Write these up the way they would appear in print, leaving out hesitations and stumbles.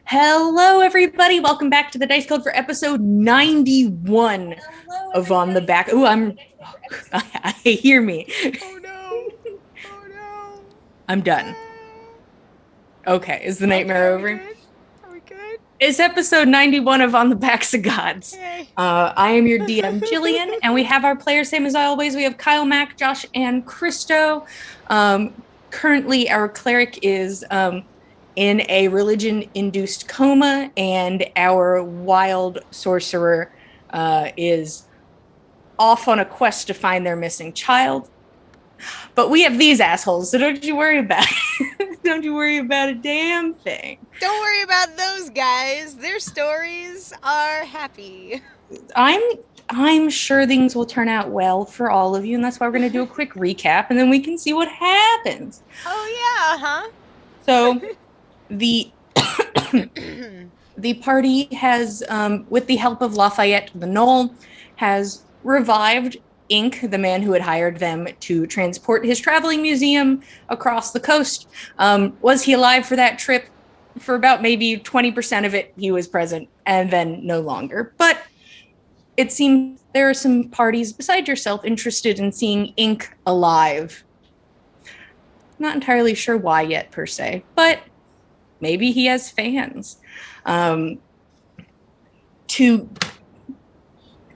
Hello, everybody. Welcome back to the Dice Code for episode 91 of On the Back. Ooh, I hear me. Oh no! Oh no! I'm done. Okay, is the nightmare Okay, are we over? good? Are we good? It's episode 91 of On the Backs of Gods. Yay! I am your DM, Jillian, and we have our players, same as always. We have Kyle, Mac, Josh, and Christo. Currently, our cleric is in a religion-induced coma, and our wild sorcerer is off on a quest to find their missing child. But we have these assholes, so don't you worry about it. Don't you worry about a damn thing. Don't worry about those guys. Their stories are happy. I'm sure things will turn out well for all of you, and that's why we're going to do a quick recap, and then we can see what happens. Oh yeah, huh? So the the party has, with the help of Lafayette the Knoll, has revived Ink, the man who had hired them to transport his traveling museum across the coast. Was he alive for that trip? For about maybe 20% of it, he was present, and then no longer. But it seems there are some parties besides yourself interested in seeing Ink alive. Not entirely sure why yet, per se, but maybe he has fans. To,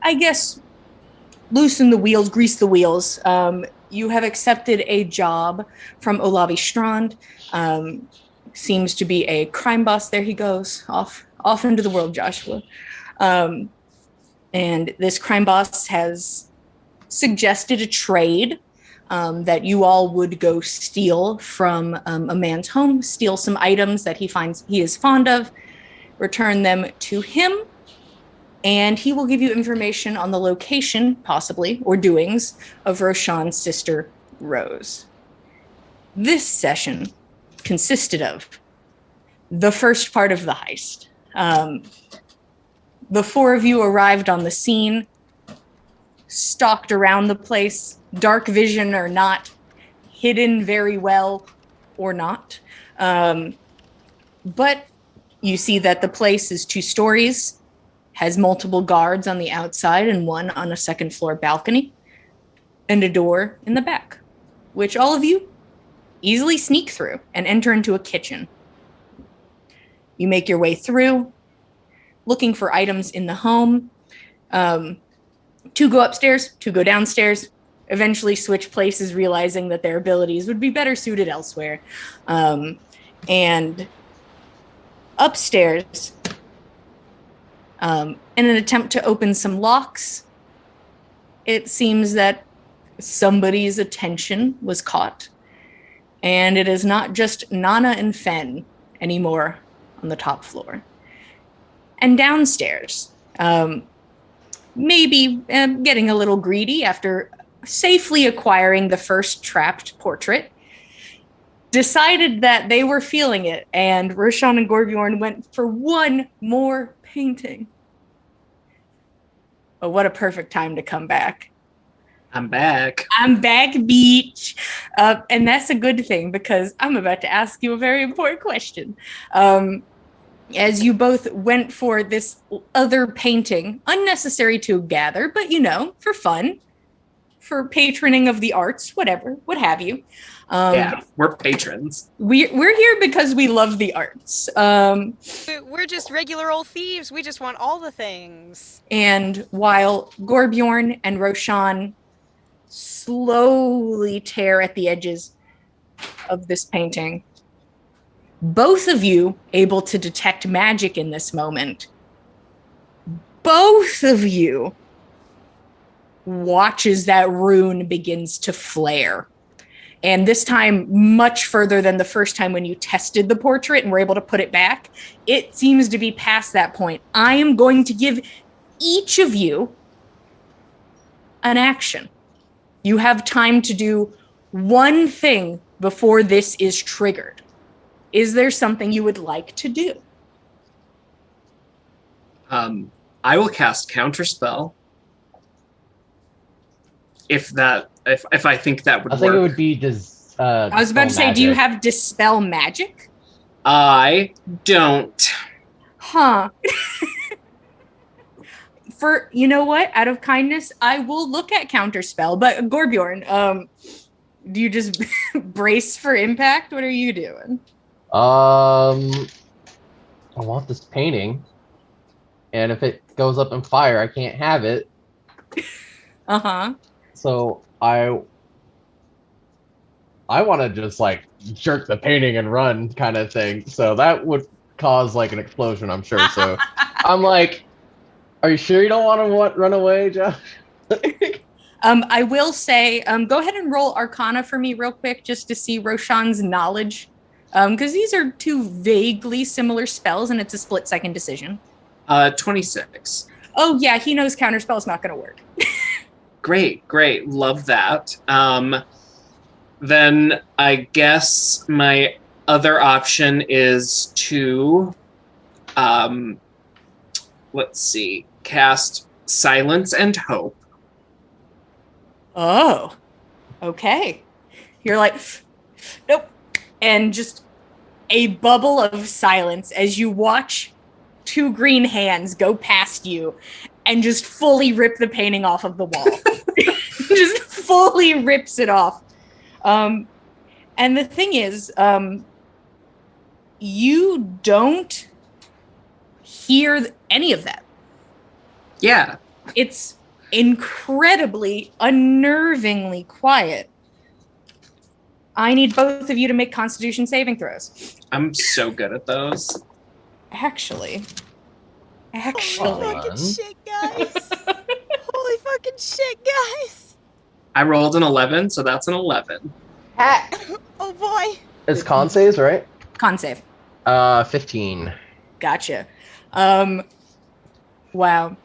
I guess, loosen the wheels, grease the wheels, you have accepted a job from Olavi Strand. Seems to be a crime boss. There he goes, off into the world, Joshua. And this crime boss has suggested a trade that you all would go steal from a man's home, steal some items that he finds he is fond of, return them to him, and he will give you information on the location, possibly, or doings of Roshan's sister, Rose. This session consisted of the first part of the heist. The four of you arrived on the scene, stalked around the place, dark vision or not, hidden very well or not. But you see that the place is 2 stories, has multiple guards on the outside and one on a second floor balcony, and a door in the back, which all of you easily sneak through and enter into a kitchen. You make your way through, looking for items in the home. 2 go upstairs, 2 go downstairs, eventually switch places, realizing that their abilities would be better suited elsewhere. And upstairs, in an attempt to open some locks, it seems that somebody's attention was caught. And it is not just Nana and Fen anymore on the top floor. And downstairs, maybe getting a little greedy after safely acquiring the first trapped portrait, decided that they were feeling it, and Roshan and Gorbjorn went for one more painting. Oh, what a perfect time to come back. I'm back. I'm back, beach. And that's a good thing, because I'm about to ask you a very important question. As you both went for this other painting, unnecessary to gather, but, for fun, for patroning of the arts, whatever, what have you. Yeah, we're patrons. We're here because we love the arts. We're just regular old thieves. We just want all the things. And while Gorbjorn and Roshan slowly tear at the edges of this painting, both of you able to detect magic in this moment, both of you watch as that rune begins to flare. And this time, much further than the first time when you tested the portrait and were able to put it back. It seems to be past that point. I am going to give each of you an action. You have time to do one thing before this is triggered. Is there something you would like to do? I will cast Counterspell. If I think that would work. I think it would be I was about to say, magic. Do you have Dispel Magic? I don't. Huh. For, you know what? Out of kindness, I will look at counterspell. But Gorbjorn, do you just brace for impact? What are you doing? I want this painting, and if it goes up in fire, I can't have it. Uh-huh. So I want to just like jerk the painting and run kind of thing. So that would cause like an explosion, I'm sure. So I'm like, are you sure you don't want to run away, Josh? I will say, go ahead and roll Arcana for me real quick just to see Roshan's knowledge. Because these are two vaguely similar spells and it's a split-second decision. 26. Oh, yeah, he knows counterspell's not going to work. Great. Love that. Then I guess my other option is to, let's see, cast Silence and Hope. Oh, okay. You're like, nope. And just a bubble of silence as you watch two green hands go past you and just fully rip the painting off of the wall. Just fully rips it off. And the thing is, you don't hear any of that. Yeah. It's incredibly, unnervingly quiet. I need both of you to make Constitution saving throws. I'm so good at those. Actually. Holy fucking shit, guys. Holy fucking shit, guys. I rolled an 11, so that's an 11. Oh boy. It's con saves, right? Con save. 15. Gotcha. Wow.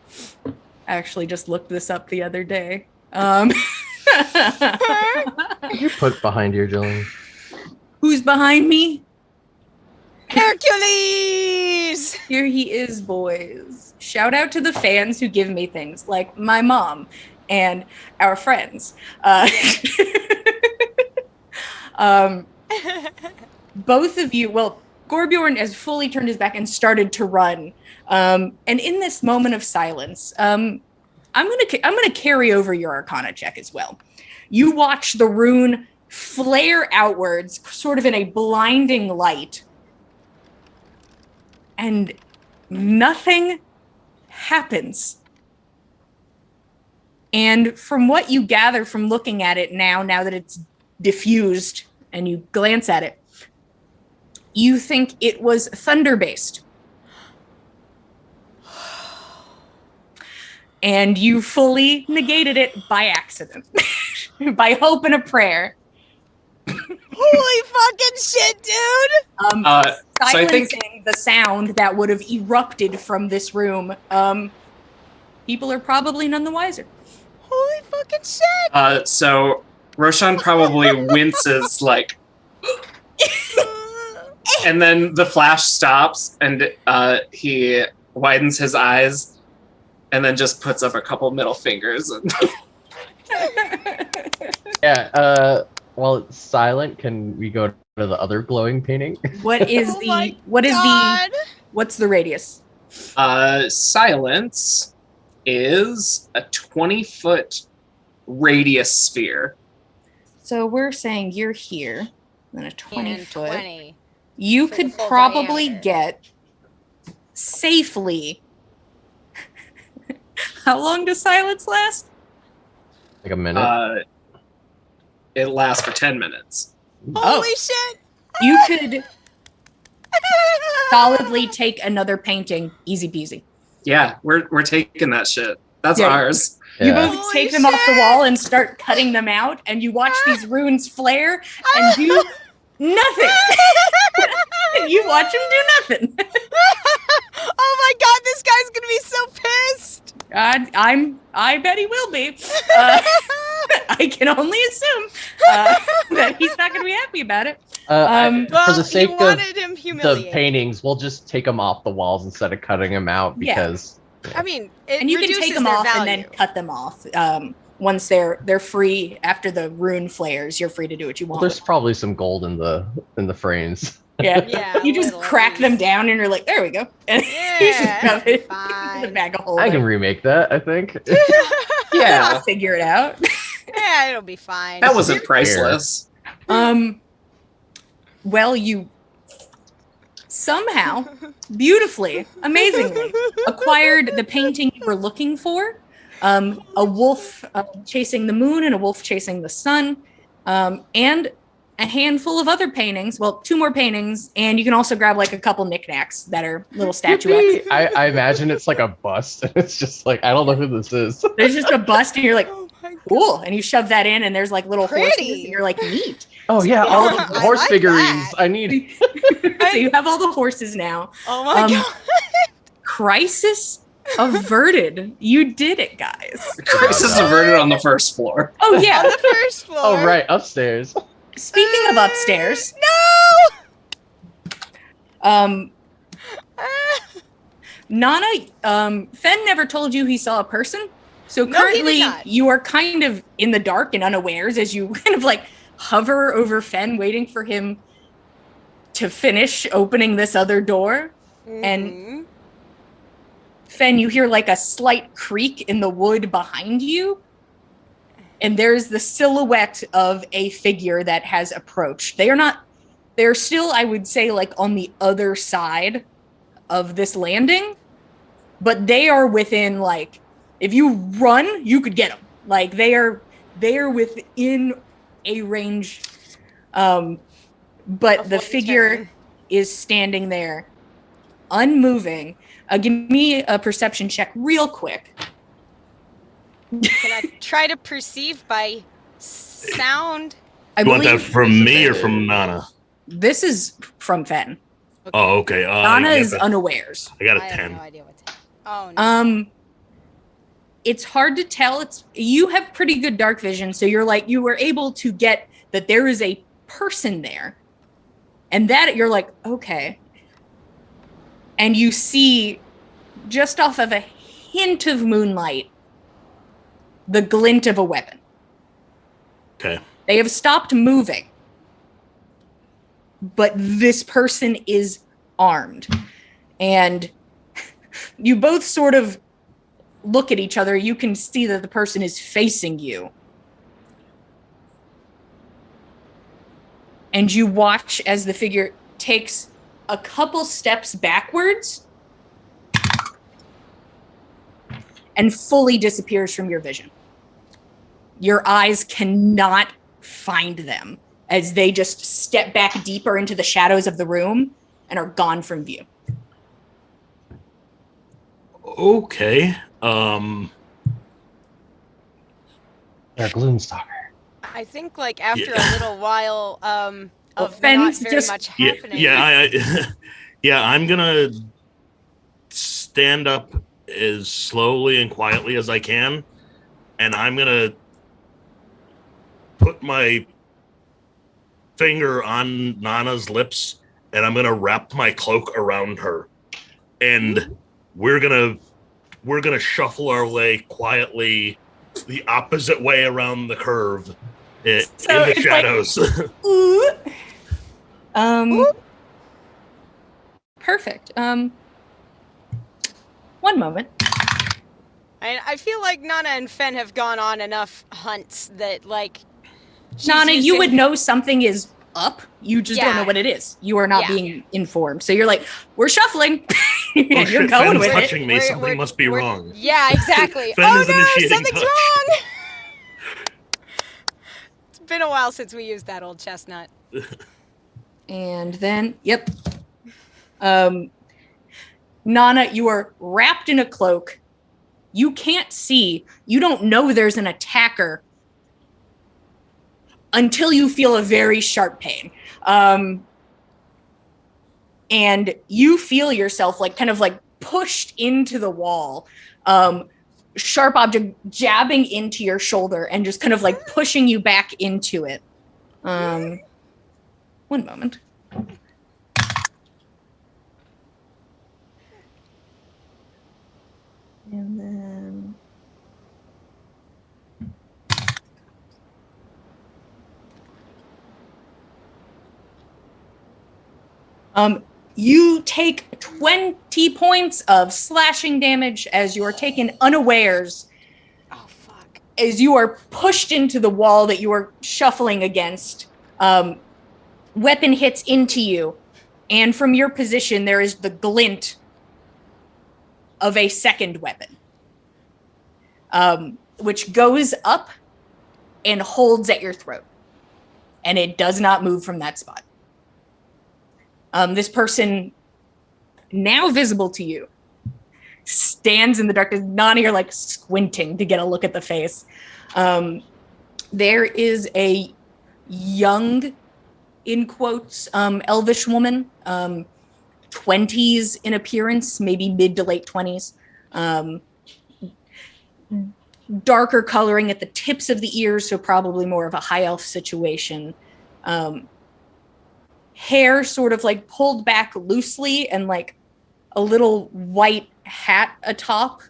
I actually just looked this up the other day. You put behind your Jillian. Who's behind me? Hercules! Here he is, boys. Shout out to the fans who give me things like my mom and our friends. Both of you, well, Gorbjorn has fully turned his back and started to run. And in this moment of silence, I'm gonna carry over your Arcana check as well. You watch the rune flare outwards, sort of in a blinding light, and nothing happens. And from what you gather from looking at it now that it's diffused and you glance at it, you think it was thunder-based. And you fully negated it by accident, by hope and a prayer. Holy fucking shit, dude! So I think Silencing the sound that would have erupted from this room. People are probably none the wiser. Holy fucking shit! So Roshan probably winces like, and then the flash stops and he widens his eyes and then just puts up a couple middle fingers. And Yeah, while it's silent, can we go to the other glowing painting? What is what's the radius? Silence is a 20-foot radius sphere. So we're saying you're here, then a 20 And foot. 20. You for the could full probably diameter. get safely. How long does silence last? Like a minute. It lasts for 10 minutes. Holy shit! You could solidly take another painting, easy peasy. Yeah, we're taking that shit. That's Yeah. ours. You Yeah. both Holy take them off the shit! wall and start cutting them out, and you watch these runes flare and do nothing. You watch them do nothing. Oh my god, this guy's gonna be so pissed! I bet he will be. I can only assume that he's not going to be happy about it. Well, For the sake you of wanted him the humiliated. paintings, we'll just take them off the walls instead of cutting them out Yeah. because. I mean, it And you can reduces take them their off value. and then cut them off. Once they're free after the rune flares, you're free to do what you Well, want. there's probably some gold in the frames. Yeah. Yeah, You a just little at crack them least. down and you're like, there we go. And you just Yeah, shove that'll be it in the fine. bag of I holding. can remake that, I think. Yeah, I'll figure it out. Yeah, it'll be fine. that wasn't priceless. Well, you somehow, beautifully, amazingly, acquired the painting you were looking for. A wolf chasing the moon and a wolf chasing the sun, and a handful of other paintings. Well, 2 more paintings, and you can also grab like a couple knickknacks that are little statuettes. Yippee! I imagine it's like a bust. It's just like, I don't know who this is. There's just a bust, and you're like, Oh my cool. And you shove that in, and there's like little horses, Pretty. and you're like, neat. Oh yeah, all the I horse like figurines. that. I need. So you have all the horses now. Oh my Um, god. Crisis averted. You did it, guys. Crisis no. averted on the first floor. Oh On yeah. the first floor. Oh right, upstairs. Speaking of upstairs, No. Nana, Fen never told you he saw a person. So No, he did currently not. you are kind of in the dark and unawares as you kind of like hover over Fen, waiting for him to finish opening this other door. Mhm. Fen, you hear like a slight creak in the wood behind you. And there's the silhouette of a figure that has approached. They're still, I would say, like on the other side of this landing, but they are within, like, if you run, you could get them. Like, they are within a range. But Of the what we figure turn. is standing there, unmoving. Give me a perception check real quick. Can I try to perceive by sound? I You want that believe from me or from Nana? this is from Fen. Oh, okay. Nana I is got unawares. I got a I have 10. no idea what's happening. Oh no. It's hard to tell. You have pretty good dark vision, so you were able to get that there is a person there, and that you're like, okay. And you see, just off of a hint of moonlight, the glint of a weapon. Okay. They have stopped moving, but this person is armed. And you both sort of look at each other. You can see that the person is facing you. And you watch as the figure takes a couple steps backwards and fully disappears from your vision. Your eyes cannot find them as they just step back deeper into the shadows of the room and are gone from view. Okay. They're a Gloomstalker. I think like after Yeah. a little while of not Fenn's very just- much Yeah. happening. Yeah. Yeah. I'm gonna stand up as slowly and quietly as I can, and I'm gonna put my finger on Nana's lips, and I'm gonna wrap my cloak around her, and we're gonna shuffle our way quietly the opposite way around the curve in So the it's shadows. Ooh. Ooh. Perfect. One moment. I feel like Nana and Fen have gone on enough hunts that like she's Nana, used you to- would know something is up. You just don't Yeah. know what it is. You are not Yeah. being informed. So you're like, we're shuffling. Oh and you're shit, going Fenn's with it. touching me. We're- Something we're- must be we're- wrong. Yeah, exactly. Fen Oh is no, initiating something's touch. wrong. It's been a while since we used that old chestnut. And then, yep. Nana, you are wrapped in a cloak. You can't see. You don't know there's an attacker until you feel a very sharp pain. And you feel yourself like kind of like pushed into the wall. Sharp object jabbing into your shoulder and just kind of like pushing you back into it. One moment. And then You take 20 points of slashing damage as you are taken unawares Oh, fuck. as you are pushed into the wall that you are shuffling against. Weapon hits into you, and from your position, there is the glint of a second weapon, which goes up and holds at your throat, and it does not move from that spot. This person, now visible to you, stands in the darkness. Nana, you're like squinting to get a look at the face. There is a young, in quotes, elvish woman, 20s in appearance, maybe mid to late 20s. Darker coloring at the tips of the ears, so probably more of a high elf situation. Hair sort of like pulled back loosely and like a little white hat atop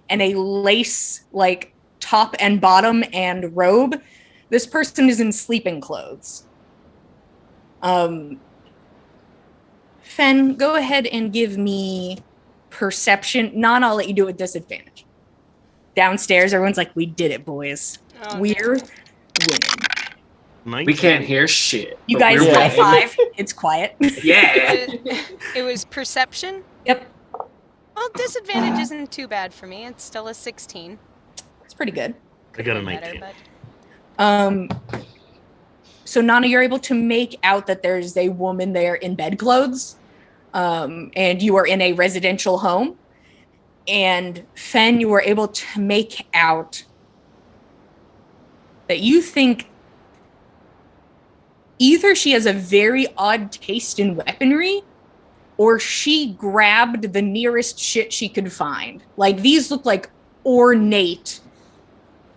and a lace like top and bottom and robe. This person is in sleeping clothes. Fen, go ahead and give me perception. Non, I'll let you do it with disadvantage. Downstairs, everyone's like, we did it, boys. Oh, We're no. winning. We can't hear shit. You but guys we're high winning. five. It's quiet. Yeah. It was perception? Yep. Well, disadvantage isn't too bad for me. It's still a 16. It's pretty good. I got a Been better, 19. but So Nana, you're able to make out that there's a woman there in bedclothes, and you are in a residential home. And Fen, you were able to make out that you think either she has a very odd taste in weaponry, or she grabbed the nearest shit she could find. Like, these look like ornate,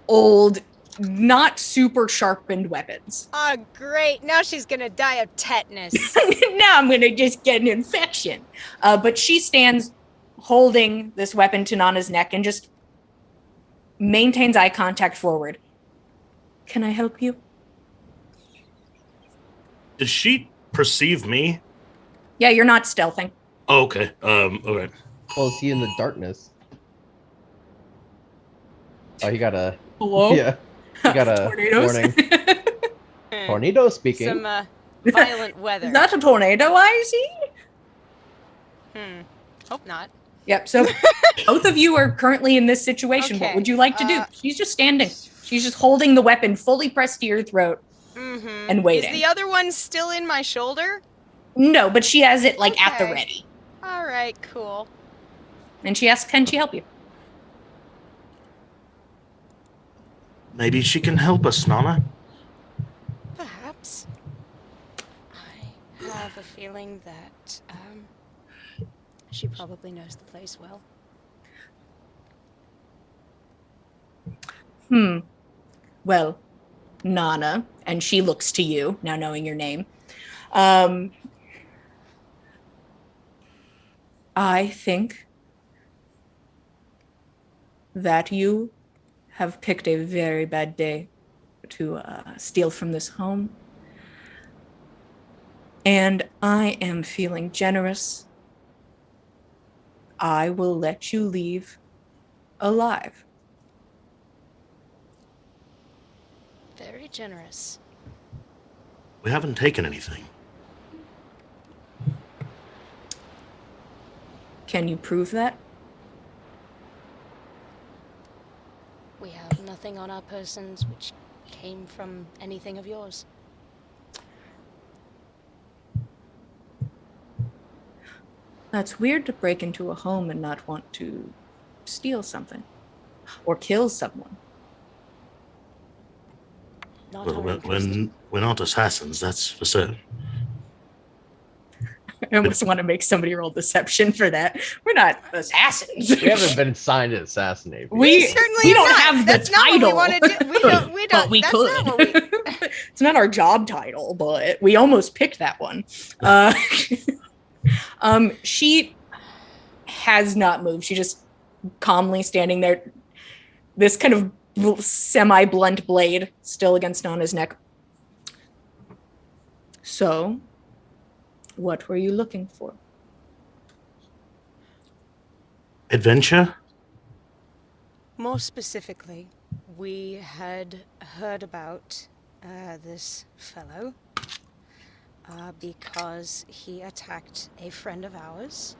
old, not super sharpened weapons. oh, great. Now she's gonna die of tetanus. Now I'm gonna just get an infection. But she stands holding this weapon to Nana's neck and just maintains eye contact forward. Can I help you? Did she perceive me? Yeah, you're not stealthing. Oh, okay. Okay. Well, is he in the darkness? Oh, he got a Hello? yeah. He got a Tornadoes? warning. Tornado speaking. Some violent weather. Is that a tornado I see? Hope not. Yep, so both of you are currently in this situation. What Okay, would you like to do? She's just standing. She's just holding the weapon fully pressed to your throat and waiting. Is the other one still in my shoulder? No, but she has it like at the Okay. ready. All right, cool. And she asks, can she help you? Maybe she can help us, Nana. Perhaps. I have a feeling that she probably knows the place well. Well, Nana, and she looks to you, now knowing your name. I think that you have picked a very bad day to steal from this home. And I am feeling generous. I will let you leave alive. Very generous. We haven't taken anything. Can you prove that? We have nothing on our persons which came from anything of yours. That's weird to break into a home and not want to steal something or kill someone. Not Well, our interest. we're not assassins, that's for certain. I almost want to make somebody roll deception for that. We're not assassins. We haven't been assigned to assassinate. We certainly don't are not. have the That's title. not what we want to do. We don't. But we that's could. Not what we, It's not our job title, but we almost picked that one. She has not moved. She's just calmly standing there. This kind of semi-blunt blade still against Nana's neck. So, What were you looking for? Adventure? More specifically, we had heard about this fellow because he attacked a friend of ours,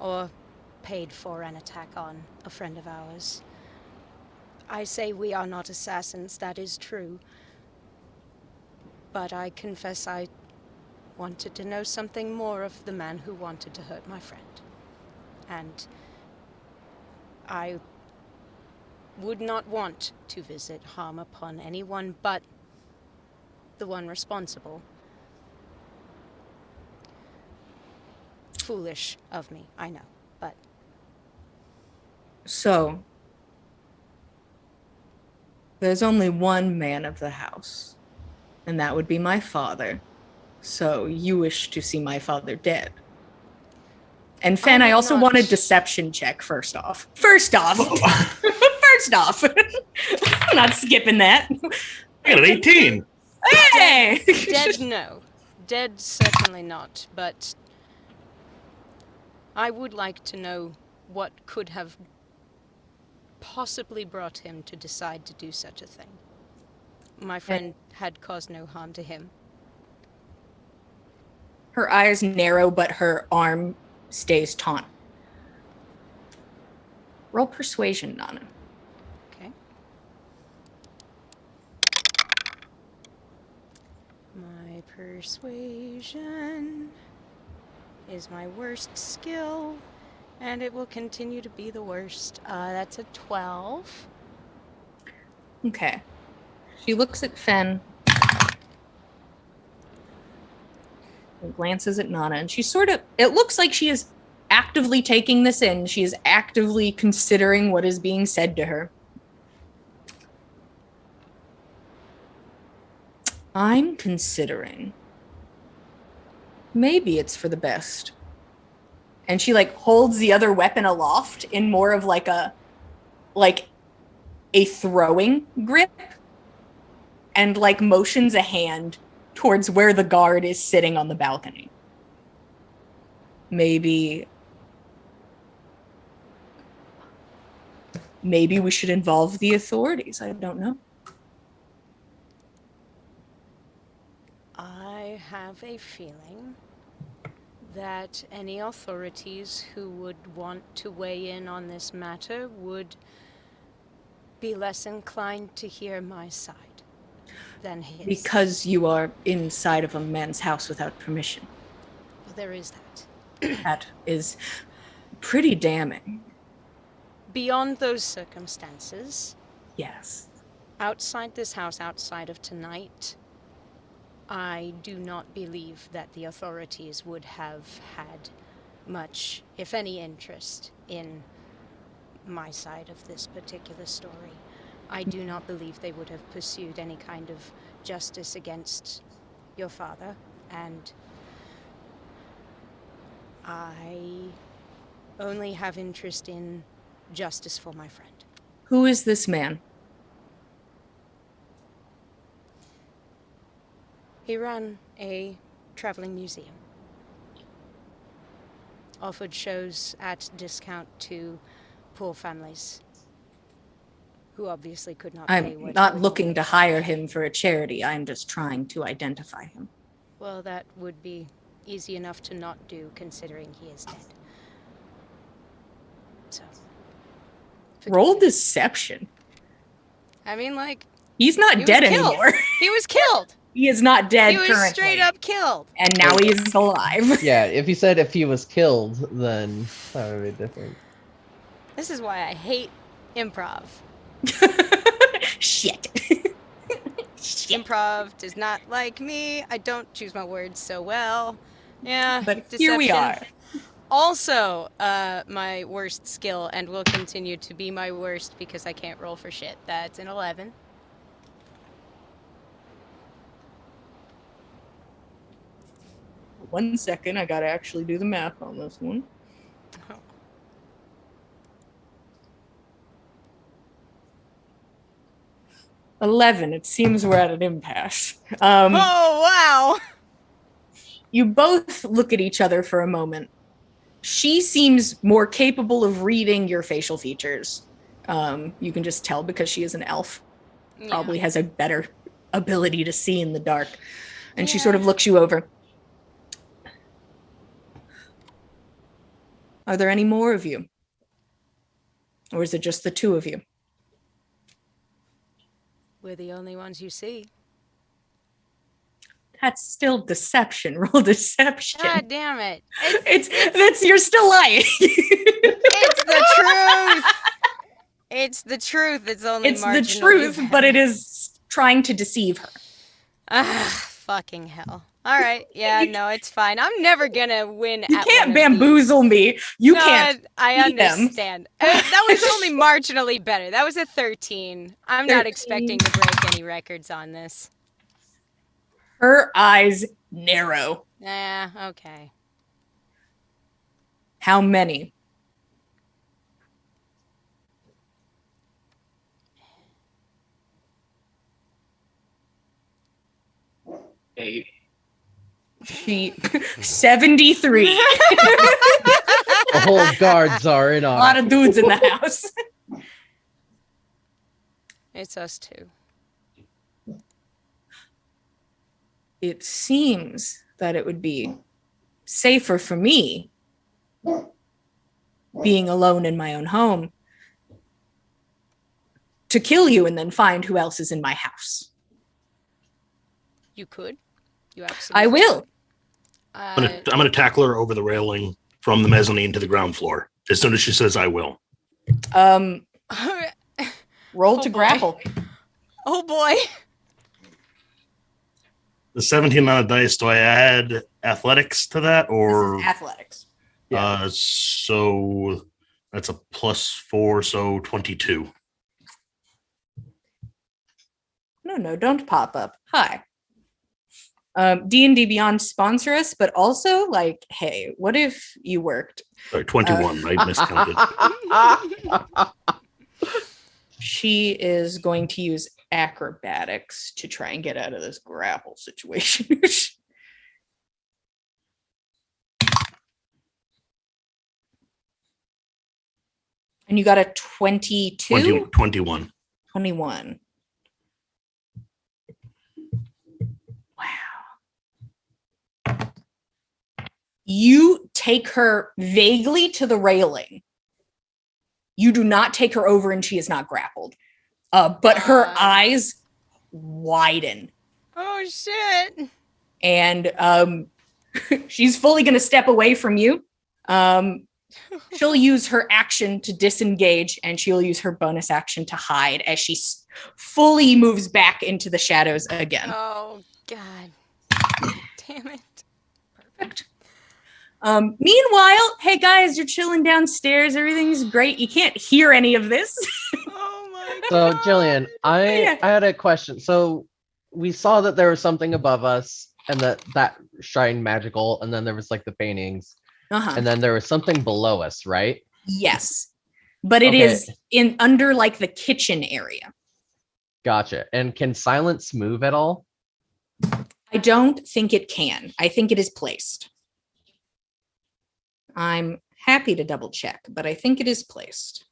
or paid for an attack on a friend of ours. I say we are not assassins, that is true. But I confess I wanted to know something more of the man who wanted to hurt my friend. And I would not want to visit harm upon anyone but the one responsible. Foolish of me, I know, but... So, there's only one man of the house, and that would be my father. So, you wish to see my father dead. And Fen, I also want a deception check first off. First off! I'm not skipping that. I got an 18. Hey! Dead, no. Dead, certainly not, but... I would like to know what could have possibly brought him to decide to do such a thing. My friend had caused no harm to him. Her eyes narrow, but her arm stays taut. Roll persuasion, Nana. Okay. My persuasion is my worst skill, and it will continue to be the worst. That's a 12. Okay. She looks at Fen and glances at Nana, and she's it looks like she is actively taking this in. She is actively considering what is being said to her. I'm considering maybe it's for the best. And she holds the other weapon aloft in more of a throwing grip, and motions a hand towards where the guard is sitting on the balcony. Maybe we should involve the authorities. I don't know. I have a feeling that any authorities who would want to weigh in on this matter would be less inclined to hear my side than his. Because you are inside of a man's house without permission. Well, there is that. That is pretty damning. Beyond those circumstances, Yes. outside this house, outside of tonight, I do not believe that the authorities would have had much, if any, interest in my side of this particular story. I do not believe they would have pursued any kind of justice against your father, and I only have interest in justice for my friend. Who is this man? He ran a traveling museum. Offered shows at discount to poor families who obviously could not pay what I'm not he would looking normally to charge. hire him for a charity. I'm just trying to identify him. Well, that would be easy enough to not do, considering he is dead. So. Roll deception. I mean, He's not he dead was killed. anymore. He was killed! He is not dead He was currently. straight up killed! And now he is alive. Yeah, if you said if he was killed, then that would be different. This is why I hate improv. Shit. Shit. Improv does not like me. I don't choose my words so well. Yeah, But here we deception. are. Also, my worst skill, and will continue to be my worst because I can't roll for shit. That's an 11. One second, I gotta actually do the math on this one. Oh. $11. It seems we're at an impasse. Oh, wow! You both look at each other for a moment. She seems more capable of reading your facial features. You can just tell because she is an elf. Probably has a better ability to see in the dark. And she sort of looks you over. Are there any more of you? Or is it just the two of you? We're the only ones you see. That's still deception. Roll deception. God damn it. You're still lying. It's the truth. It's the truth. It's only It's the marginally truth, better. but it is trying to deceive her. Fucking hell. All right. Yeah, no, it's fine. I'm never gonna win You at can't one of bamboozle me. You no, can't. I beat them. understand. That was only marginally better. That was a 13. I'm not 13. expecting to break any records on this. Her eyes narrow. Okay. How many? Eight. She 73. The whole guards are in A on lot it. of dudes in the house. It's us two. It seems that it would be safer for me being alone in my own home to kill you and then find who else is in my house. You could. You absolutely I will. could. I'm gonna tackle her over the railing from the mezzanine to the ground floor as soon as she says I will. Roll Oh to boy. grapple. Oh boy. The 17 on a dice. Do I add athletics to that, or This is athletics. so that's a +4, so 22. No, don't pop up. Hi. D&D Beyond sponsor us, but also like, hey, what if you worked? Sorry, 21. I miscounted. She is going to use acrobatics to try and get out of this grapple situation. And you got a 22? 21. 21. Wow. You take her vaguely to the railing. You do not take her over and she is not grappled. But her eyes widen. Oh shit. And she's fully going to step away from you. She'll use her action to disengage, and she'll use her bonus action to hide as she fully moves back into the shadows again. Oh god. Damn it. Perfect. Meanwhile, hey guys, you're chilling downstairs. Everything's great. You can't hear any of this. Oh my So, god. Jillian, I had a question. So, we saw that there was something above us, and that shined magical, and then there was like the paintings, and then there was something below us, right? Yes, but it is in under like the kitchen area. Gotcha. And can silence move at all? I don't think it can. I think it is placed. I'm happy to double check, but I think it is placed.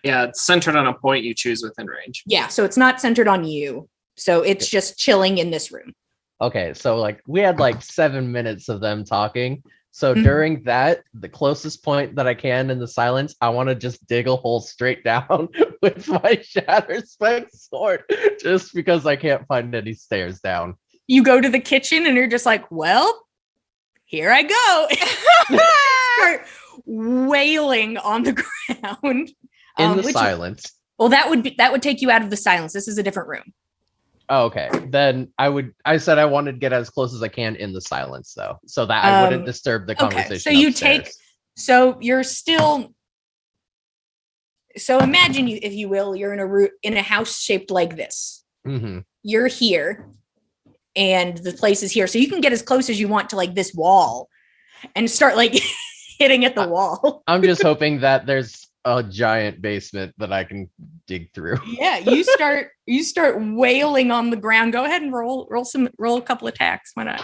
Yeah, it's centered on a point you choose within range. Yeah, so it's not centered on you. So it's just chilling in this room. Okay, so like we had like 7 minutes of them talking. So Mhm. during that, the closest point that I can in the silence, I want to just dig a hole straight down with my Shatter Spec sword, just because I can't find any stairs down. You go to the kitchen and you're just like, well, here I go. Start wailing on the ground. In the silence. Well, that would take you out of the silence. This is a different room. Oh, okay. Then I said I wanted to get as close as I can in the silence, though, so that I wouldn't disturb the conversation. Okay, so you upstairs. you're still. So imagine you, if you will, you're in a house shaped like this. Mm-hmm. You're here, and the place is here, so you can get as close as you want to like this wall, and start like hitting at the wall. I'm just hoping that there's a giant basement that I can dig through. Yeah, you start wailing on the ground. Go ahead and roll a couple attacks. Why not?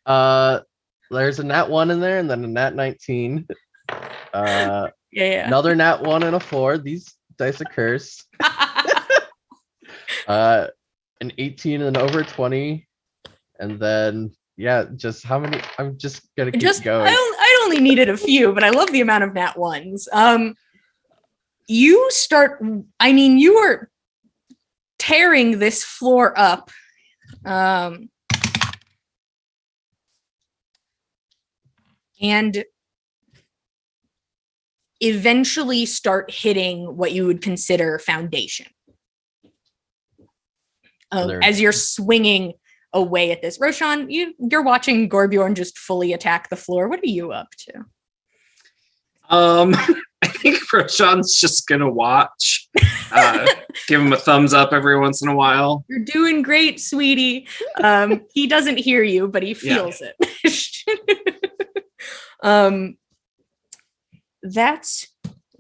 There's a nat 1 in there, and then a nat 19. Yeah. Another nat 1 and a 4. These dice are cursed. An 18 and over 20, and then just how many? I'm just gonna keep going. I only needed a few, but I love the amount of nat ones. You are tearing this floor up. And eventually start hitting what you would consider foundation. As you're swinging away at this. Roshan, you're watching Gorbjorn just fully attack the floor. What are you up to? I think Roshan's just gonna watch. Give him a thumbs up every once in a while. You're doing great, sweetie. He doesn't hear you, but he feels it. That's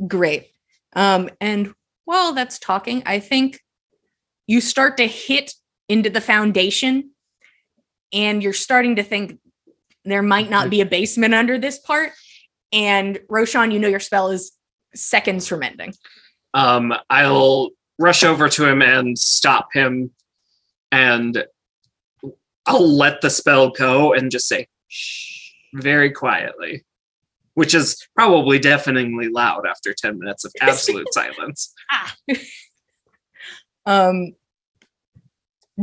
great. And while that's talking, I think you start to hit into the foundation, and you're starting to think there might not be a basement under this part. And Roshan, your spell is seconds from ending. I'll rush over to him and stop him, and I'll let the spell go and just say, shh, very quietly, which is probably deafeningly loud after 10 minutes of absolute silence.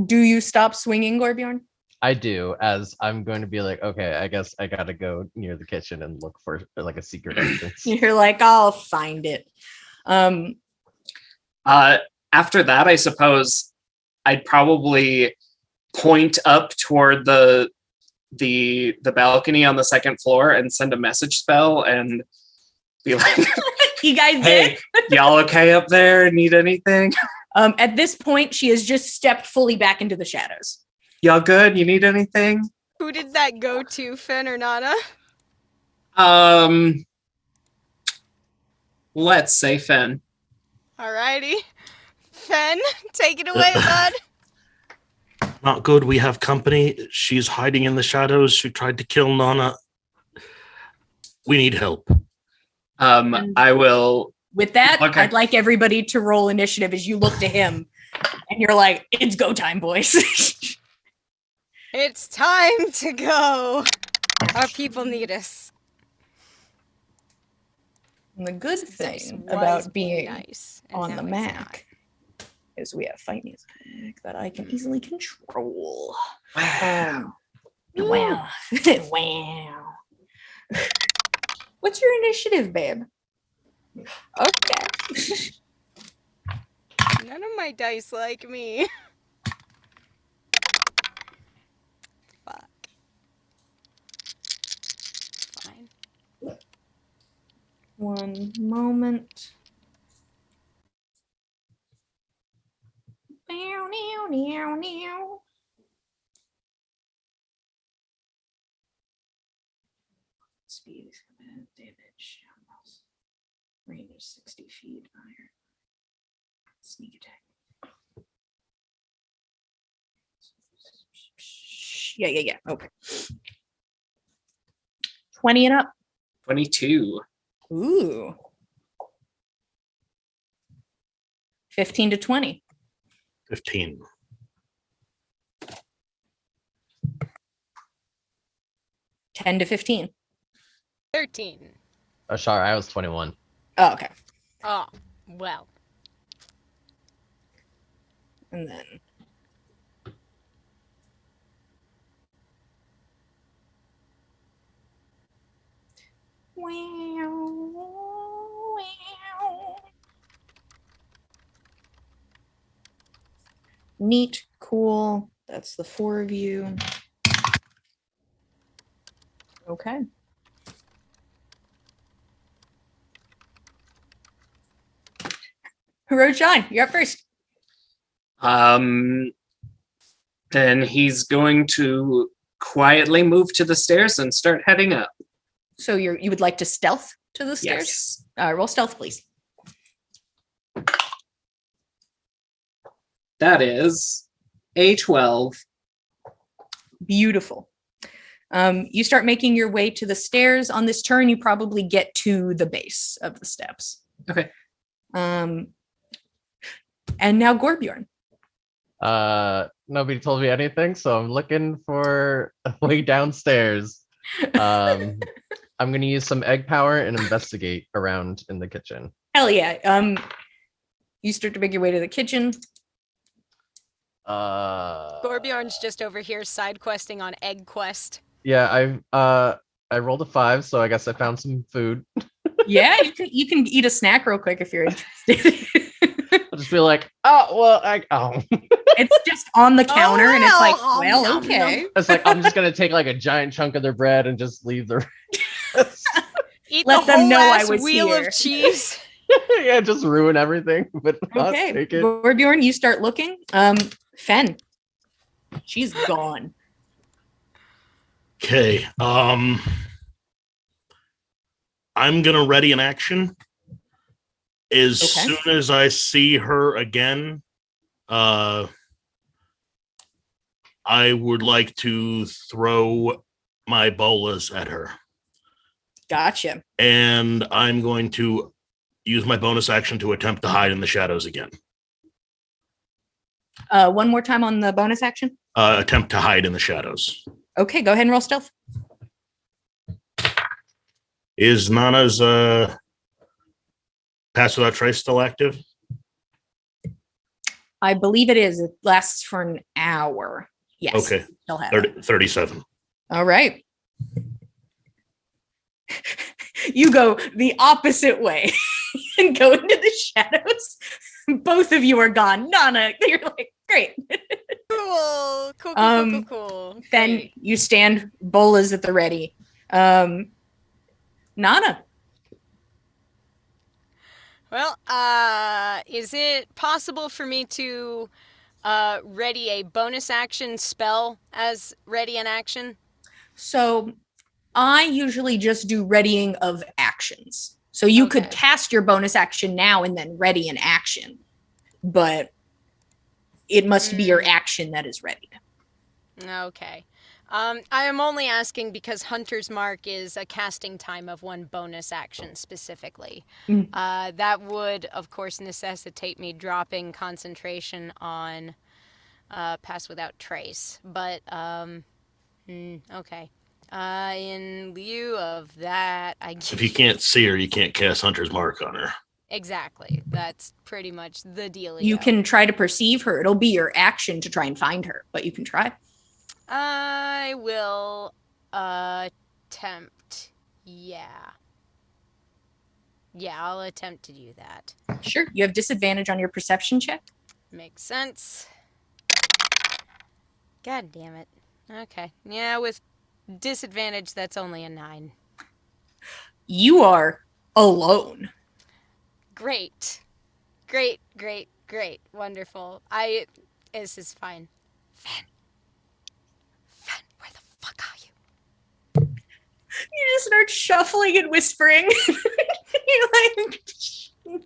Do you stop swinging, Gorbjorn? I do, as I'm going to be like, okay, I guess I gotta go near the kitchen and look for like a secret entrance. You're like, I'll find it. After that, I suppose I'd probably point up toward the balcony on the second floor and send a message spell and be like, you guys hey, y'all okay up there? Need anything? At this point, she has just stepped fully back into the shadows. Y'all good? You need anything? Who did that go to, Finn or Nana? Let's say Finn. Alrighty. Finn, take it away, bud. Not good. We have company. She's hiding in the shadows. She tried to kill Nana. We need help. I will. With that, Okay. I'd like everybody to roll initiative as you look to him, and you're like, "It's go time, boys." It's time to go. Our people need us. And the good This dice thing was about being nice, and on now the it's Mac is we have fight music that I can easily control. Wow. Wow. Wow. What's your initiative, babe? Okay. not. None of my dice like me. Fuck. Fine. One moment. Speed, damage, range 60 feet, iron, sneak attack. Yeah. Okay. 20 and up. 22. Ooh. 15 to 20. 15. 10 to 15. 13. Oh, sorry, I was 21. Oh, okay. Oh, well. And then neat, cool. That's the 4 of you. Okay. Roshan, you're up first. Then he's going to quietly move to the stairs and start heading up. So you would like to stealth to the stairs? Yes. Roll stealth, please. That is a 12. Beautiful. You start making your way to the stairs. On this turn, you probably get to the base of the steps. Okay. And now Gorbjorn. Nobody told me anything, so I'm looking for a way downstairs. I'm gonna use some egg power and investigate around in the kitchen. Hell yeah. You start to make your way to the kitchen. Gorbjorn's just over here side questing on Egg Quest. Yeah, I rolled a 5, so I guess I found some food. Yeah, you can eat a snack real quick if you're interested. I'll just be like, oh well, It's just on the counter, and it's like, well, well, nom, okay. It's like I'm just gonna take like a giant chunk of their bread and just leave the rest. Eat Let the them whole know I ass was wheel here. of cheese. Yeah, just ruin everything, but not Okay, take it. Gorbjorn, you start looking. Fen, she's gone. Okay. I'm gonna ready an action. As Okay. soon as I see her again, I would like to throw my bolas at her. Gotcha. And I'm going to use my bonus action to attempt to hide in the shadows again. One more time on the bonus action. Attempt to hide in the shadows. Okay, go ahead and roll stealth. Is Nana's Pass Without Trace still active? I believe it is. It lasts for an hour. Yes. Okay. Still have it. 37. All right. You go the opposite way and go into the shadows. Both of you are gone. Nana, you're like, great. Cool. Then Great. you stand, bolas at the ready. Nana. Well, is it possible for me to ready a bonus action spell as ready an action? So I usually just do readying of actions. So you could Okay. cast your bonus action now and then ready an action, but it must be your action that is readied. Okay. I am only asking because Hunter's Mark is a casting time of one bonus action specifically. That would, of course, necessitate me dropping concentration on Pass Without Trace. But, okay. In lieu of that, I guess... If you can't see her, you can't cast Hunter's Mark on her. Exactly. That's pretty much the dealio. You can try to perceive her. It'll be your action to try and find her, but you can try. I will attempt. Yeah, I'll attempt to do that. Sure. You have disadvantage on your perception check. Makes sense. God damn it. Okay. Yeah, with disadvantage, that's only a 9. You are alone. Great. Wonderful. This is fine. Fen, where the fuck are you? You just start shuffling and whispering. You're like,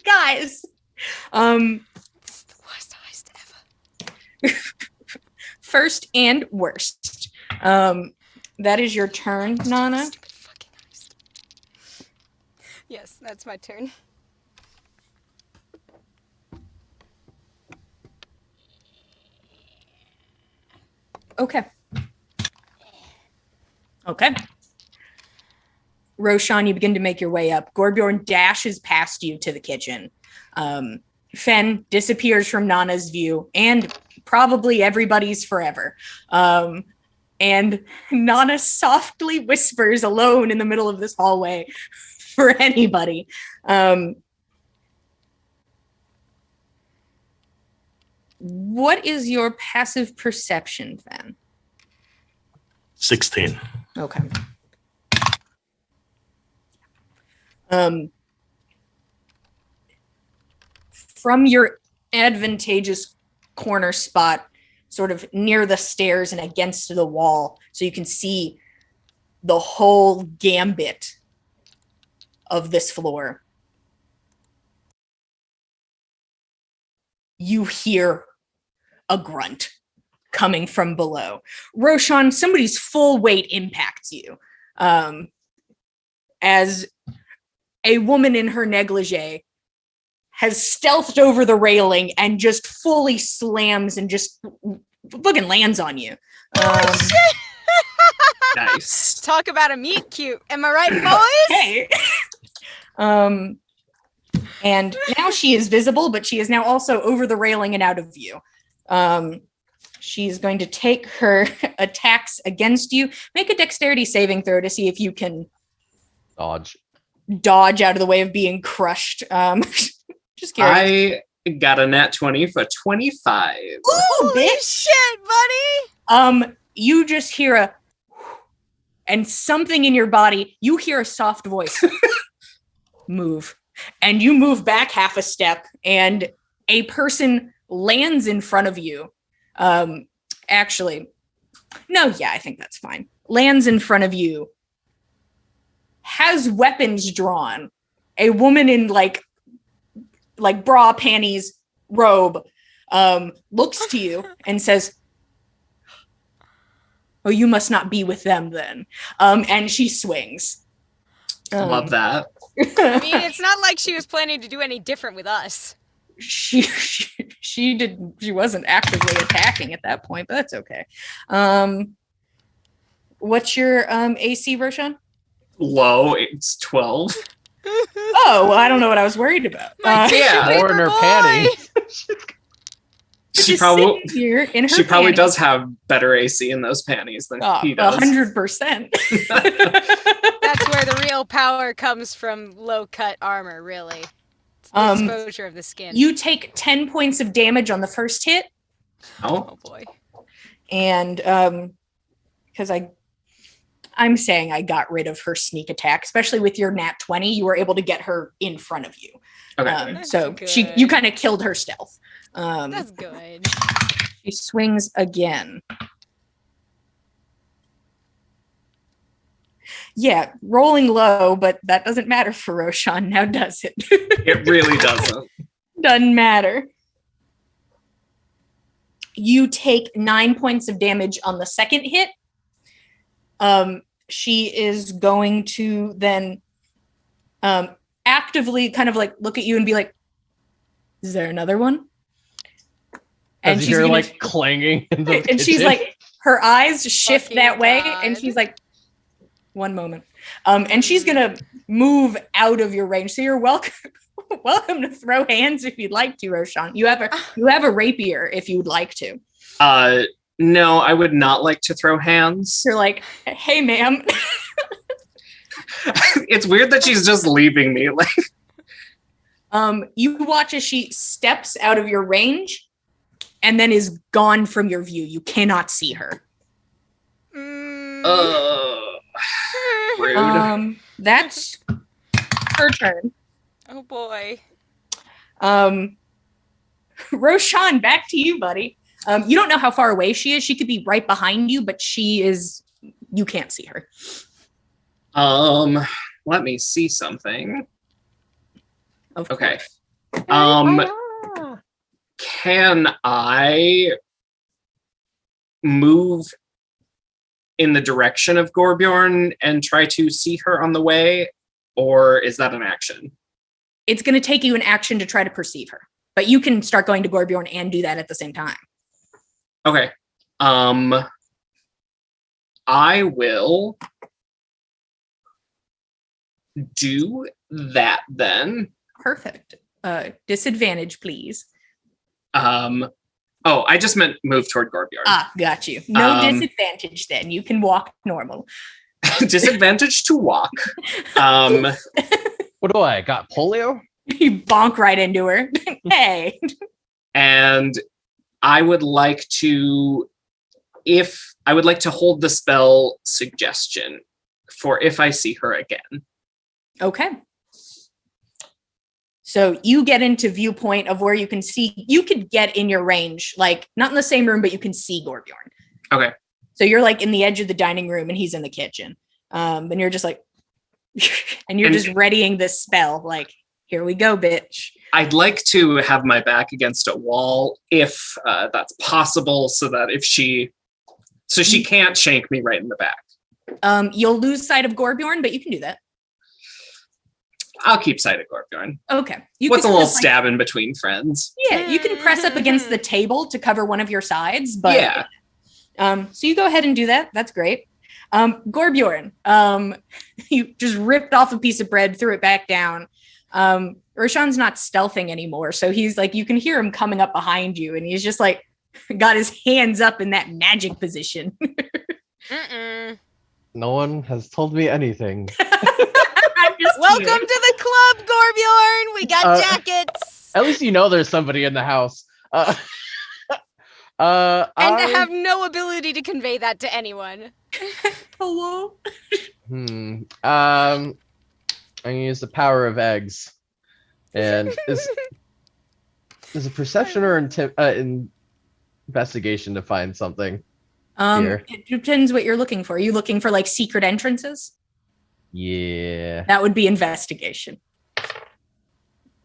guys. This is the worst heist ever. First and worst. That is your turn, Nana. Stupid fucking heist. Yes, that's my turn. Okay. Roshan, you begin to make your way up. Gorbjorn dashes past you to the kitchen. Fen disappears from Nana's view and probably everybody's forever. And Nana softly whispers alone in the middle of this hallway for anybody. What is your passive perception, Fen? 16. Okay. From your advantageous corner spot, sort of near the stairs and against the wall, so you can see the whole gambit of this floor, you hear a grunt. coming from below. Roshan, somebody's full weight impacts you. As a woman in her negligee has stealthed over the railing and just fully slams and just fucking lands on you. Oh, shit! Nice. Talk about a meet cute. Am I right, boys? Hey. And now she is visible, but she is now also over the railing and out of view. She's going to take her attacks against you. Make a dexterity saving throw to see if you can dodge out of the way of being crushed. Just curious. I got a nat 20 for 25. Ooh, Holy bitch. shit, buddy! You just hear and something in your body, you hear a soft voice. Move. And you move back half a step, and a person lands in front of you. Actually, no, yeah, I think that's fine. Lands in front of you, has weapons drawn. A woman in like bra, panties, robe, looks to you and says, "Oh, you must not be with them then." And she swings. Love that. I mean, it's not like she was planning to do any different with us. She wasn't actively attacking at that point, but that's okay. What's your AC, Roshan? Low, it's 12. Oh, well, I don't know what I was worried about. My tissue yeah. paper More in her boy! panties. She just probably sitting here in her she probably panties. does have better AC in those panties than he does. 100%. That's where the real power comes from low-cut armor, really. It's the exposure of the skin. You take 10 points of damage on the first hit, Oh, Oh, boy. and because I'm saying I got rid of her sneak attack, especially with your nat 20, you were able to get her in front of you. okay. That's So good. you kind of killed her stealth. That's good. She swings again. Yeah, rolling low, but that doesn't matter for Roshan now, does it? It really doesn't. Doesn't matter. You take 9 points of damage on the second hit. She is going to then actively kind of like look at you and be like, "Is there another one?" And she's you're gonna- like clanging in the and she's kitchen. like, her eyes shift Fucking that way, and God. she's like, "One moment," and she's gonna move out of your range. So you're welcome to throw hands if you'd like to, Roshan. You have a rapier if you would like to. No, I would not like to throw hands. You're like, "Hey, ma'am." It's weird that she's just leaving me. Like, You watch as she steps out of your range and then is gone from your view. You cannot see her. Rude. That's her turn. Oh, boy. Roshan, back to you, buddy. You don't know how far away she is. She could be right behind you, but you can't see her. Let me see something. Of Okay. course. Can I move in the direction of Gorbjorn and try to see her on the way, or is that an action? It's going to take you an action to try to perceive her, but you can start going to Gorbjorn and do that at the same time. Okay. I will do that then. Perfect. Disadvantage, please. Oh, I just meant move toward Gorbjorn. Got you. No Um, disadvantage then. You can walk normal. Disadvantage to walk. What do I got? Polio? You bonk right into her. Hey. And I would like to hold the spell suggestion for if I see her again. Okay. So you get into viewpoint of where you can see, you could get in your range, like not in the same room, but you can see Gorbjorn. Okay. So you're like in the edge of the dining room and he's in the kitchen. And you're just like, and you're just readying this spell. Like, here we go, bitch. I'd like to have my back against a wall if that's possible, so that if she can't shank me right in the back. You'll lose sight of Gorbjorn, but you can do that. I'll keep sight of Gorbjorn. Okay. What's a little stab in between friends? Yeah, you can press up against the table to cover one of your sides, but Yeah. So you go ahead and do that. That's great. Gorbjorn, you just ripped off a piece of bread, threw it back down. Roshan's not stealthing anymore, so he's like, you can hear him coming up behind you, and he's just like got his hands up in that magic position. No one has told me anything. Welcome to the club, Gorbjorn. We got jackets. At least you know there's somebody in the house. And to have no ability to convey that to anyone. Hello. I'm gonna use the power of eggs. And is a perception or investigation to find something? Here. It depends what you're looking for. Are you looking for like secret entrances? Yeah. That would be investigation.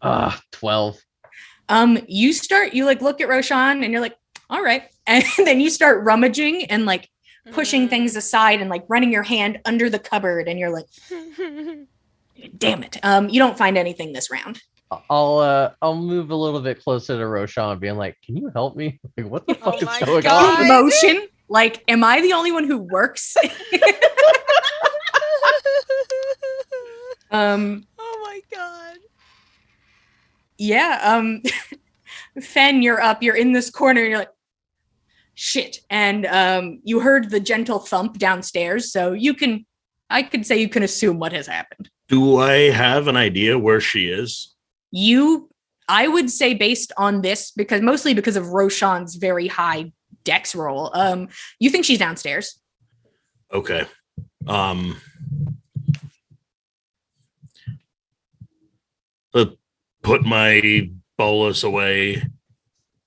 12. You like look at Roshan and you're like, all right. And then you start rummaging and like pushing things aside and like running your hand under the cupboard and you're like, damn it. You don't find anything this round. I'll move a little bit closer to Roshan, being like, "Can you help me? Like, what the fuck is my going God. on?" Motion. Like, am I the only one who works? Oh my God. Yeah. Fen, you're up. You're in this corner. And you're like, shit. And you heard the gentle thump downstairs, so I could say you can assume what has happened. Do I have an idea where she is? I would say based on this, mostly because of Roshan's very high dex roll, you think she's downstairs. Okay. Put my bolus away,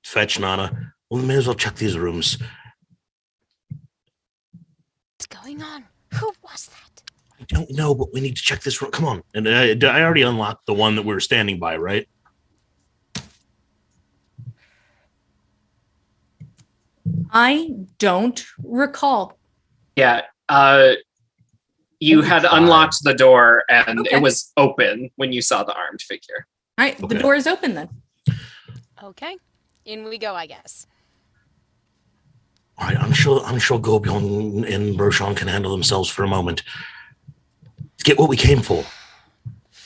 fetch Nana. Well, we may as well check these rooms. What's going on? Who was that? I don't know, but we need to check this room. Come on. And I already unlocked the one that we were standing by, right? I don't recall. Yeah. You had unlocked the door and Okay. it was open when you saw the armed figure. All right, Okay. the door is open then. Okay. In we go, I guess. All right, I'm sure Gobion and Roshan can handle themselves for a moment. Let's get what we came for.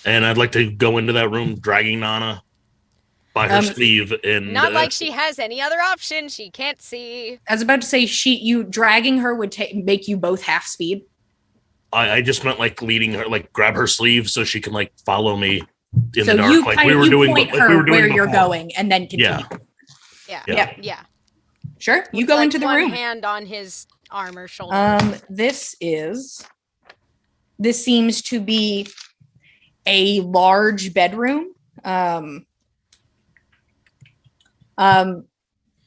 And I'd like to go into that room dragging Nana by her sleeve and Not like she has any other option. She can't see. I was about to say, you dragging her would make you both half speed. I just meant like leading her, like grab her sleeve so she can like follow me in So the dark, you like kind we of were doing. point Like her we were doing where you're before. going, and then continue. Yeah. Yeah. Sure, you With, go like, into the one room. hand on his arm or shoulder. This seems to be a large bedroom.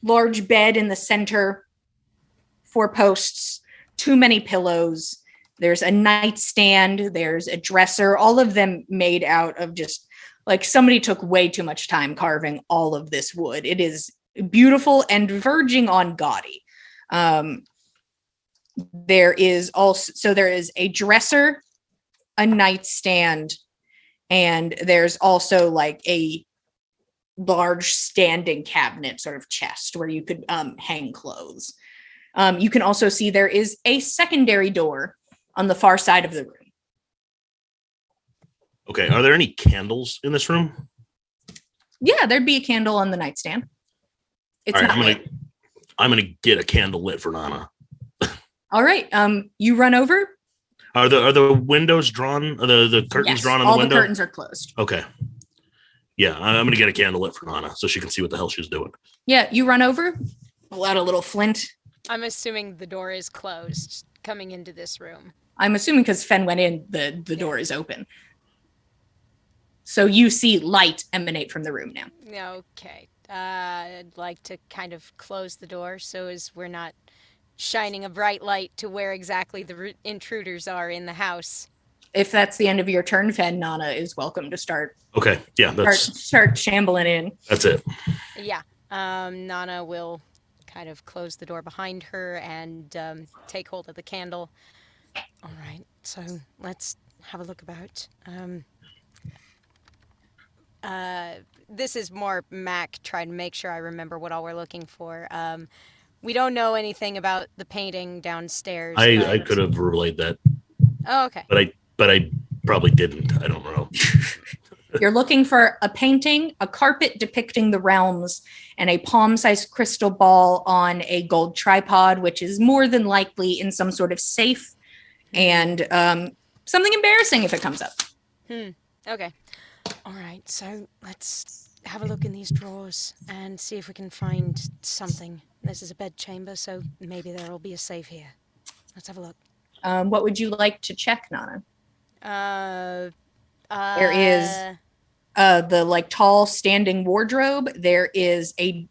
Large bed in the center, 4 posts, too many pillows. There's a nightstand, there's a dresser, all of them made out of just like somebody took way too much time carving all of this wood. It is beautiful and verging on gaudy. There is a dresser, a nightstand, and there's also like a large standing cabinet sort of chest where you could hang clothes. You can also see there is a secondary door on the far side of the room. Okay. Are there any candles in this room? Yeah, there'd be a candle on the nightstand. It's All right, not lit. I'm gonna get a candle lit for Nana. All right. You run over. Are the windows drawn? Are the curtains Yes, drawn on all the window? the curtains are closed. Okay. Yeah, I'm gonna get a candle lit for Nana so she can see what the hell she's doing. Yeah, you run over, pull out a little flint. I'm assuming the door is closed coming into this room. I'm assuming because Fen went in, the door is open. So you see light emanate from the room now. Okay. I'd like to kind of close the door so as we're not shining a bright light to where exactly the intruders are in the house. If that's the end of your turn, Fen, Nana is welcome to start Okay, yeah, start shambling in. that's it. Yeah. Nana will kind of close the door behind her and take hold of the candle. All right, so let's have a look about. This is more Mac trying to make sure I remember what all we're looking for. We don't know anything about the painting downstairs. I could have relayed that, Oh, okay. but I probably didn't. I don't know. You're looking for a painting, a carpet depicting the realms, and a palm-sized crystal ball on a gold tripod, which is more than likely in some sort of safe, and something embarrassing if it comes up. Okay. All right, so let's have a look in these drawers and see if we can find something. This is a bed chamber, so maybe there will be a safe here. Let's have a look. What would you like to check, Nana? There is the like tall standing wardrobe. There is a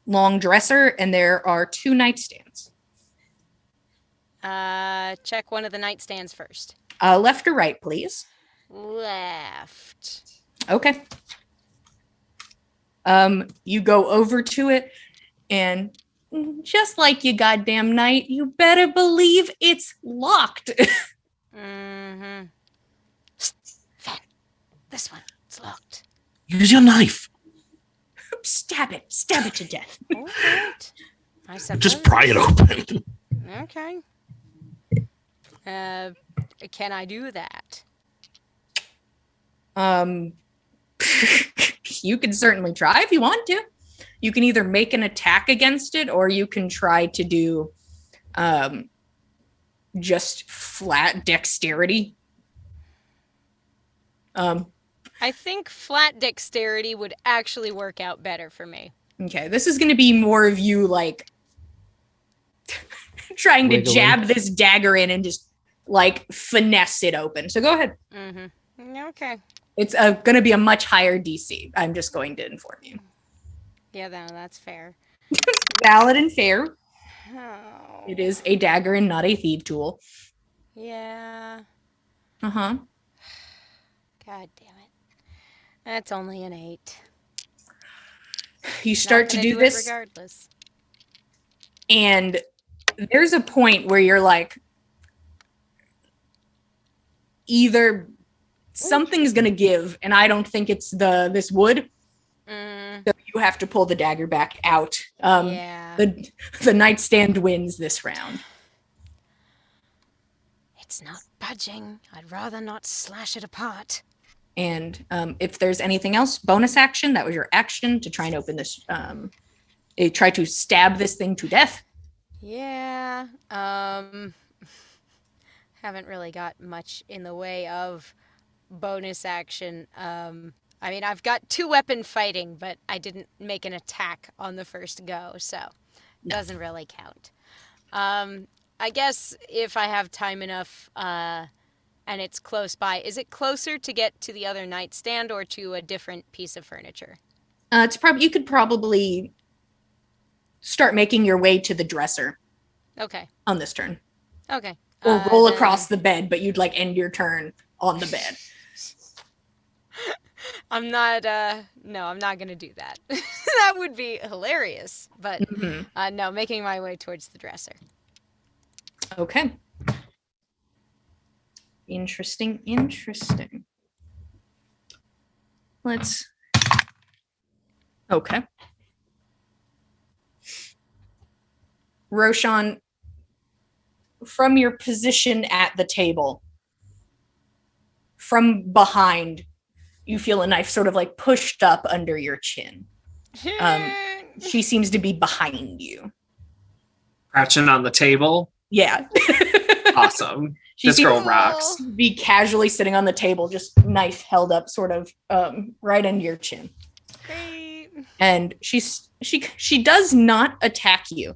long dresser, and there are 2 nightstands. Check one of the nightstands first. Left or right, please? Left. Okay. You go over to it, and just like you goddamn knight, you better believe it's locked. Mm-hmm. Fen, this one, it's locked. Use your knife. Stab it to death. All right. I suppose. Just pry it open. Okay. Can I do that? You can certainly try if you want to. You can either make an attack against it, or you can try to do just flat dexterity. I think flat dexterity would actually work out better for me. Okay, this is going to be more of you like trying to Wiggling. jab this dagger in and just like finesse it open. So go ahead. Mm-hmm. Okay. It's going to be a much higher DC. I'm just going to inform you. Yeah, no, that's fair. Valid and fair. Oh. It is a dagger and not a thief tool. Yeah. Uh-huh. God damn it. That's only an 8. You start to do this, regardless. and there's a point where you're like, either something's gonna give, and I don't think it's this wood. So you have to pull the dagger back out. Yeah. The nightstand wins this round. It's not budging. I'd rather not slash it apart. And if there's anything else, bonus action, that was your action to try and open this, try to stab this thing to death. Yeah. Haven't really got much in the way of bonus action. I mean, I've got 2-weapon fighting, but I didn't make an attack on the first go, so doesn't really count. I guess if I have time enough, and it's close by, is it closer to get to the other nightstand or to a different piece of furniture? It's probably, you could probably start making your way to the dresser. Okay. On this turn. Okay. Or roll across the bed, but you'd like end your turn on the bed. I'm not gonna do that. That would be hilarious, but no, making my way towards the dresser. Okay. Interesting. Okay. Roshan, from your position at the table, from behind, you feel a knife sort of like pushed up under your chin. She seems to be behind you. Crouching on the table. Yeah. Awesome. She This girl seems rocks. to be casually sitting on the table, just knife held up sort of right under your chin. Great. And she does not attack you,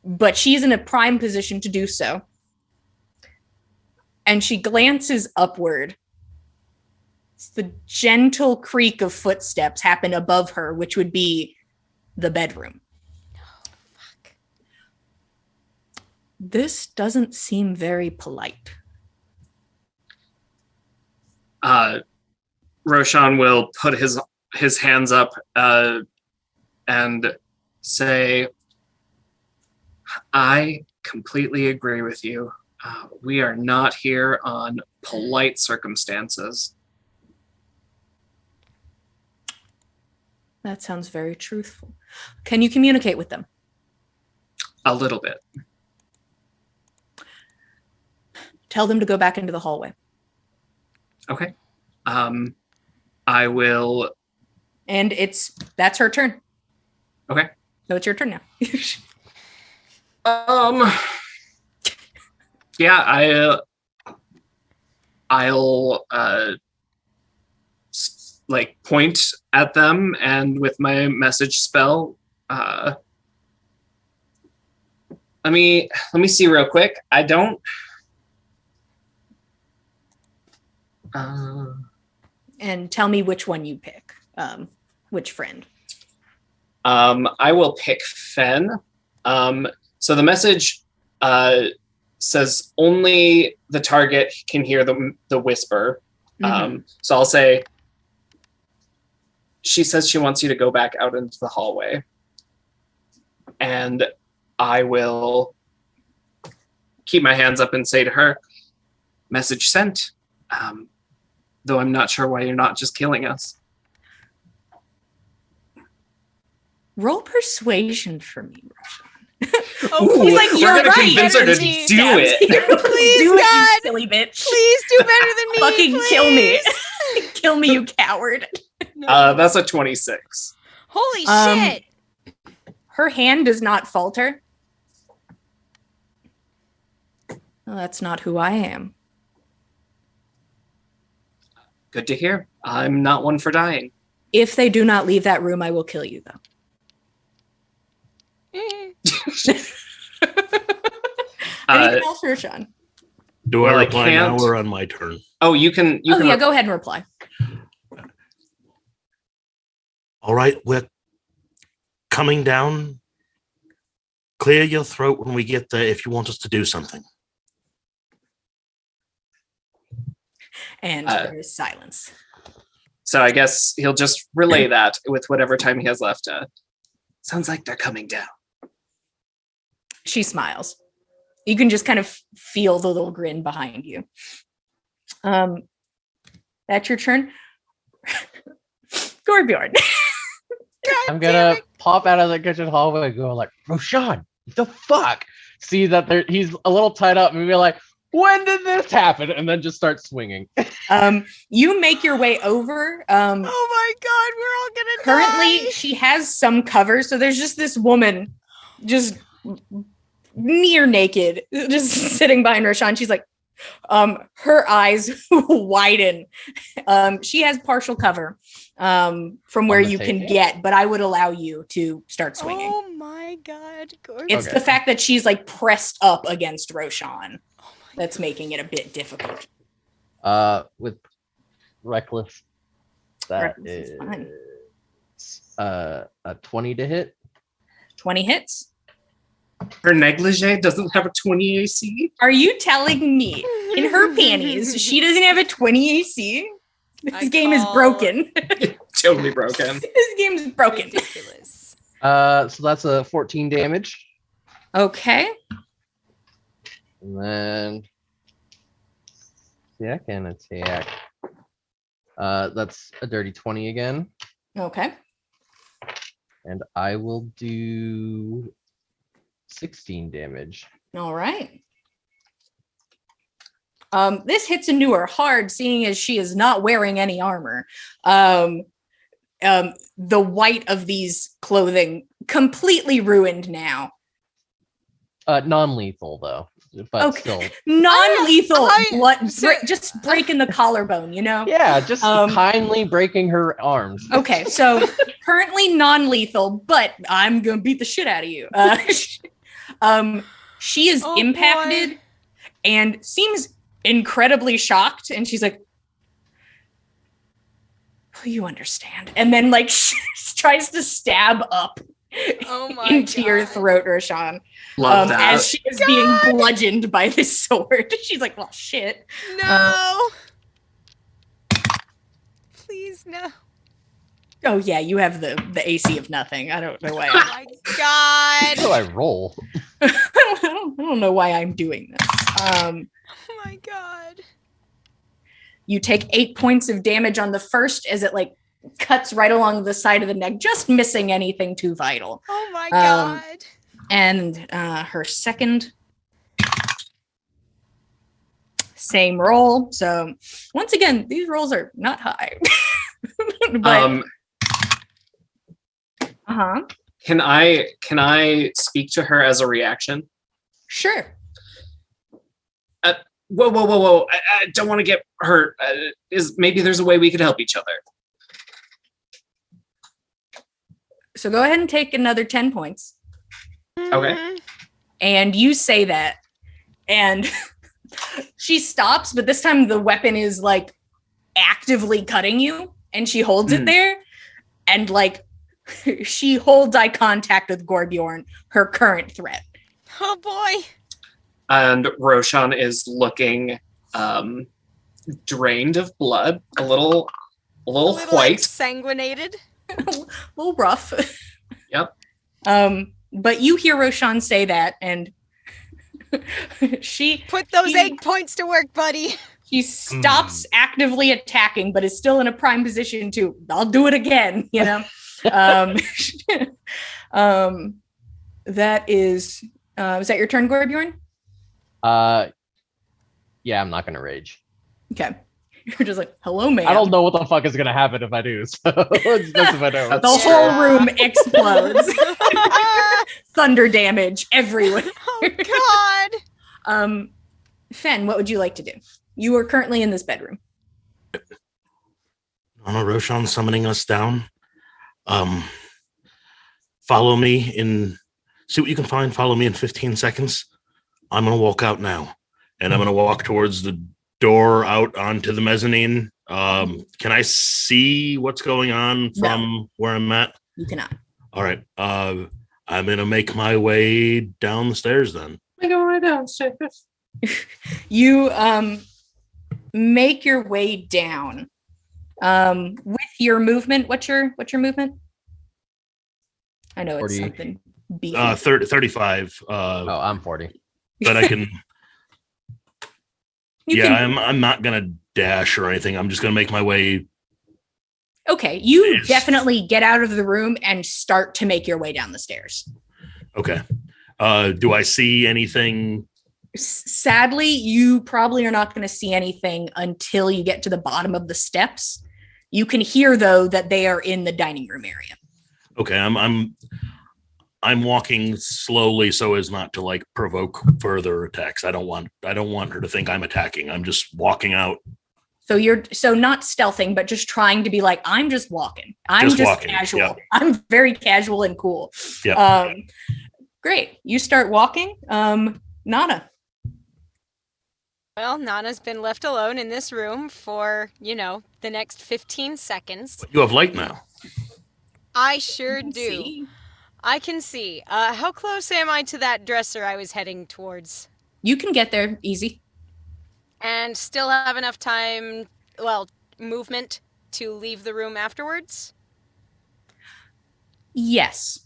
but she's in a prime position to do so. And she glances upward. The gentle creak of footsteps happen above her, which would be the bedroom. Oh, fuck. This doesn't seem very polite. Roshan will put his hands up and say, I completely agree with you. We are not here on polite circumstances. That sounds very truthful. Can you communicate with them? A little bit. Tell them to go back into the hallway. Okay. I will. And that's her turn. Okay. So it's your turn now. Yeah, I'll like point at them and with my message spell. Let me see real quick. I don't. And tell me which one you pick. Which friend? I will pick Fen. So the message says only the target can hear the whisper. So I'll say, she says she wants you to go back out into the hallway. And I will keep my hands up and say to her, message sent. Though I'm not sure why you're not just killing us. Roll persuasion for me, Roshan. Oh, He's like, we're you're gonna right. convince her to Please, do it. Please, Do it, God. you silly bitch. Please do better than me. Fucking please. kill me. Kill me, you coward. No. That's a 26. Holy shit. Her hand does not falter. Well, that's not who I am. Good to hear. I'm not one for dying. If they do not leave that room, I will kill you, though. Anything else, Roshan? Do Well, I I reply now can't. or on my turn? Oh, you can. Go ahead and reply. All right, we're coming down. Clear your throat when we get there if you want us to do something. And there is silence. So I guess he'll just relay that with whatever time he has left. Sounds like they're coming down. She smiles. You can just kind of feel the little grin behind you. That's your turn. Gorbjorn. I'm gonna pop out of the kitchen hallway and go like, Roshan, what the fuck? See that he's a little tied up and be like, when did this happen? And then just start swinging. You make your way over. Oh my God, we're all gonna Currently, die. she has some cover, so there's just this woman, just near naked, just sitting behind Roshan. She's like, her eyes widen. She has partial cover from where you can get, but I would allow you to start swinging. Oh my God, Gorbjorn. It's the fact that she's like pressed up against Roshan that's making it a bit difficult. With reckless, that Reckless is fine. is a 20 to hit. 20 hits. Her negligee doesn't have a 20 AC? Are you telling me in her panties she doesn't have a 20 AC? This game is broken. Totally broken. This game is broken. Ridiculous. So that's a 14 damage. Okay. And then second attack. That's a dirty 20 again. Okay. And I will do 16 damage. All right. This hits into her hard, seeing as she is not wearing any armor. The white of these clothing completely ruined now. Non-lethal though, but Okay. still. Non-lethal. So- just breaking the collarbone, you know? Yeah, just kindly breaking her arms. Okay, so currently non-lethal, but I'm gonna beat the shit out of you. She is Oh, impacted boy. and seems incredibly shocked, and she's like, "Oh, you understand?" And then like tries to stab up Oh my into your God. throat, Roshan, Love that. as she is being bludgeoned by this sword. She's like, "Well, shit." No. Please, no. Oh yeah, you have the AC of nothing. I don't know why. Oh my How do I god. roll? I don't know why I'm doing this. Oh my god. You take 8 points of damage on the first as it like cuts right along the side of the neck, just missing anything too vital. Oh my god. And her second, same roll. So once again, these rolls are not high. But Can I speak to her as a reaction? sure. Whoa! I don't want to get hurt. Maybe there's a way we could help each other. So go ahead and take another 10 points. Okay. And you say that, and she stops, but this time the weapon is like actively cutting you, and she holds it there, and like she holds eye contact with Gorbjorn, her current threat. Oh boy. And Roshan is looking drained of blood, a little A little white. A sanguinated. little rough. Yep. But you hear Roshan say that, and she Put those egg points to work, buddy. she stops actively attacking, but is still in a prime position to, I'll do it again, you know? That is that your turn, Gorbjorn? Yeah, I'm not gonna rage. Okay. You're just like, hello, man. I don't know what the fuck is gonna happen if I do. So it's best if I don't. The whole room explodes. Thunder damage everywhere. Oh god. Fen, what would you like to do? You are currently in this bedroom. Nana Roshan summoning us down. Follow me in. See what you can find. Follow me in 15 seconds. I'm gonna walk out now, and I'm gonna walk towards the door out onto the mezzanine. Can I see what's going on from where I'm at? You cannot. All right. I'm gonna make my way down the stairs then. I go right downstairs. You make your way down. With your movement, what's your movement? I know it's 40. something beefy. 35. Oh, I'm 40. But I can. You yeah, can- I'm not gonna dash or anything. I'm just gonna make my way. Okay, you Yes. definitely get out of the room and start to make your way down the stairs. Okay. Do I see anything? Sadly, you probably are not going to see anything until you get to the bottom of the steps. You can hear, though, that they are in the dining room area. Okay, I'm walking slowly so as not to like provoke further attacks. I don't want her to think I'm attacking. I'm just walking out. So you're not stealthing, but just trying to be like, I'm just walking. I'm just walking, casual. yeah. I'm very casual and cool. Yeah. Great. You start walking. Nana. Well, Nana's been left alone in this room for, the next 15 seconds. You have light now. I sure do. See? I can see. How close am I to that dresser I was heading towards? You can get there easy. And still have enough time, movement to leave the room afterwards? Yes.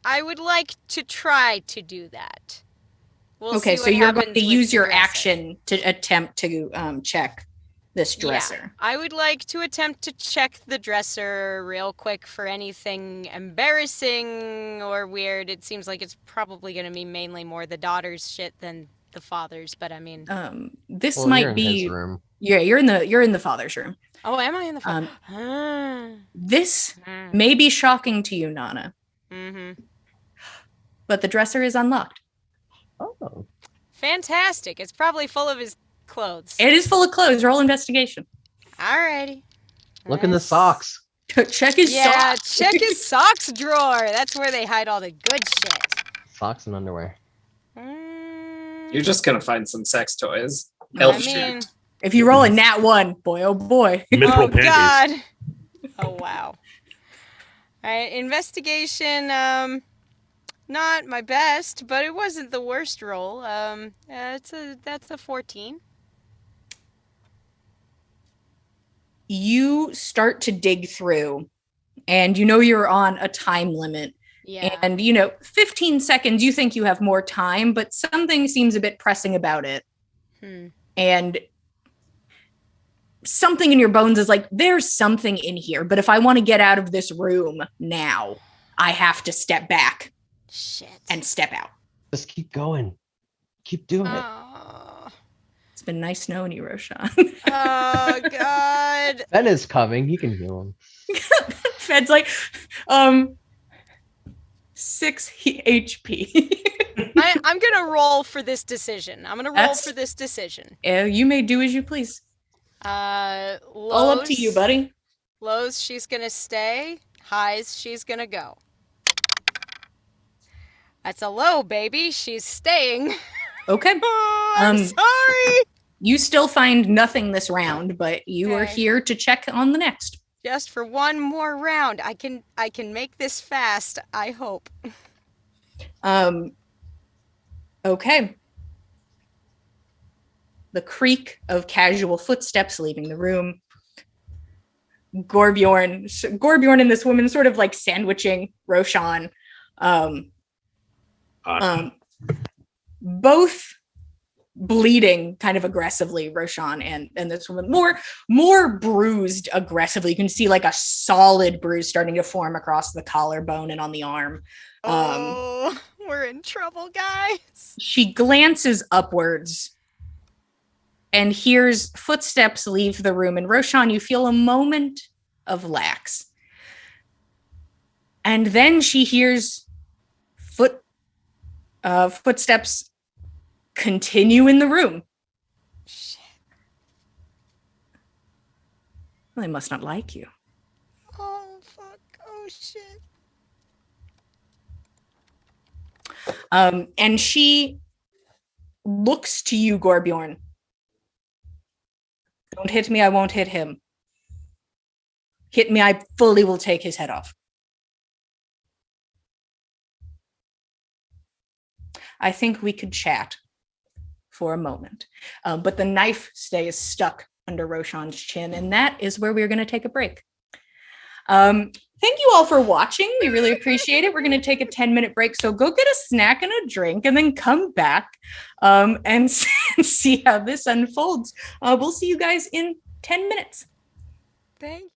I would like to try to do that. We'll Okay, see so what you're going happens to with use the your dresser. action to attempt to check this dresser. Yeah, I would like to attempt to check the dresser real quick for anything embarrassing or weird. It seems like it's probably going to be mainly more the daughter's shit than the father's, but I mean... This Well, might you're in be his room. Yeah, you're in the father's room. Oh, am I in the father? This may be shocking to you, Nana, Mm-hmm. but the dresser is unlocked. Oh. Fantastic. It's probably full of his clothes. It is full of clothes. Roll investigation. Alrighty. Look in the socks. Check his Yeah, socks. check his socks drawer. That's where they hide all the good shit. Socks and underwear. You're just gonna find some sex toys. I Elf mean, shit. If you roll a nat 1, boy, oh boy. Mithril oh panties. god. Oh wow. Alright, investigation, not my best, but it wasn't the worst roll. That's a 14. you start to dig through, and you know you're on a time limit. Yeah. And 15 seconds, you think you have more time, but something seems a bit pressing about it. And something in your bones is like, there's something in here, but if I want to get out of this room now, I have to step back and step out. Just keep going. Keep doing it. Oh. It's been nice knowing you, Roshan. Oh God. Ben is coming. He can heal him. Fed's like, 6 HP. I'm gonna roll for this decision. You may do as you please. Lowe's, All up to you, buddy. Lowe's, she's gonna stay. Highs, she's gonna go. That's a low, baby. She's staying. Okay. Oh, I'm sorry. You still find nothing this round, but you are Okay. here to check on the next. Just for one more round. I can make this fast, I hope. Okay. The creak of casual footsteps leaving the room. Gorbjorn and this woman sort of like sandwiching Roshan. Both bleeding kind of aggressively, Roshan and this woman. More bruised aggressively. You can see like a solid bruise starting to form across the collarbone and on the arm. We're in trouble, guys. She glances upwards and hears footsteps leave the room. And Roshan, you feel a moment of lax. And then she hears footsteps continue in the room. Shit. Well, they must not like you. Oh, fuck. Oh, shit. And she looks to you, Gorbjorn. Don't hit me, I won't hit him. Hit me, I fully will take his head off. I think we could chat for a moment. But the knife stays stuck under Roshan's chin, and that is where we're going to take a break. Thank you all for watching. We really appreciate it. We're going to take a 10-minute break, so go get a snack and a drink and then come back and see how this unfolds. We'll see you guys in 10 minutes. Thank you.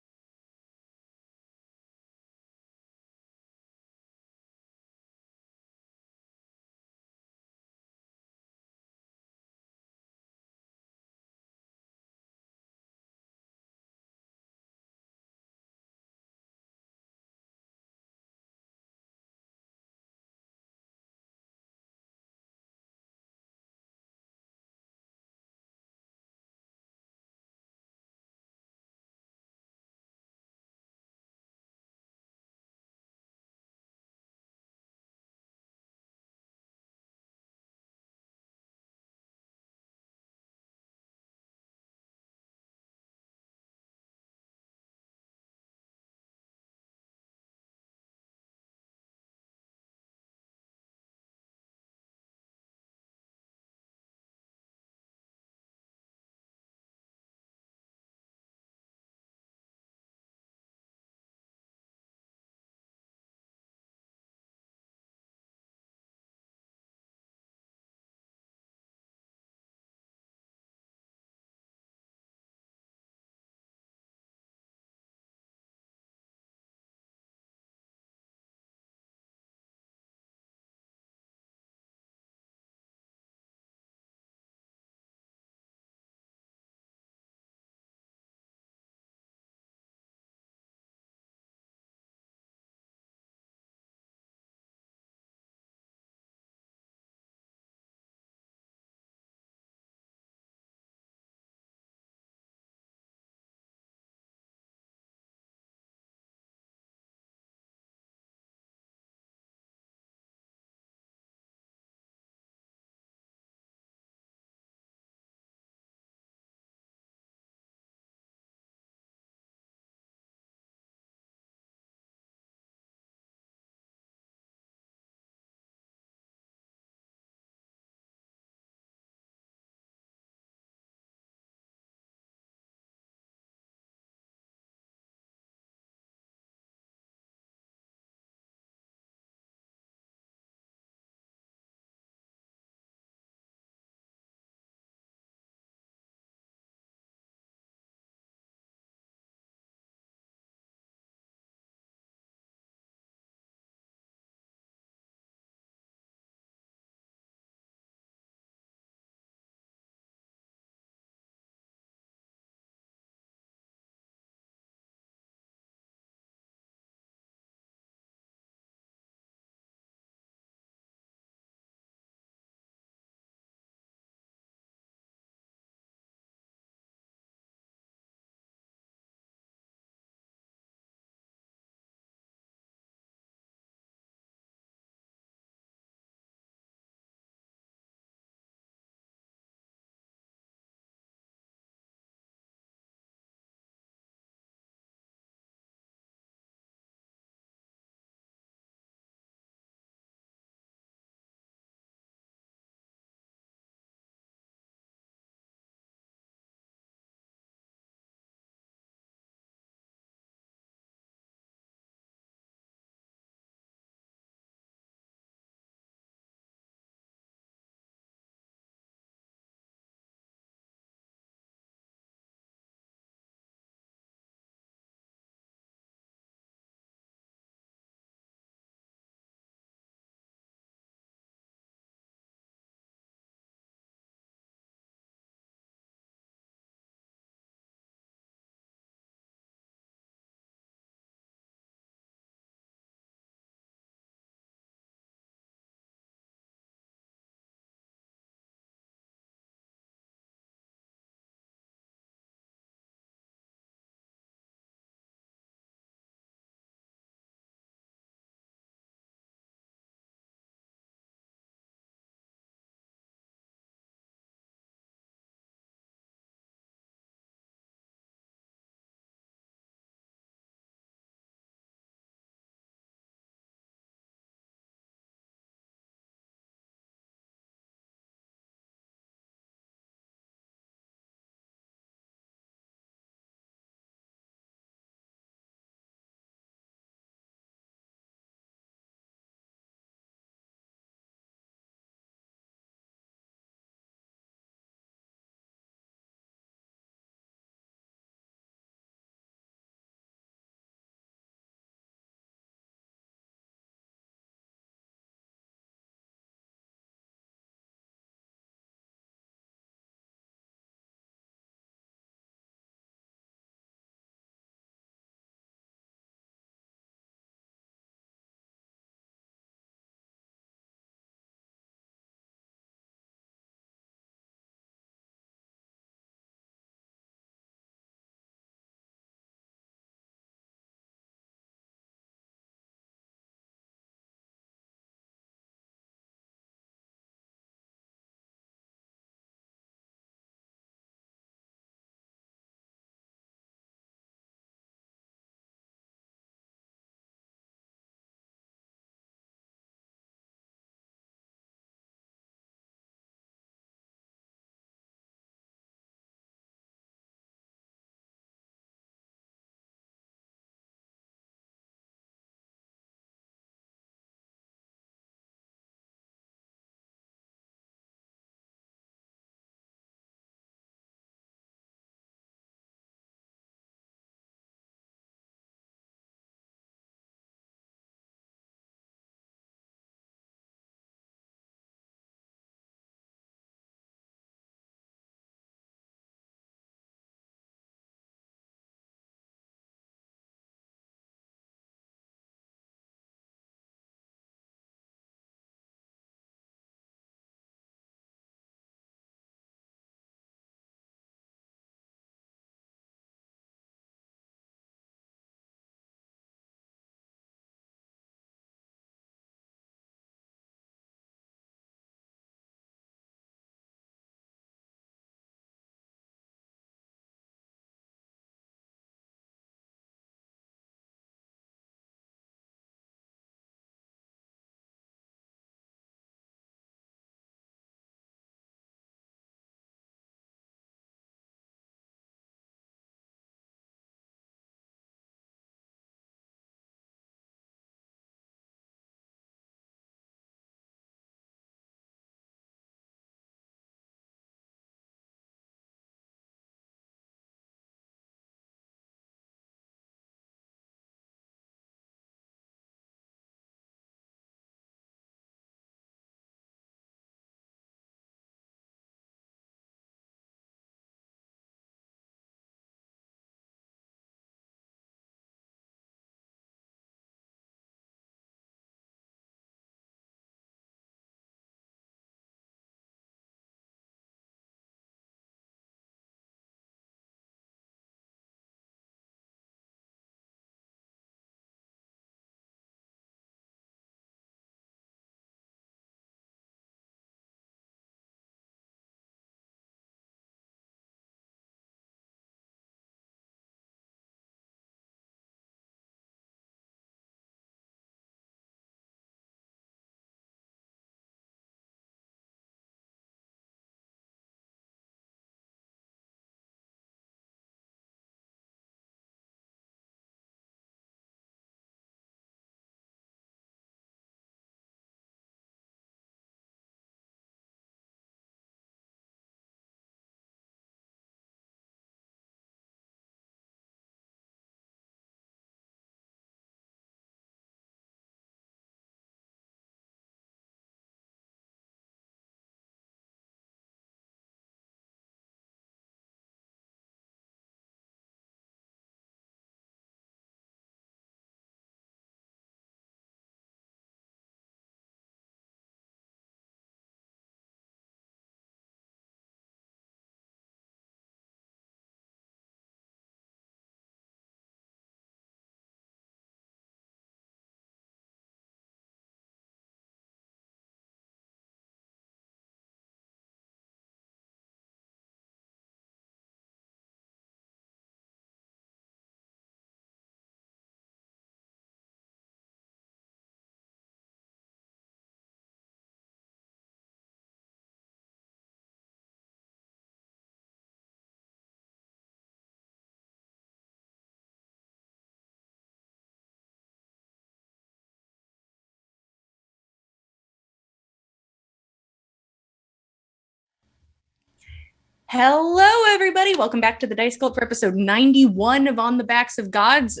Hello, everybody. Welcome back to the Dice Cult for episode 91 of On the Backs of Gods.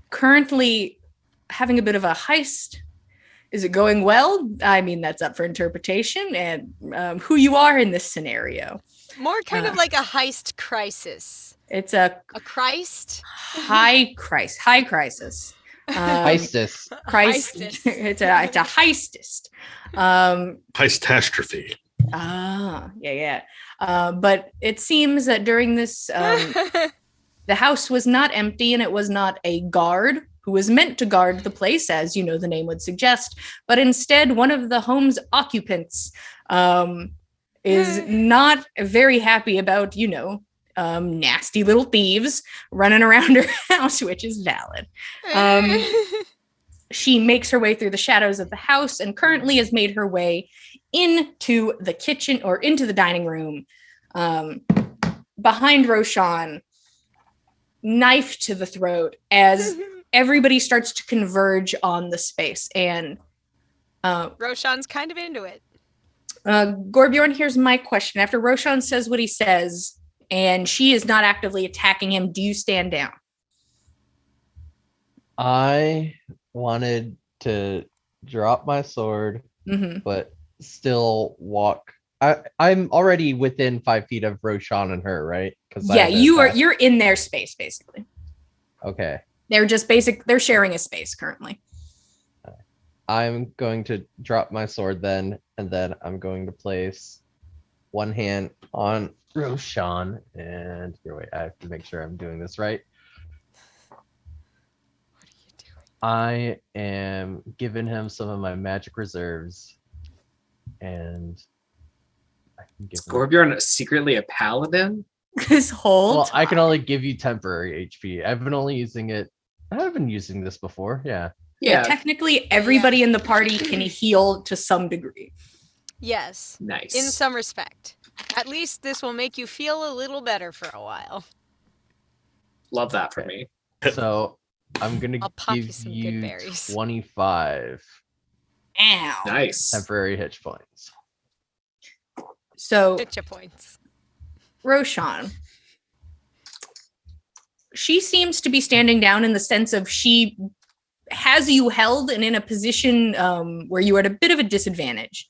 Currently having a bit of a heist. Is it going well? I mean, that's up for interpretation and who you are in this scenario. More kind of like a heist crisis. It's a Christ? high crisis. Heistus. Christ. Heistist. It's a heistist. Heistastrophe. Yeah. But it seems that during this, the house was not empty and it was not a guard who was meant to guard the place, as you know the name would suggest, but instead one of the home's occupants is not very happy about, nasty little thieves running around her house, which is valid. She makes her way through the shadows of the house and currently has made her way into the kitchen or into the dining room behind Roshan, knife to the throat as everybody starts to converge on the space. And Roshan's kind of into it. Gorbjorn, here's my question. After Roshan says what he says and she is not actively attacking him, do you stand down? I wanted to drop my sword, but still walk. I'm already within 5 feet of Roshan and her, right? Yeah, you're in their space, basically. Okay. They're sharing a space currently. I'm going to drop my sword then, and then I'm going to place one hand on Roshan, and wait, I have to make sure I'm doing this right. I am giving him some of my magic reserves, and I can give him... Gorbjorn secretly a paladin? This whole I can only give you temporary HP. I've been using this before. Yeah, technically everybody in the party can heal to some degree. Yes. Nice. In some respect. At least this will make you feel a little better for a while. Love that for me. So I'm gonna give you 25 Ow. Nice. temporary hit points. So Hit points. Roshan, she seems to be standing down in the sense of she has you held and in a position where you are at a bit of a disadvantage.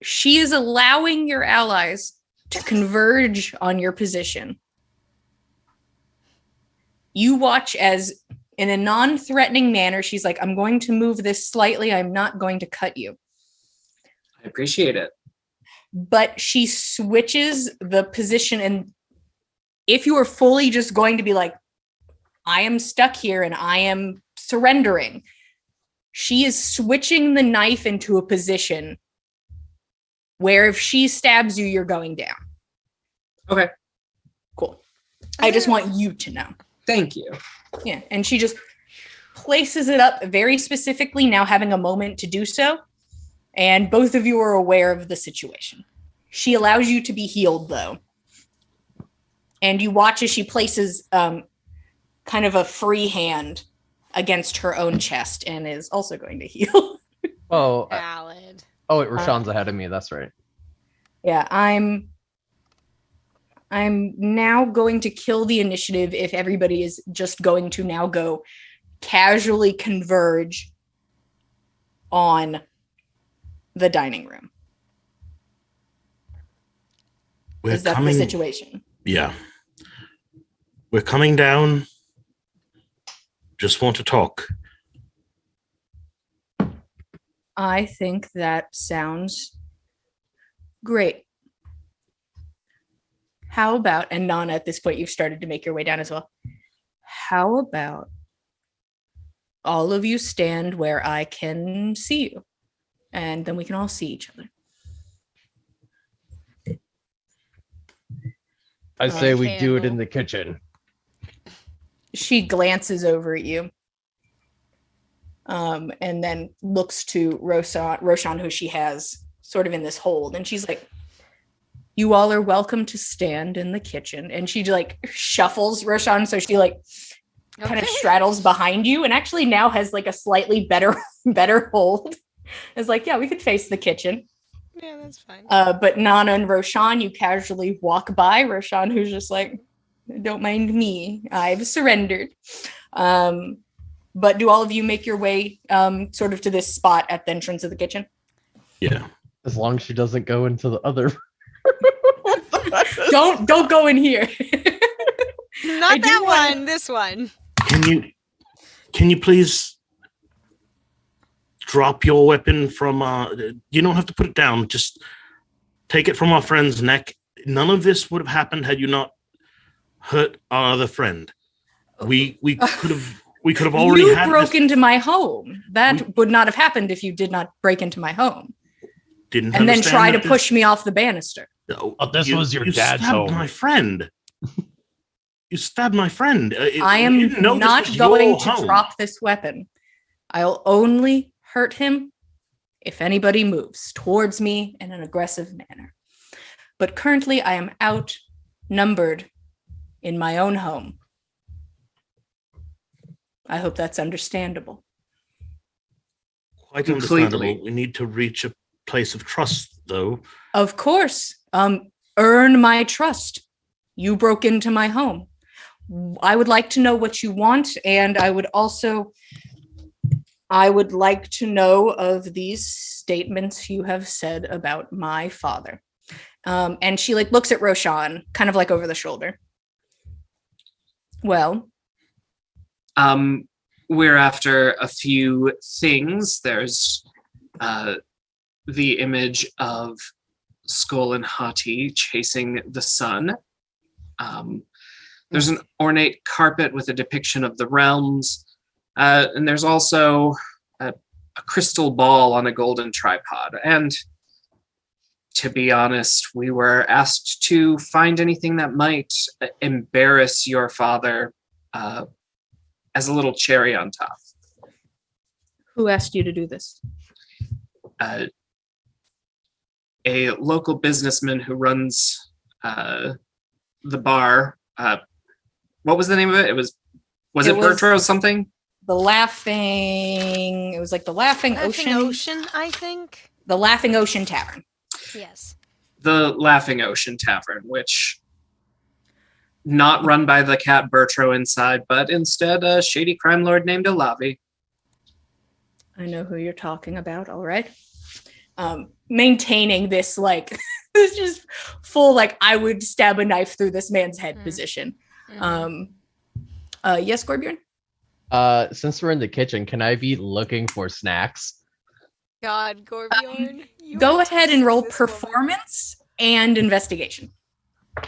She is allowing your allies to converge on your position. You watch as, in a non-threatening manner, she's like, I'm going to move this slightly. I'm not going to cut you. I appreciate it. But she switches the position, and if you are fully just going to be like, I am stuck here and I am surrendering, she is switching the knife into a position where if she stabs you, you're going down. Okay. Cool. I just want you to know. Thank you. Yeah, and she just places it up very specifically, now having a moment to do so. And both of you are aware of the situation. She allows you to be healed, though. And you watch as she places kind of a free hand against her own chest and is also going to heal. Valid. Wait, Roshan's ahead of me. That's right. Yeah, I'm now going to kill the initiative if everybody is just going to now go casually converge on the dining room. Is that the situation? Yeah. We're coming down. Just want to talk. I think that sounds great. How about, and Nana, at this point, you've started to make your way down as well. How about all of you stand where I can see you, and then we can all see each other. I say we do it in the kitchen. She glances over at you, and then looks to Roshan, who she has sort of in this hold, and she's like, you all are welcome to stand in the kitchen. And she like shuffles Roshan, so she like kind of straddles behind you and actually now has like a slightly better hold. It's like, yeah, we could face the kitchen. Yeah, that's fine. But Nana and Roshan, you casually walk by. Roshan, who's just like, don't mind me. I've surrendered. But do all of you make your way sort of to this spot at the entrance of the kitchen? Yeah. As long as she doesn't go into the other. Don't go in here. Not do that want- one. This one. Can you please drop your weapon from you don't have to put it down, just take it from our friend's neck. None of this would have happened had you not hurt our other friend. We could have already you had broke this. into my home. That would not have happened if you did not break into my home Didn't and then understand try to that this- push me off the banister. No, Oh, this was your you dad's stabbed home. my friend. You stabbed my friend. I we am didn't know this not was going your to home. drop this weapon. I'll only hurt him if anybody moves towards me in an aggressive manner. But currently, I am outnumbered in my own home. I hope that's understandable. Quite Completely. understandable. We need to reach a place of trust, though. Of course, earn my trust. You broke into my home. I would like to know what you want, and I would like to know of these statements you have said about my father. And she like looks at Roshan, kind of like over the shoulder. Well, we're after a few things. There's the image of Skull and Hati chasing the sun. There's an ornate carpet with a depiction of the realms. And there's also a crystal ball on a golden tripod. And to be honest, we were asked to find anything that might embarrass your father as a little cherry on top. who asked you to do this? A local businessman who runs the bar. What was the name of it? Was it was- Bertro something? It was like the Laughing Laughing Ocean. Ocean, I think. The Laughing Ocean Tavern. Yes. The Laughing Ocean Tavern, which not run by the cat Bertro inside, but instead a shady crime lord named Alavi. I know who you're talking about. All right. Maintaining this like this just full like I would stab a knife through this man's head position. Yes, Gorbjorn? Since we're in the kitchen, can I be looking for snacks? God, Gorbjorn. you Go are ahead and roll teasing this woman. performance and investigation. All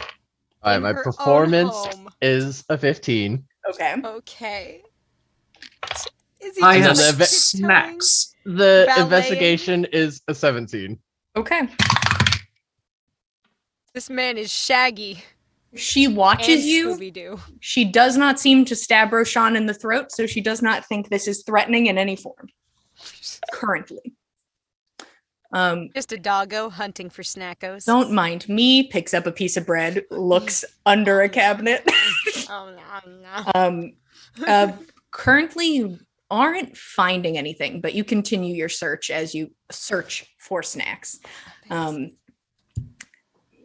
right, In my her own performance home. is a 15. Okay. Okay. Is he I And have then just the tiptoeing? snacks. The Ballet. investigation is a 17. Okay. This man is Shaggy She and watches you. Scooby-Doo. She does not seem to stab Roshan in the throat, so she does not think this is threatening in any form. Currently. Just a doggo hunting for snackos. Don't mind me, picks up a piece of bread, looks under a cabinet. Oh, no. Currently, you aren't finding anything, but you continue your search as you search for snacks.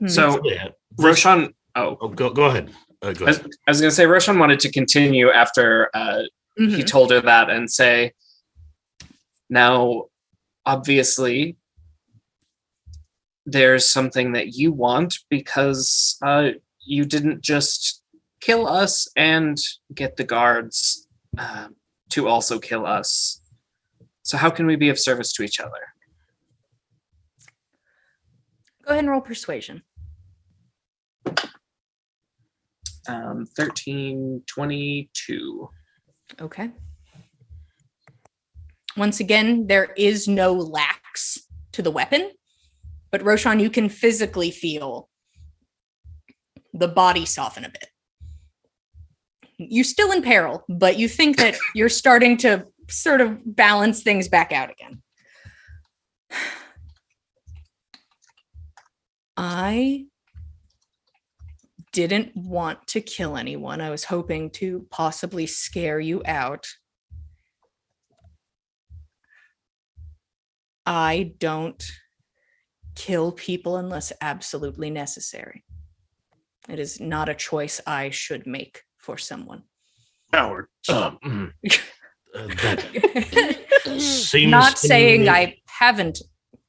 So Yeah. Roshan, Oh, go ahead. Go I ahead. was going to say Roshan wanted to continue after he Mhm. told her that and say, now, obviously, there's something that you want because you didn't just kill us and get the guards to also kill us. So how can we be of service to each other? Go ahead and roll persuasion. 13, 22. Okay. Once again, there is no lax to the weapon, but Roshan, you can physically feel the body soften a bit. You're still in peril, but you think that you're starting to sort of balance things back out again. I didn't want to kill anyone. I was hoping to possibly scare you out. I don't kill people unless absolutely necessary. It is not a choice I should make for someone. Howard, that seems Not to saying me, I haven't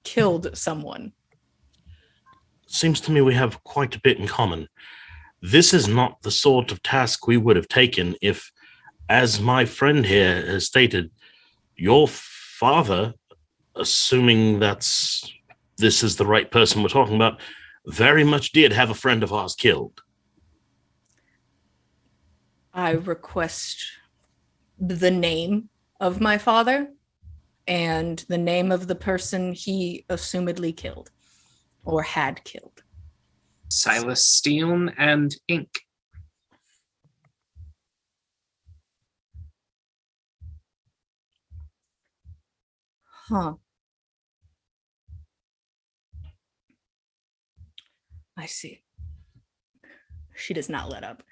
killed someone. seems to me we have quite a bit in common. This is not the sort of task we would have taken if, as my friend here has stated, your father, assuming this is the right person we're talking about, very much did have a friend of ours killed. I request the name of my father and the name of the person he assumedly killed or had killed. Silas Steele and Ink. Huh. I see. She does not let up.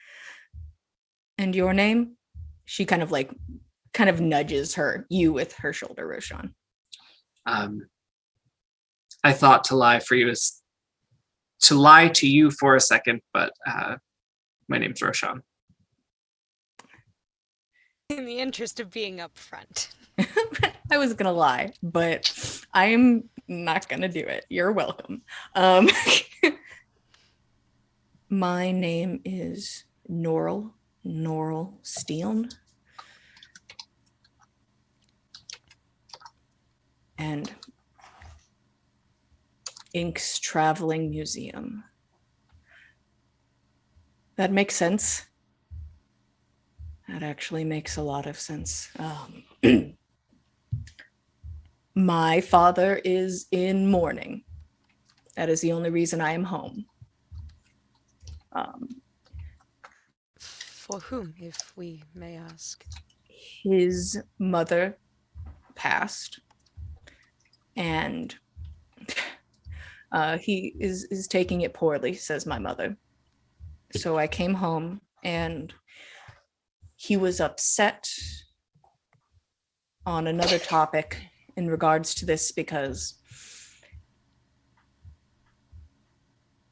And your name? She kind of nudges you with her shoulder, Roshan. I thought to lie to you for a second, but my name's Roshan. In the interest of being upfront. I was gonna lie, but I'm not gonna do it. You're welcome. My name is Norl Steele. And Ink's Traveling Museum. That makes sense. That actually makes a lot of sense. My father is in mourning. That is the only reason I am home. For whom, if we may ask? His mother passed, and he is taking it poorly, says my mother. So I came home, and he was upset on another topic in regards to this, because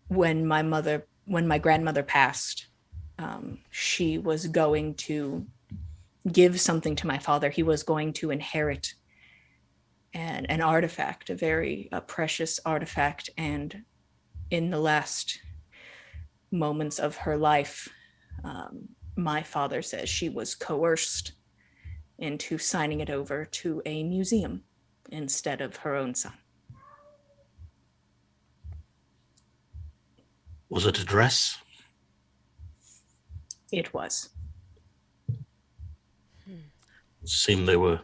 when my grandmother passed, she was going to give something to my father. He was going to inherit an artifact, a very precious artifact. And in the last moments of her life, my father says she was coerced into signing it over to a museum instead of her own son. Was it a dress? It was. It seemed they were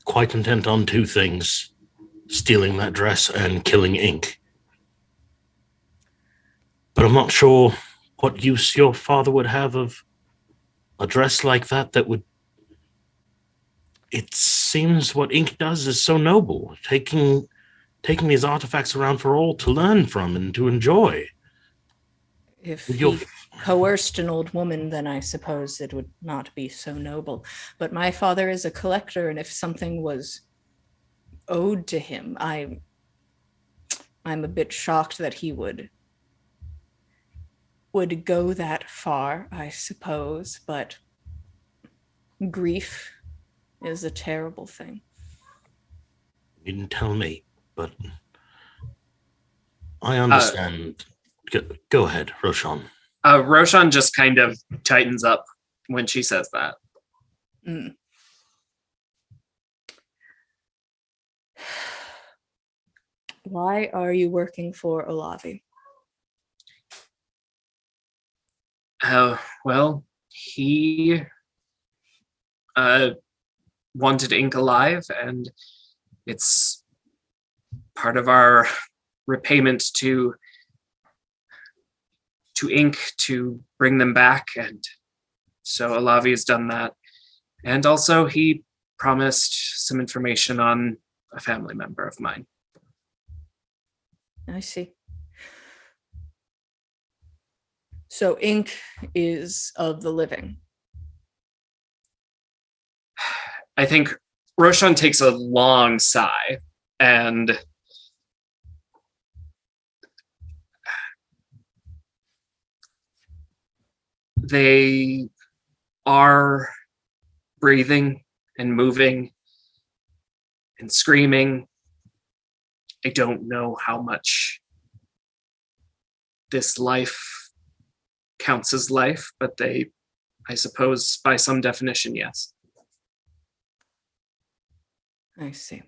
quite intent on two things: stealing that dress and killing Ink. But I'm not sure what use your father would have of a dress like that would... It seems what Ink does is so noble, taking these artifacts around for all to learn from and to enjoy. If he coerced an old woman, then I suppose it would not be so noble. But my father is a collector, and if something was owed to him, I'm a bit shocked that he would go that far, I suppose. But grief is a terrible thing. You didn't tell me, but I understand. Go ahead, Roshan. Roshan just kind of tightens up when she says that. Mm. Why are you working for Olavi? Well, he wanted Ink alive, and it's part of our repayment to Ink to bring them back, and so Olavi has done that. And also he promised some information on a family member of mine. I see. So Ink is of the living. I think Roshan takes a long sigh and they are breathing and moving and screaming. I don't know how much this life counts as life, but they, I suppose, by some definition, yes. I see.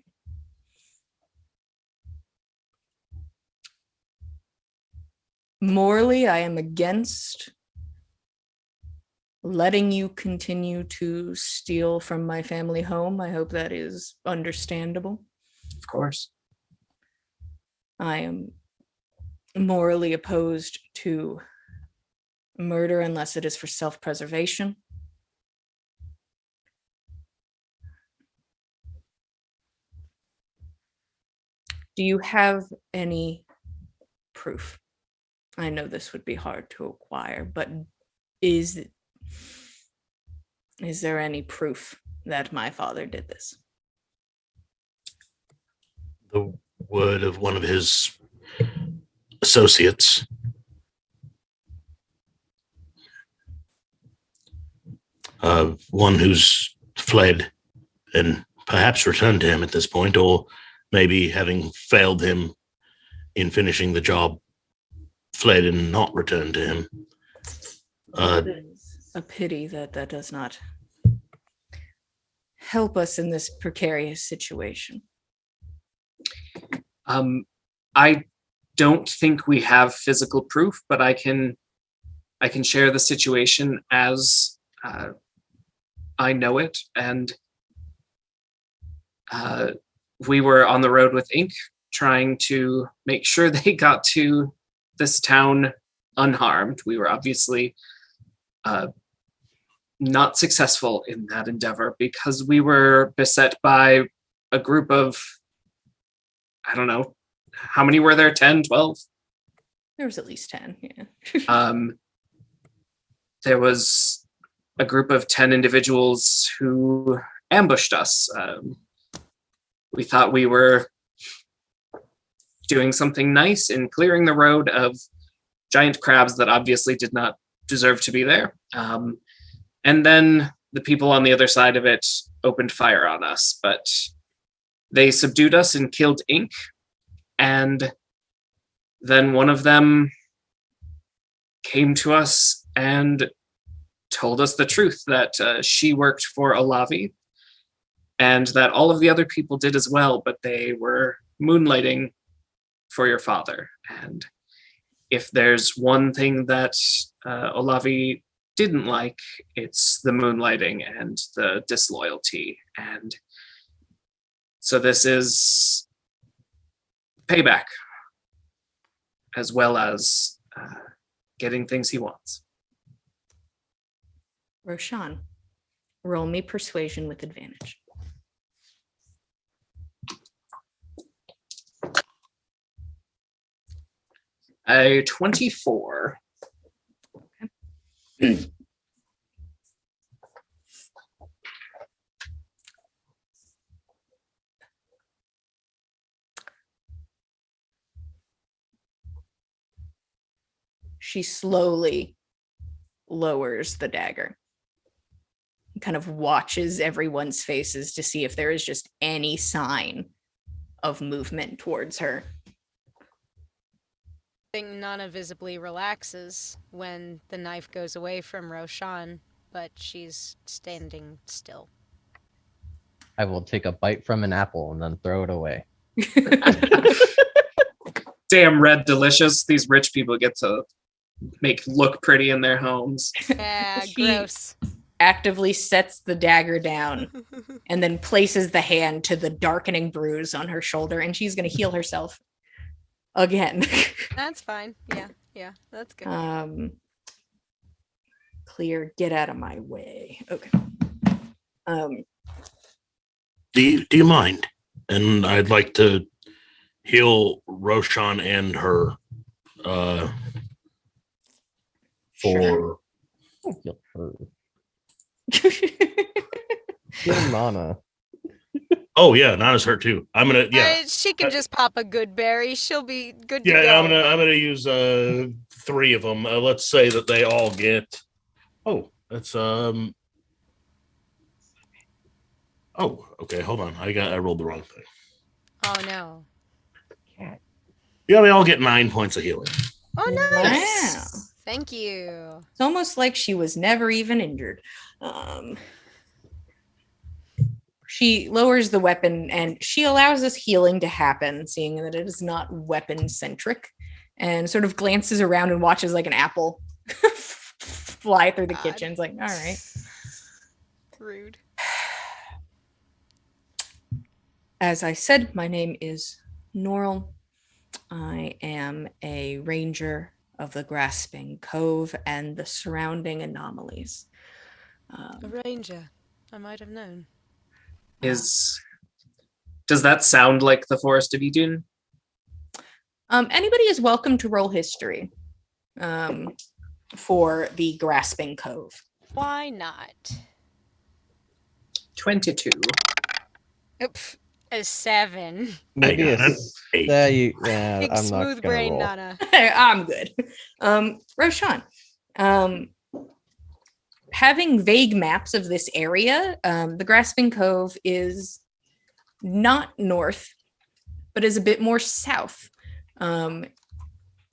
Morally, I am against letting you continue to steal from my family home. I hope that is understandable. Of course. I am morally opposed to murder unless it is for self-preservation. Do you have any proof? I know this would be hard to acquire, but is there any proof that my father did this? The word of one of his associates. One who's fled and perhaps returned to him at this point, or maybe having failed him in finishing the job, fled and not returned to him. It is a pity that that does not help us in this precarious situation. I don't think we have physical proof, but I can share the situation as I know it. And we were on the road with Ink, trying to make sure they got to this town unharmed. We were obviously not successful in that endeavor because we were beset by a group of, I don't know, how many were there? 10, 12? There was at least 10, yeah. There was a group of 10 individuals who ambushed us. We thought we were doing something nice in clearing the road of giant crabs that obviously did not deserve to be there. And then the people on the other side of it opened fire on us, but they subdued us and killed Ink. And then one of them came to us and told us the truth, that she worked for Alavi and that all of the other people did as well, but they were moonlighting for your father. And if there's one thing that Olavi didn't like, it's the moonlighting and the disloyalty. And so this is payback, as well as getting things he wants. Roshan, roll me persuasion with advantage. A 24. She slowly lowers the dagger, kind of watches everyone's faces to see if there is just any sign of movement towards her. Nana visibly relaxes when the knife goes away from Roshan, but she's standing still. I will take a bite from an apple and then throw it away. Damn red delicious. These rich people get to look pretty in their homes. Yeah, gross. Actively sets the dagger down and then places the hand to the darkening bruise on her shoulder, and she's going to heal herself again. That's fine. Yeah, that's good. Clear, get out of my way. Okay. Do you mind? And I'd like to heal Roshan and her for Heal her. Heal Nana. Oh yeah, Nana's hurt too. I'm gonna She can just pop a good berry. She'll be good to yeah. go. I'm gonna use 3 of them. Let's say that they all get Oh, that's Oh, okay. Hold on. I rolled the wrong thing. Oh no. Yeah, they all get 9 points of healing. Oh Wow. nice. Thank you. It's almost like she was never even injured. She lowers the weapon and she allows this healing to happen, seeing that it is not weapon centric, and sort of glances around and watches like an apple fly through the God. kitchen. It's like, all right. Rude. As I said, my name is Norl. I am a ranger of the Grasping Cove and the surrounding anomalies. A ranger. I might have known. Does that sound like the Forest of Eden? Anybody is welcome to roll history for the Grasping Cove. Why not? 22. Oops. A 7. Maybe I got an it's 8. Big I'm not smooth gonna brain, roll. Nana. I'm good. Roshan, having vague maps of this area, the Grasping Cove is not north, but is a bit more south.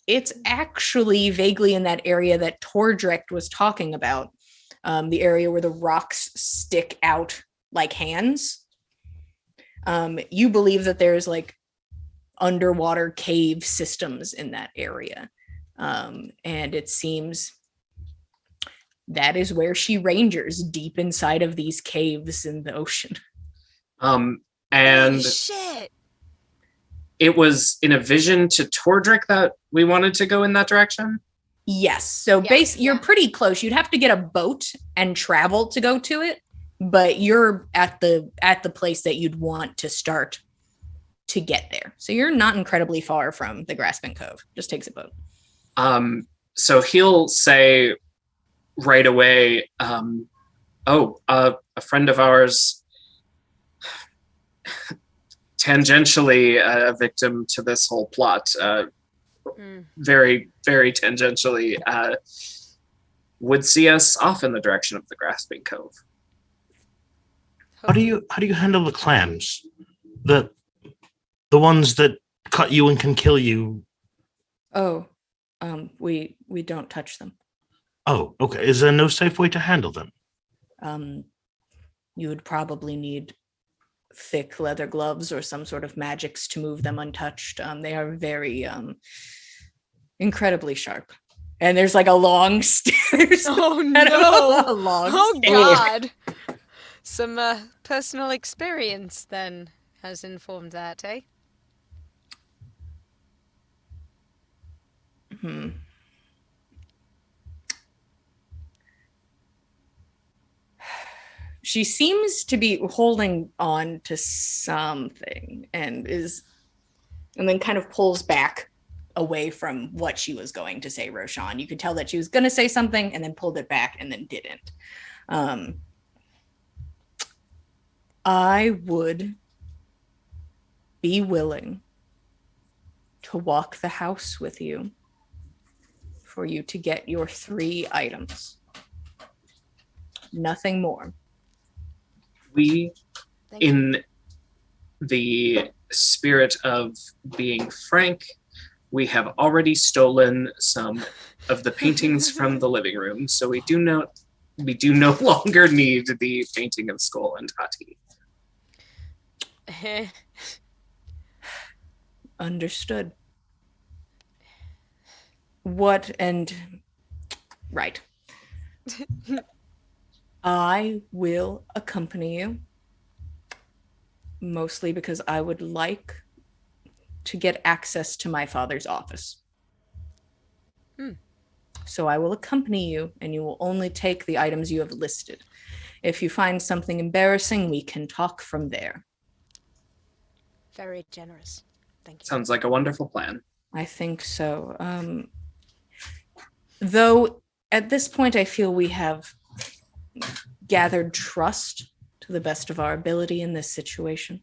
It's actually vaguely in that area that Tordrek was talking about, the area where the rocks stick out like hands. You believe that there's like underwater cave systems in that area. And it seems that is where she rangers, deep inside of these caves in the ocean. And Holy shit. it was in a vision to Tordrick that we wanted to go in that direction. Yes. So Yeah, you're yeah. pretty close. You'd have to get a boat and travel to go to it, but you're at the place that you'd want to start to get there. So you're not incredibly far from the Grasping Cove. Just takes a boat. So he'll say right away, a friend of ours, tangentially a victim to this whole plot, very, very tangentially, would see us off in the direction of the Grasping Cove. How do you handle the clams? The ones that cut you and can kill you. Oh, we don't touch them. Oh, okay. Is there no safe way to handle them? You would probably need thick leather gloves or some sort of magics to move them untouched. They are very incredibly sharp. And there's like a long stairs. Oh no. A long Oh stair. god. Some personal experience then has informed that, eh? She seems to be holding on to something and then kind of pulls back away from what she was going to say, Roshan. You could tell that she was going to say something and then pulled it back and then didn't. I would be willing to walk the house with you for you to get your 3 items. Nothing more. We, Thank you. in the spirit of being frank, we have already stolen some of the paintings from the living room, so we do no longer need the painting of Skull and Hati. Understood. Right. I will accompany you, mostly because I would like to get access to my father's office. So I will accompany you, and you will only take the items you have listed. If you find something embarrassing, we can talk from there. Very generous. Thank you. Sounds like a wonderful plan. I think so. Though at this point, I feel we have gathered trust to the best of our ability in this situation.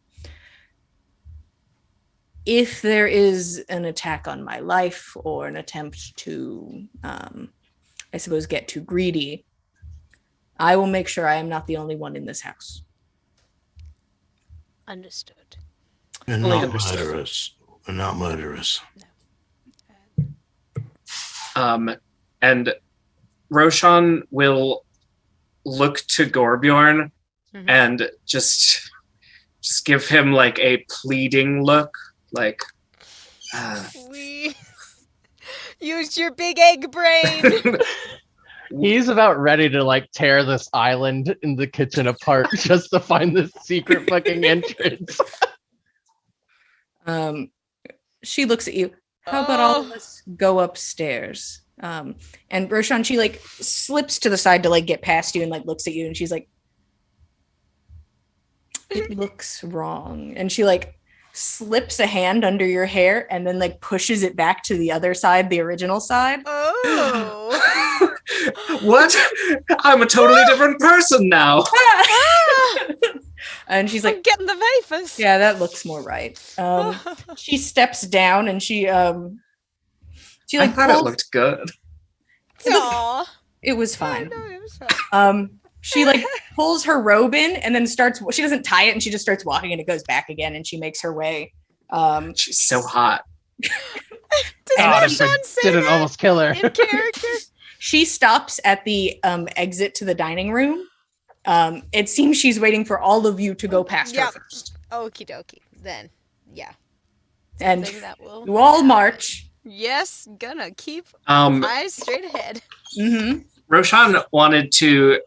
If there is an attack on my life or an attempt to, I suppose, get too greedy, I will make sure I am not the only one in this house. Understood. And Fully not understood. murderous. And not murderous. And Roshan will look to Gorbjorn Mhm. and just give him like a pleading look, like Please. Use your big egg brain. He's about ready to like tear this island in the kitchen apart just to find this secret fucking entrance. She looks at you. How about all of Oh. us go upstairs? And Roshan, she like slips to the side to like get past you and like looks at you and she's like, it looks wrong. And she like slips a hand under your hair and then like pushes it back to the other side, the original side. Oh. what? I'm a totally different person now. And she's I'm like, getting the vapors. yeah, that looks more right. She steps down and she I like thought it pulls, looked good. Aw. it was I fine. know it was fun. She like pulls her robe in and then she doesn't tie it and she just starts walking and it goes back again and she makes her way. She's so hot. Does Honestly, Roshan say didn't that almost kill her. in character? She stops at the exit to the dining room. It seems she's waiting for all of you to go past her Yep. first. Okie dokie. Then, yeah. And Thing that will you all happen. march. Yes, gonna keep Um, eyes straight ahead. Mm-hmm. Roshan wanted to,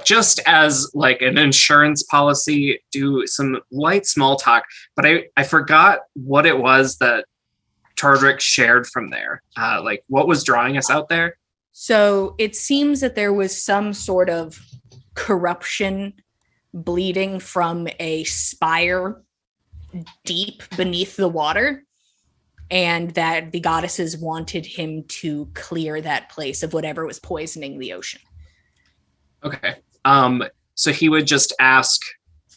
just as like an insurance policy, do some light small talk, but I forgot what it was that Tardrick shared from there. Like what was drawing us out there? So it seems that there was some sort of corruption bleeding from a spire deep beneath the water, and that the goddesses wanted him to clear that place of whatever was poisoning the ocean. Okay. So he would just ask,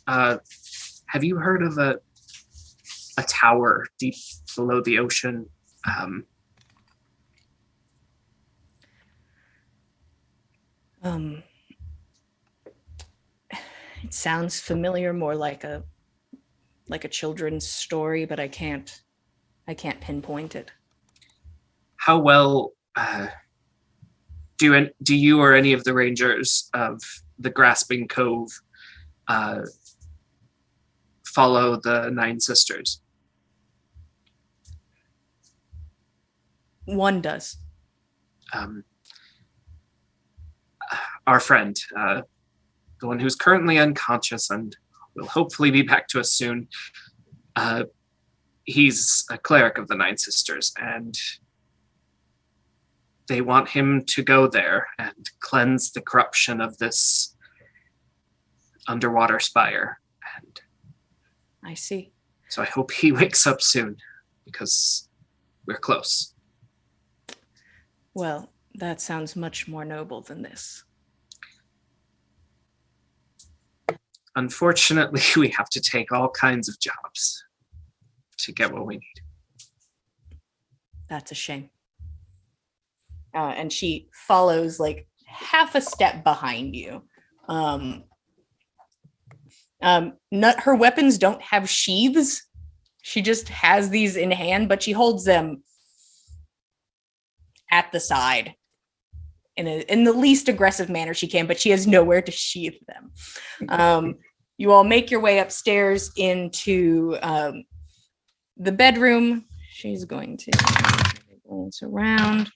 have you heard of a tower deep below the ocean? It sounds familiar, more like a children's story, but I can't pinpoint it. How well do you or any of the rangers of the Grasping Cove follow the Nine Sisters? One does. Our friend, the one who's currently unconscious and will hopefully be back to us soon. He's a cleric of the Nine Sisters, and they want him to go there and cleanse the corruption of this underwater spire. And I see. so I hope he wakes up soon, because we're close. Well, that sounds much more noble than this. Unfortunately, we have to take all kinds of jobs to get what we need. That's a shame. And she follows like half a step behind you. Her weapons don't have sheaths. She just has these in hand, but she holds them at the side in the least aggressive manner she can, but she has nowhere to sheath them. You all make your way upstairs into the bedroom. She's going to glance around.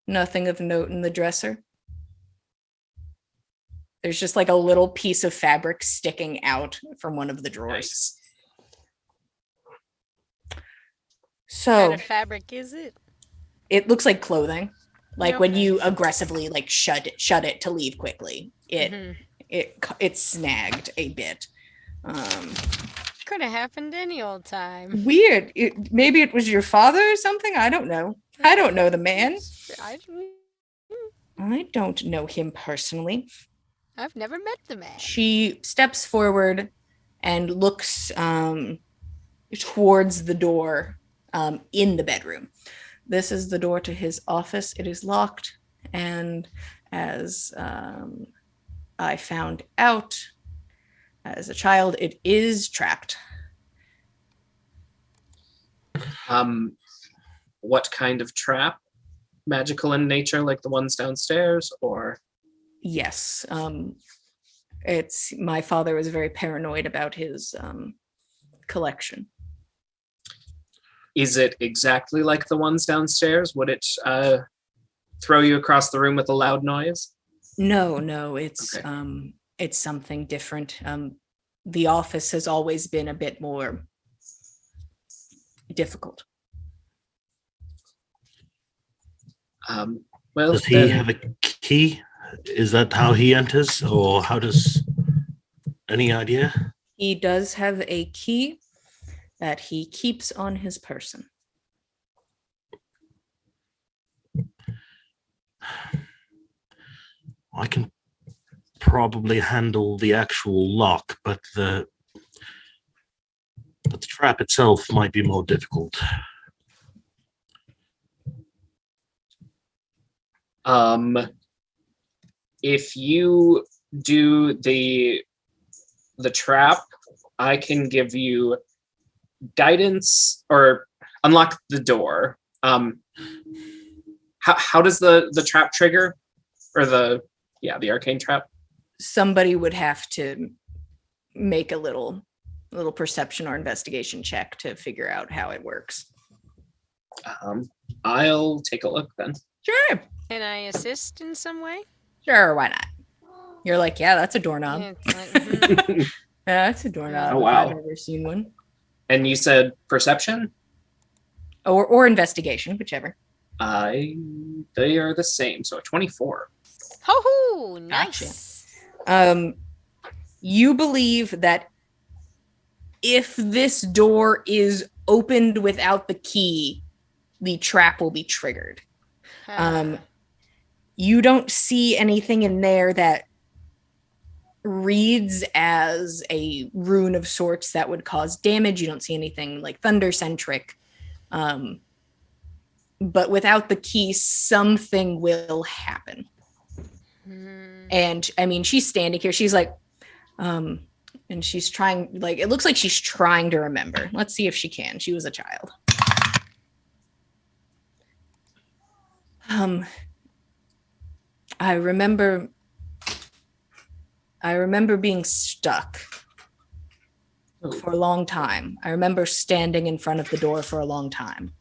Nothing of note in the dresser. There's just like a little piece of fabric sticking out from one of the drawers. Nice. What So kind of fabric is it? it looks like clothing. Like when Okay. you aggressively like shut it to leave quickly, Mhm. it snagged a bit. Could have happened any old time. Weird. Maybe it was your father or something. I don't know. I don't know the man. I don't know him personally. I've never met the man. She steps forward and looks towards the door in the bedroom. This is the door to his office. It is locked, and as I found out as a child, it is trapped. What kind of trap? Magical in nature, like the ones downstairs, or? Yes. It's my father was very paranoid about his collection. Is it exactly like the ones downstairs? Would it throw you across the room with a loud noise? No, it's Okay. it's something different. The office has always been a bit more difficult. Well, Does he then, have a key? Is that how he enters, or how does? Any idea? He does have a key that he keeps on his person. I can probably handle the actual lock, but the trap itself might be more difficult. If you do the trap, I can give you guidance or unlock the door. How does the trap trigger, or the arcane trap? Somebody would have to make a little perception or investigation check to figure out how it works. I'll take a look then. Sure. Can I assist in some way? Sure, why not? You're like, yeah, that's a doorknob. Yeah, it's like, Yeah, that's a doorknob Oh, if wow. I've ever seen one. And you said perception? Or investigation, whichever. They are the same, so a 24. Ho-hoo! Gotcha. Nice. You believe that if this door is opened without the key, the trap will be triggered. You don't see anything in there that reads as a rune of sorts that would cause damage. You don't see anything like thunder-centric. But without the key, something will happen. And I mean, she's standing here. She's like, and she's trying, like, it looks like she's trying to remember. Let's see if she can. She was a child. I remember being stuck for a long time. I remember standing in front of the door for a long time.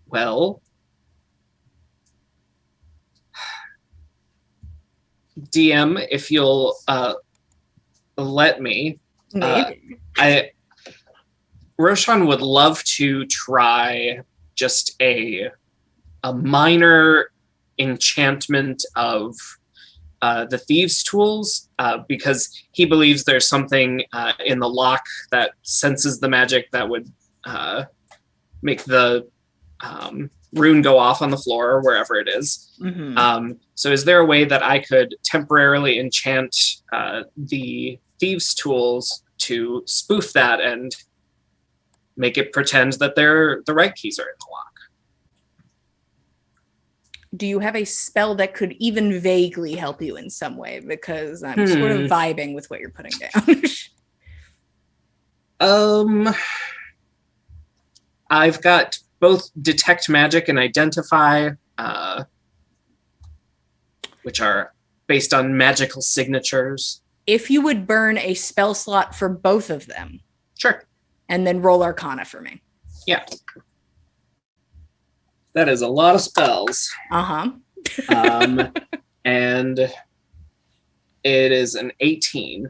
Well, DM, if you'll let me, Maybe. Roshan would love to try just a minor enchantment of the thieves' tools, because he believes there's something in the lock that senses the magic that would make the rune go off on the floor or wherever it is. Mm-hmm. So is there a way that I could temporarily enchant the thieves' tools to spoof that and make it pretend that the right keys are in the lock? Do you have a spell that could even vaguely help you in some way? Because I'm sort of vibing with what you're putting down. I've got both detect magic and identify, which are based on magical signatures. If you would burn a spell slot for both of them. Sure. And then roll Arcana for me. Yeah. That is a lot of spells. Uh-huh. And it is an 18.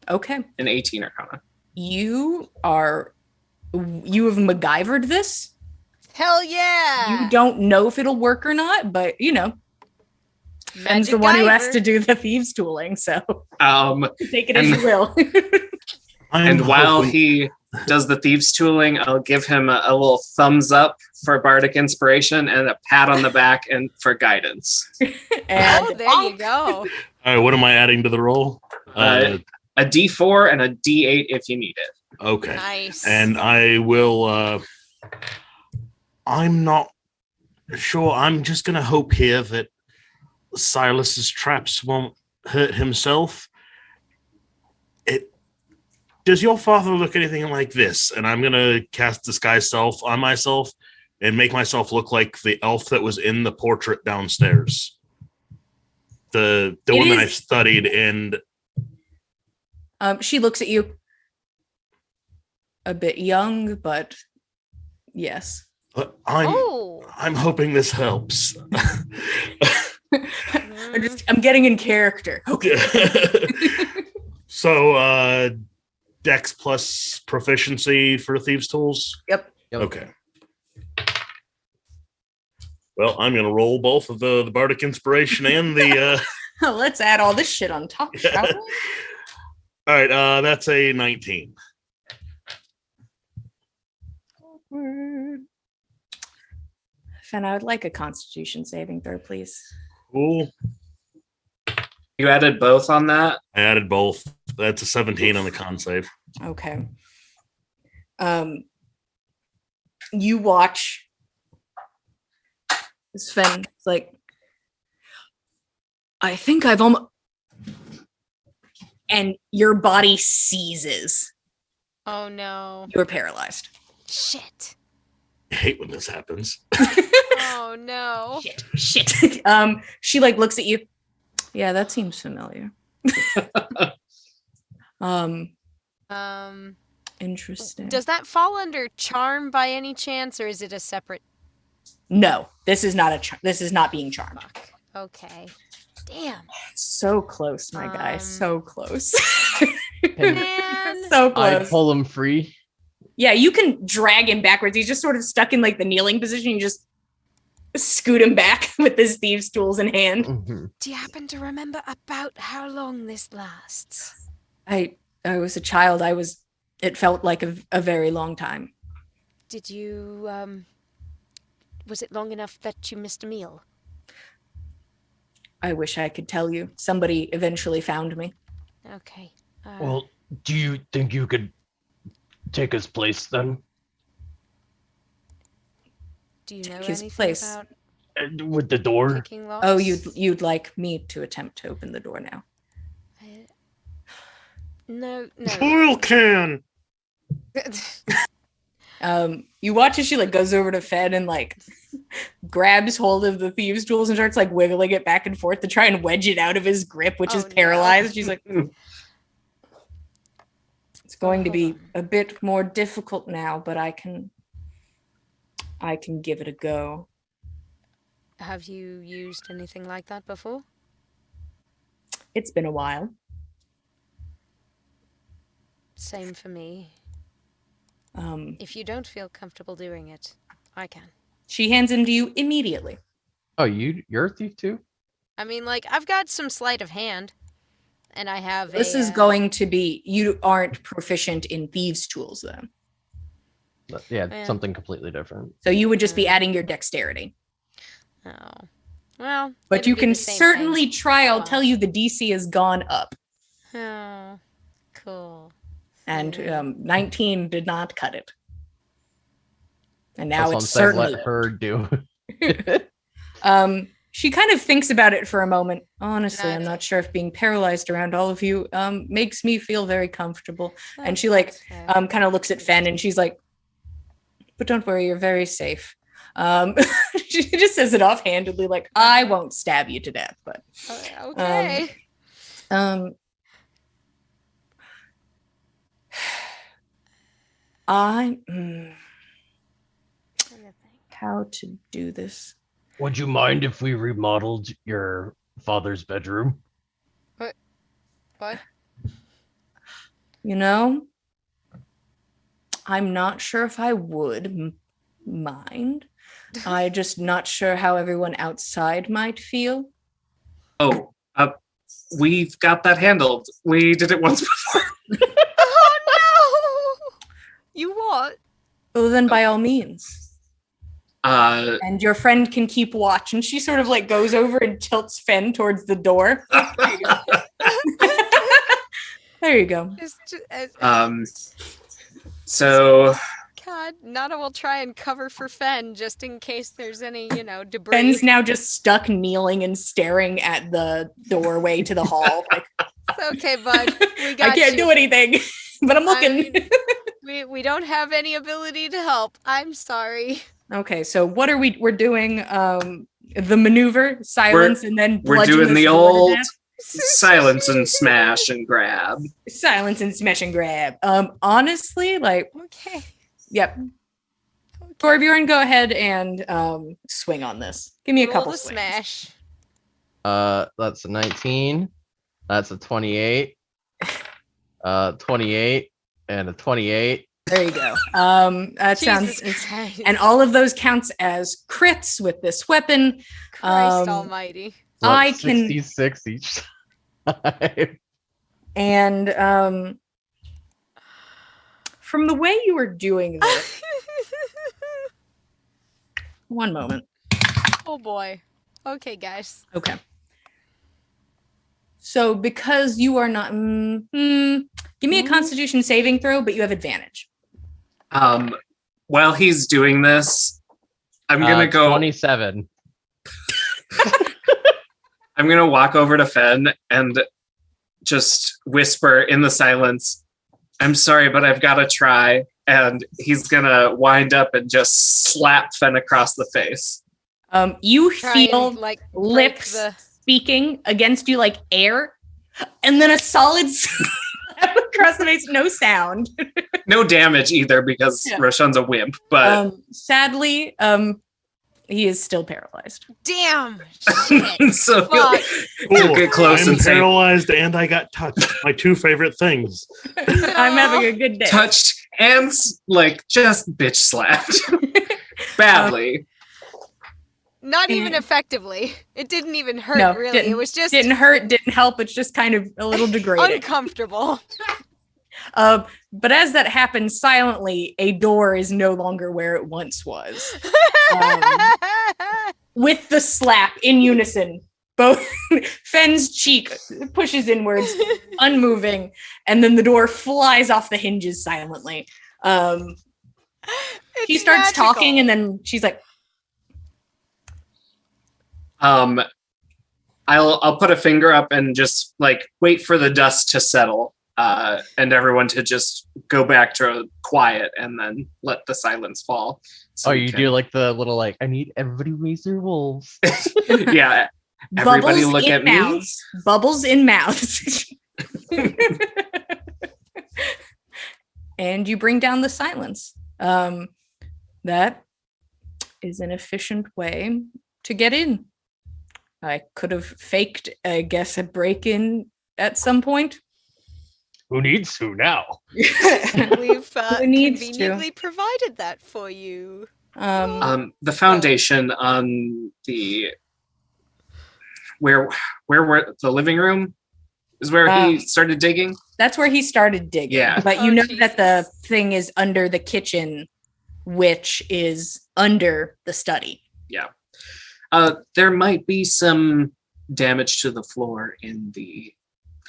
Okay. An 18 Arcana. You have MacGyvered this. Hell yeah! You don't know if it'll work or not, but Ben's the one who has to do the thieves tooling, so take it as you will. And while he does the thieves tooling, I'll give him a little thumbs up for bardic inspiration and a pat on the back and for guidance. And there you go. All right, what am I adding to the roll? A D4 and a D8 if you need it. Okay. Nice. And I will I'm not sure. I'm just going to hope here that Silas's traps won't hurt himself. Does your father look anything like this? And I'm going to cast Disguise Self on myself and make myself look like the elf that was in the portrait downstairs. The one that I studied, and she looks at you. A bit young, but yes. I'm hoping this helps. I'm getting in character. Okay. So, Dex plus proficiency for Thieves' Tools? Yep. Okay. Well, I'm going to roll both of the Bardic Inspiration and the... Let's add all this shit on top, shall we? All right, that's a 19. Fen, I would like a Constitution saving throw, please. Cool. You added both on that? I added both. That's a 17 on the con save. Okay. You watch Sven. It's like, I think I've almost, and your body seizes. Oh no. You're paralyzed. Shit. I hate when this happens. Oh no. Shit. She like looks at you. Yeah, that seems familiar. Interesting. Does that fall under charm by any chance, or is it a separate? No, this is not this is not being charmed. Fuck. Okay. Damn. So close, my guy. So close. Man. So I close. pull him free. Yeah, you can drag him backwards. He's just sort of stuck in like the kneeling position. You just scoot him back with his thieves' tools in hand. Mm-hmm. Do you happen to remember about how long this lasts? I was a child. It felt like a very long time. Did you, was it long enough that you missed a meal? I wish I could tell you. Somebody eventually found me. Okay. Well, do you think you could take his place then? Do you know His anything place. about With the door? picking locks? Oh, you'd like me to attempt to open the door now. No. Oil can! You watch as she like goes over to Fed and like grabs hold of the thieves' tools and starts like wiggling it back and forth to try and wedge it out of his grip, which Oh, is no. paralyzed. She's like, it's going to be hold a bit more difficult now, but I can give it a go. Have you used anything like that before? It's been a while. Same for me. If you don't feel comfortable doing it, I can. She hands him to you immediately. Oh, you're a thief too? I mean, like, I've got some sleight of hand, and I have This is going to be, you aren't proficient in thieves' tools though. Yeah, Yeah. something completely different. So you would just be adding your dexterity. Oh. Well, But it'd you be can the same certainly thing. try. I'll Wow. tell you the DC has gone up. Oh, cool. And Yeah. 19 did not cut it. And now Also, it's instead, certainly let her do. she kind of thinks about it for a moment. Honestly, I'm That's not sure if being paralyzed around all of you makes me feel very comfortable. And That's- she like that's fair. kind of looks at Fen and she's like, but don't worry, you're very safe. She just says it offhandedly, like, I won't stab you to death, but Okay. How to do this? Would you mind if we remodeled your father's bedroom? What? You know, I'm not sure if I would mind. I'm just not sure how everyone outside might feel. Oh, we've got that handled. We did it once before. Oh no! You what? Well, then by all means. Uh, And your friend can keep watch. And she sort of like goes over and tilts Fen towards the door. There you go. Just, so God, Nana will try and cover for Fen just in case there's any, debris. Ben's now just stuck kneeling and staring at the doorway to the hall. Like, It's okay, bud. We got I can't you. do anything, but I'm looking. We don't have any ability to help. I'm sorry. Okay, so what are we're doing the maneuver, silence, and then We're bludgeon doing this the door to old death? silence and smash and grab. Silence and smash and grab. Honestly, like, Okay. yep. Torbjorn, go ahead and swing on this. Give me a Roll couple the swings. smash. That's a 19. That's a 28. 28 and a 28. There you go. That Jesus sounds, Christ. and all of those counts as crits with this weapon. Christ almighty. So I that's can- 66 each time. And from the way you were doing this, one moment. Oh boy. Okay, guys. Okay. So because you are not, give me a Constitution saving throw, but you have advantage. While he's doing this, I'm gonna go. 27. I'm gonna walk over to Fen and just whisper in the silence, "I'm sorry, but I've got to try." And he's gonna wind up and just slap Fen across the face. You Try feel and, like, break lips speaking against you like air, and then a solid slap across the face, no sound. No damage either because Yeah. Roshan's a wimp, but Sadly, he is still paralyzed. Damn. Shit. so Fuck. he'll get close I'm and say, paralyzed and I got touched. My two favorite things. I'm having a good day. touched and like just bitch slapped badly. Not even effectively. It didn't even hurt, No, really. didn't- It was just Didn't hurt, didn't help. It's just kind of a little degrading. uncomfortable. But as that happens silently, a door is no longer where it once was. With the slap in unison, both Fen's cheek pushes inwards, unmoving, and then the door flies off the hinges silently. She It's starts magical. talking, and then she's like, I'll put a finger up and just like wait for the dust to settle, and everyone to just go back to quiet, and then let the silence fall. So Oh, we you can- do like the little like, I need everybody raise their wolves. Yeah, everybody bubbles look in at me. mouths. Bubbles in mouths. And you bring down the silence. That is an efficient way to get in. I could have faked, I guess, a break-in at some point. Who needs to now? We've Who needs to? conveniently provided that for you. The foundation on the where were the living room is where he started digging. That's where he started digging. Yeah. But you Oh, know that the Jesus. thing is under the kitchen, which is under the study. There might be some damage to the floor in the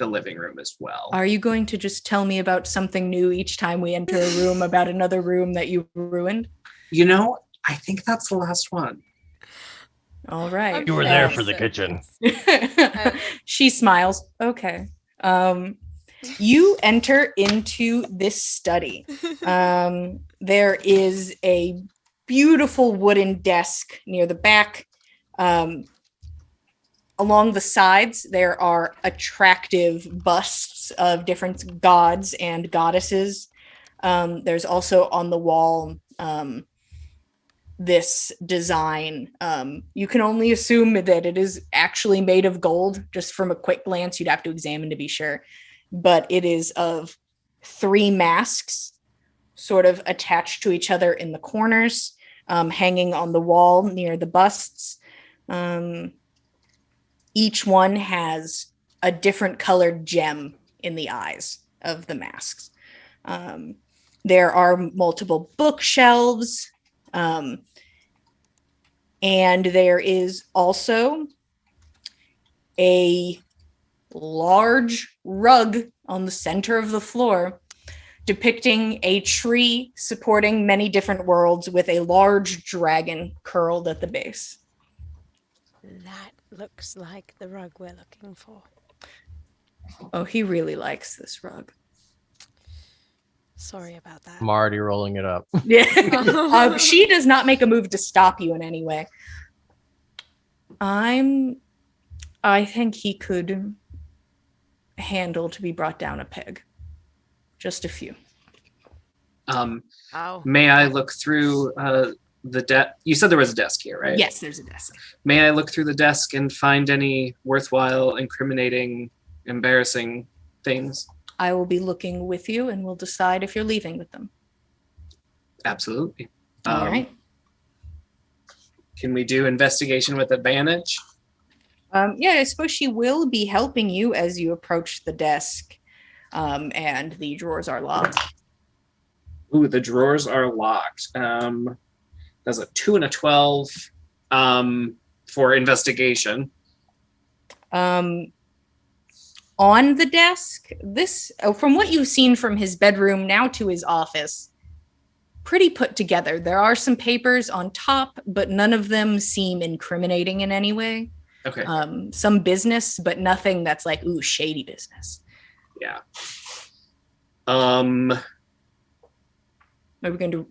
living room as well. Are you going to just tell me about something new each time we enter a room about another room that you ruined? You know, I think that's the last one. All right. You were there for the kitchen. She smiles. Okay. You enter into this study. There is a beautiful wooden desk near the back. Along the sides, there are attractive busts of different gods and goddesses. There's also on the wall this design. You can only assume that it is actually made of gold. Just from a quick glance, you'd have to examine to be sure. But it is of 3 masks sort of attached to each other in the corners, hanging on the wall near the busts. Each one has a different colored gem in the eyes of the masks. There are multiple bookshelves, and there is also a large rug on the center of the floor depicting a tree supporting many different worlds with a large dragon curled at the base. That looks like the rug we're looking for. Oh, he really likes this rug. Sorry about that. I'm already rolling it up. Yeah. She does not make a move to stop you in any way. I think he could handle to be brought down a peg. Just a few. Oh. May I look through the desk? You said there was a desk here, right? Yes, there's a desk. May I look through the desk and find any worthwhile, incriminating, embarrassing things? I will be looking with you and we'll decide if you're leaving with them. Absolutely. All right. Can we do investigation with advantage? Yeah, I suppose she will be helping you as you approach the desk, and the drawers are locked. Ooh, the drawers are locked. That's a 2 and a 12 for investigation. On the desk, from what you've seen from his bedroom now to his office, pretty put together. There are some papers on top, but none of them seem incriminating in any way. Okay. Some business, but nothing that's like, ooh, shady business. Yeah. Are we going to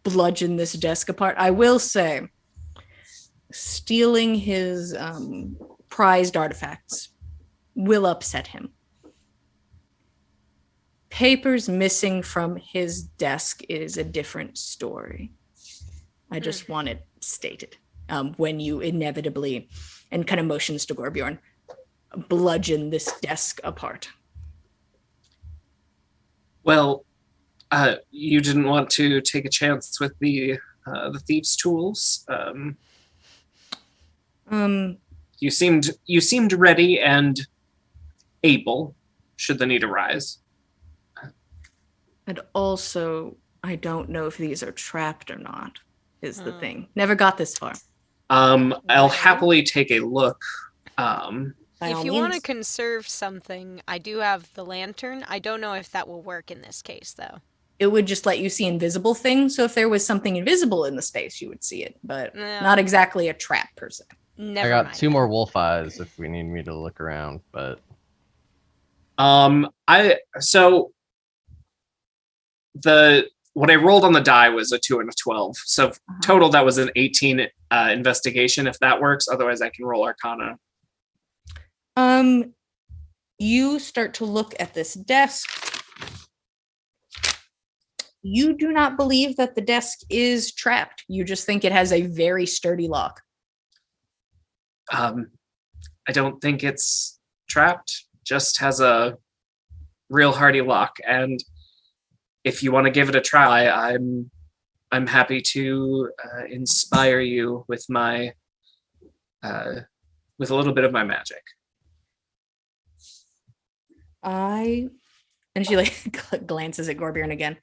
bludgeon this desk apart? I will say, stealing his prized artifacts will upset him. Papers missing from his desk is a different story. I just want it stated. When you inevitably, and kind of motions to Gorbjorn, bludgeon this desk apart. Well, you didn't want to take a chance with the thieves' tools. You seemed ready and able, should the need arise. And also, I don't know if these are trapped or not, is the thing. Never got this far. I'll happily take a look. If you want to conserve something, I do have the lantern. I don't know if that will work in this case, though. It would just let you see invisible things. So if there was something invisible in the space, you would see it, but not exactly a trap per se. Never I got mind 2 more wolf eyes if we need me to look around, but what I rolled on the die was a 2 and a 12. So total, that was an 18 investigation, if that works. Otherwise, I can roll Arcana. You start to look at this desk. You do not believe that the desk is trapped. You just think it has a very sturdy lock. I don't think it's trapped. Just has a real hardy lock, and if you want to give it a try, I'm happy to inspire you with my with a little bit of my magic. And she like glances at Gorbjorn again.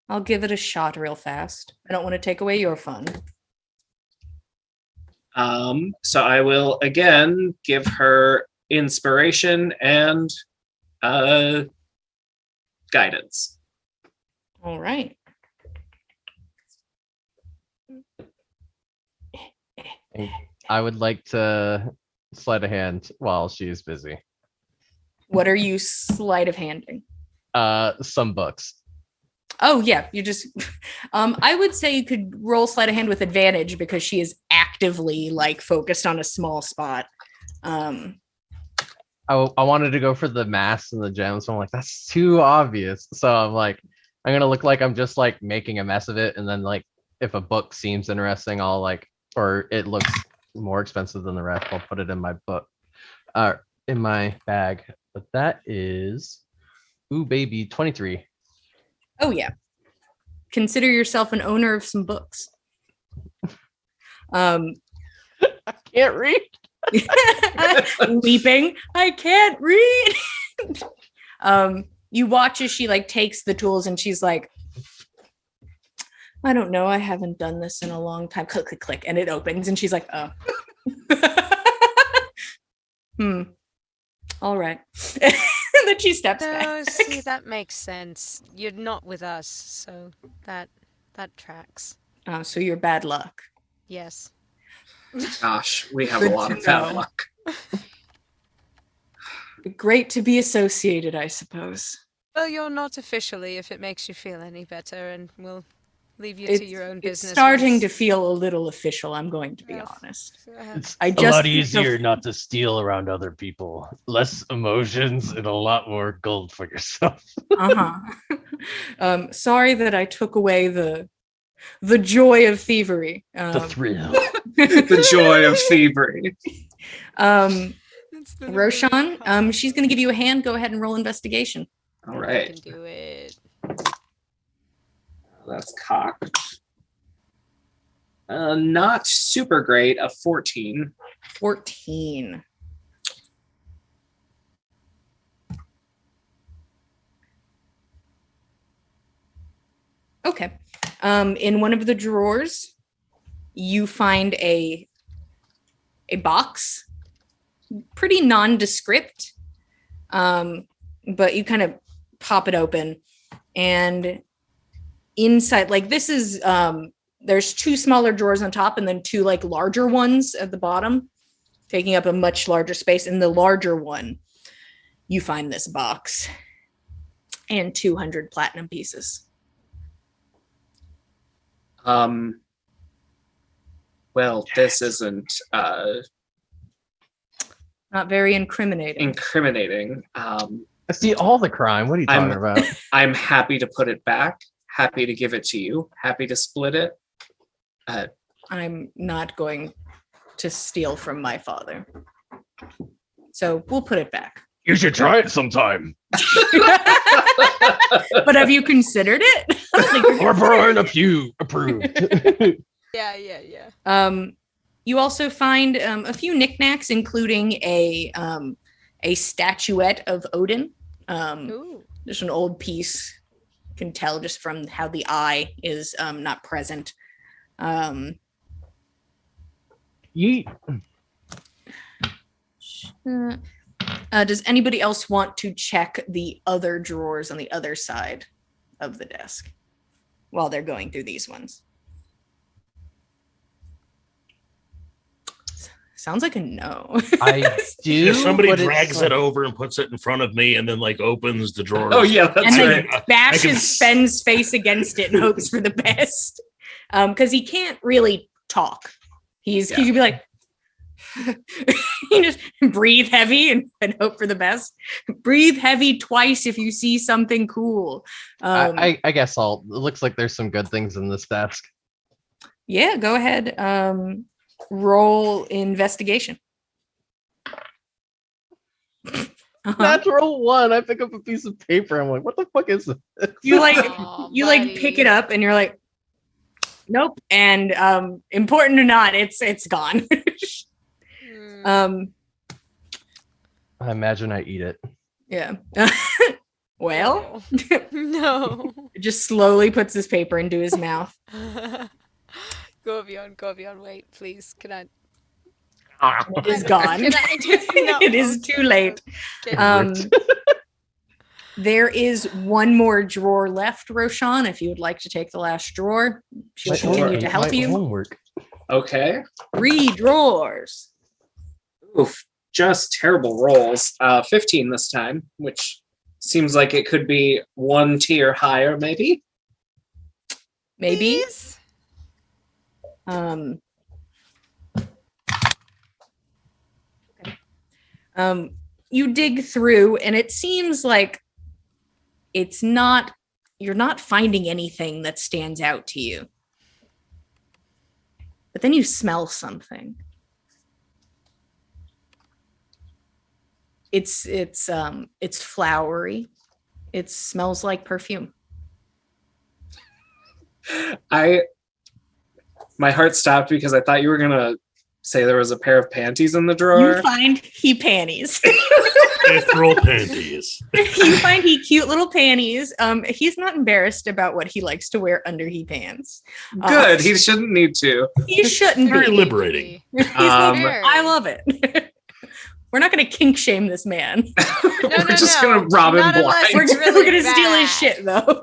I'll give it a shot real fast. I don't want to take away your fun. So I will again give her inspiration and guidance. All right. I would like to sleight of hand while she's busy. What are you sleight of handing? Some books. Oh yeah, you just I would say you could roll sleight of hand with advantage because she is actively like focused on a small spot. I wanted to go for the masks and the gems, so I'm like, that's too obvious. So I'm like, I'm gonna look like I'm just like making a mess of it, and then like if a book seems interesting, I'll like, or it looks more expensive than the rest, I'll put it in my book, in my bag. But that is, ooh baby, 23. Oh yeah. Consider yourself an owner of some books. I can't read. Weeping. I can't read. You watch as she like takes the tools and she's like, I don't know. I haven't done this in a long time. Click, click, click. And it opens and she's like, oh. All right. then she steps No, back. see, that makes sense. You're not with us, so that tracks. Oh, so you're bad luck. Yes. Gosh, we have Good a lot to of bad know. luck. Great to be associated, I suppose. Well, you're not officially, if it makes you feel any better, and we'll leave you to your own It's business. starting once- to feel a little official, I'm going to be Yes. honest. It's I a just lot think the- easier not to steal around other people. Less emotions and a lot more gold for yourself. Uh-huh. Sorry that I took away the joy of thievery. The thrill. The joy of thievery. Instead of Roshan, being she's going to give you a hand. Go ahead and roll investigation. All I right, can do it. that's cocked. Not super great. A 14. 14. Okay. In one of the drawers, you find a box, pretty nondescript, but you kind of pop it open, and inside, like this is, there's two smaller drawers on top, and then two like larger ones at the bottom, taking up a much larger space. In the larger one, you find this box and 200 platinum pieces. Well, this isn't Not very incriminating. incriminating. I see all the crime. What are you talking about? I'm happy to put it back. Happy to give it to you. Happy to split it. I'm not going to steal from my father. So we'll put it back. You should try it sometime. But have you considered it? I don't think you're Or considering burn a few approved. Yeah. it. You also find a few knickknacks, including a statuette of Odin. Ooh. Just an old piece. You can tell just from how the eye is not present. Yeet. Does anybody else want to check the other drawers on the other side of the desk while they're going through these ones? Sounds like a no. I do. If somebody but it's drags like- it over and puts it in front of me and then like opens the drawer. Oh yeah, that's And then right. I bashes can- Sven's face against it and hopes for the best. Because he can't really talk. He could be like, you just breathe heavy and hope for the best. Breathe heavy twice if you see something cool. I guess it looks like there's some good things in this desk. Yeah, go ahead. Roll investigation. Uh-huh. Natural one. I pick up a piece of paper. I'm like, what the fuck is this? You like Aw, you like pick buddy. it up and you're like, nope. And important or not, it's gone. Hmm. I imagine I eat it. Yeah. Well, No. just slowly puts his paper into his mouth. Govion, wait, please. Can I? It is gone. Can I no, It is too late. Okay. There is one more drawer left, Roshan. If you would like to take the last drawer, she'll Sure. continue to My help you. homework. Okay. 3 drawers. Oof. Just terrible rolls. 15 this time, which seems like it could be one tier higher, maybe. Maybe. Please? Um, you dig through and it seems like you're not finding anything that stands out to you. But then you smell something. It's flowery. It smells like perfume. My heart stopped because I thought you were gonna say there was a pair of panties in the drawer. You find he panties. Ethereal panties. You find he cute little panties. He's not embarrassed about what he likes to wear under he pants. Good. He shouldn't need to. He shouldn't Very be. liberating. He's like, Um, I love it. We're not going to kink shame this man. We're no, just no. gonna rob him Not unless blind. it's We're really going to steal his bad. shit, though.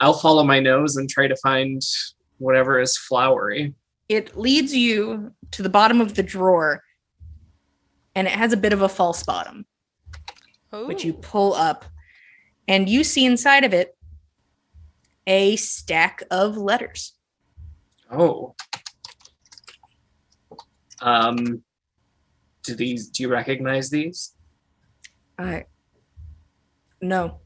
I'll follow my nose and try to find whatever is flowery. It leads you to the bottom of the drawer, and it has a bit of a false bottom, which you Ooh. pull up, and you see inside of it a stack of letters. Oh. Do you recognize these? No.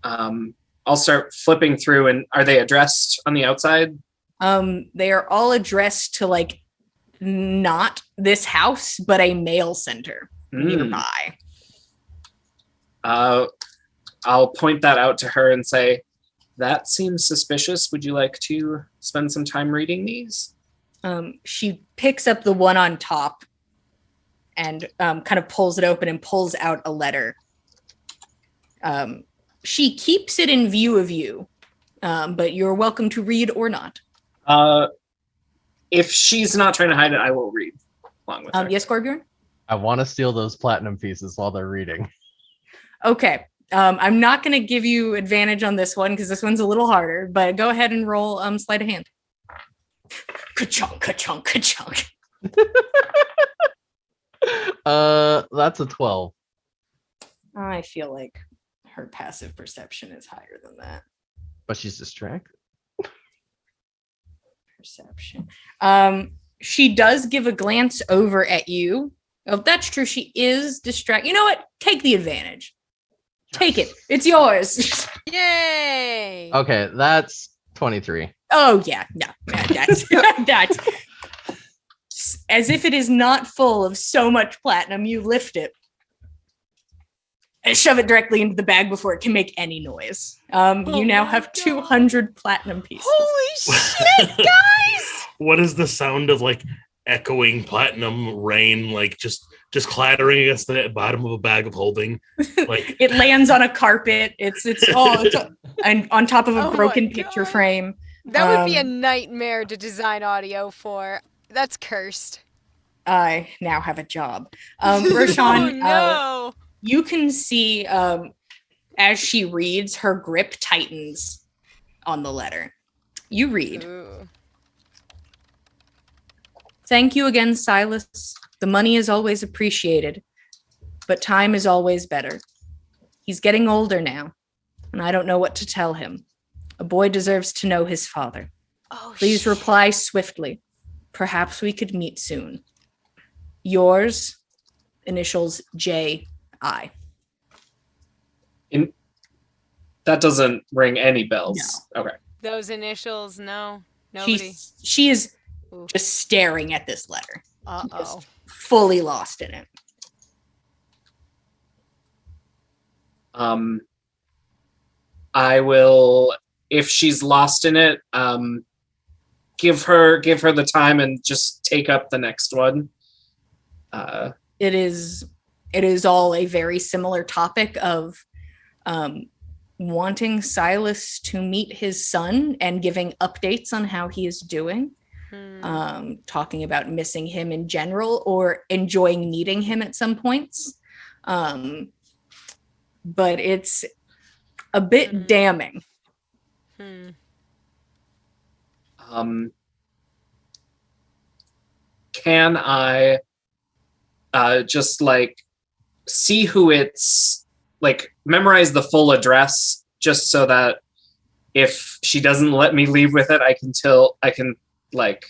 I'll start flipping through, and are they addressed on the outside? They are all addressed to like not this house, but a mail center nearby. I'll point that out to her and say, that seems suspicious. Would you like to spend some time reading these? She picks up the one on top and kind of pulls it open and pulls out a letter. She keeps it in view of you, but you're welcome to read or not. If she's not trying to hide it, I will read along with her. Yes, Gorbjorn? I want to steal those platinum pieces while they're reading. Okay. I'm not going to give you advantage on this one because this one's a little harder, but go ahead and roll sleight of hand. Ka-chunk, ka-chunk, ka-chunk. That's a 12. I feel like her passive perception is higher than that. But she's distracted. Perception. She does give a glance over at you. Oh, that's true. She is distracted. You know what? Take the advantage. Take it. It's yours. Yay! Okay, that's 23. Oh yeah, no, that's that's as if it is not full of so much platinum. You lift it and shove it directly into the bag before it can make any noise. You now my have God. 200 platinum pieces. Holy shit, guys! What is the sound of like echoing platinum rain, like just clattering against the bottom of a bag of holding? Like It lands on a carpet. It's and on top of a Oh my broken picture God. frame. That would be a Um, nightmare to design audio for. That's cursed. I now have a job. Roshan, Oh no! you can see as she reads, her grip tightens on the letter. You read. Ooh. Thank you again, Silas. The money is always appreciated, but time is always better. He's getting older now, and I don't know what to tell him. A boy deserves to know his father. Oh, Please shit. reply swiftly. Perhaps we could meet soon. Yours, initials J.I. That doesn't ring any bells. Okay. Those initials, no. Nobody. She is Ooh. just staring at this letter, Uh-oh. fully lost in it. I will, if she's lost in it, give her the time and just take up the next one. It is all a very similar topic of wanting Silas to meet his son and giving updates on how he is doing. Talking about missing him in general or enjoying meeting him at some points. But it's a bit damning. Can I just like see who it's like, memorize the full address just so that if she doesn't let me leave with it, I can let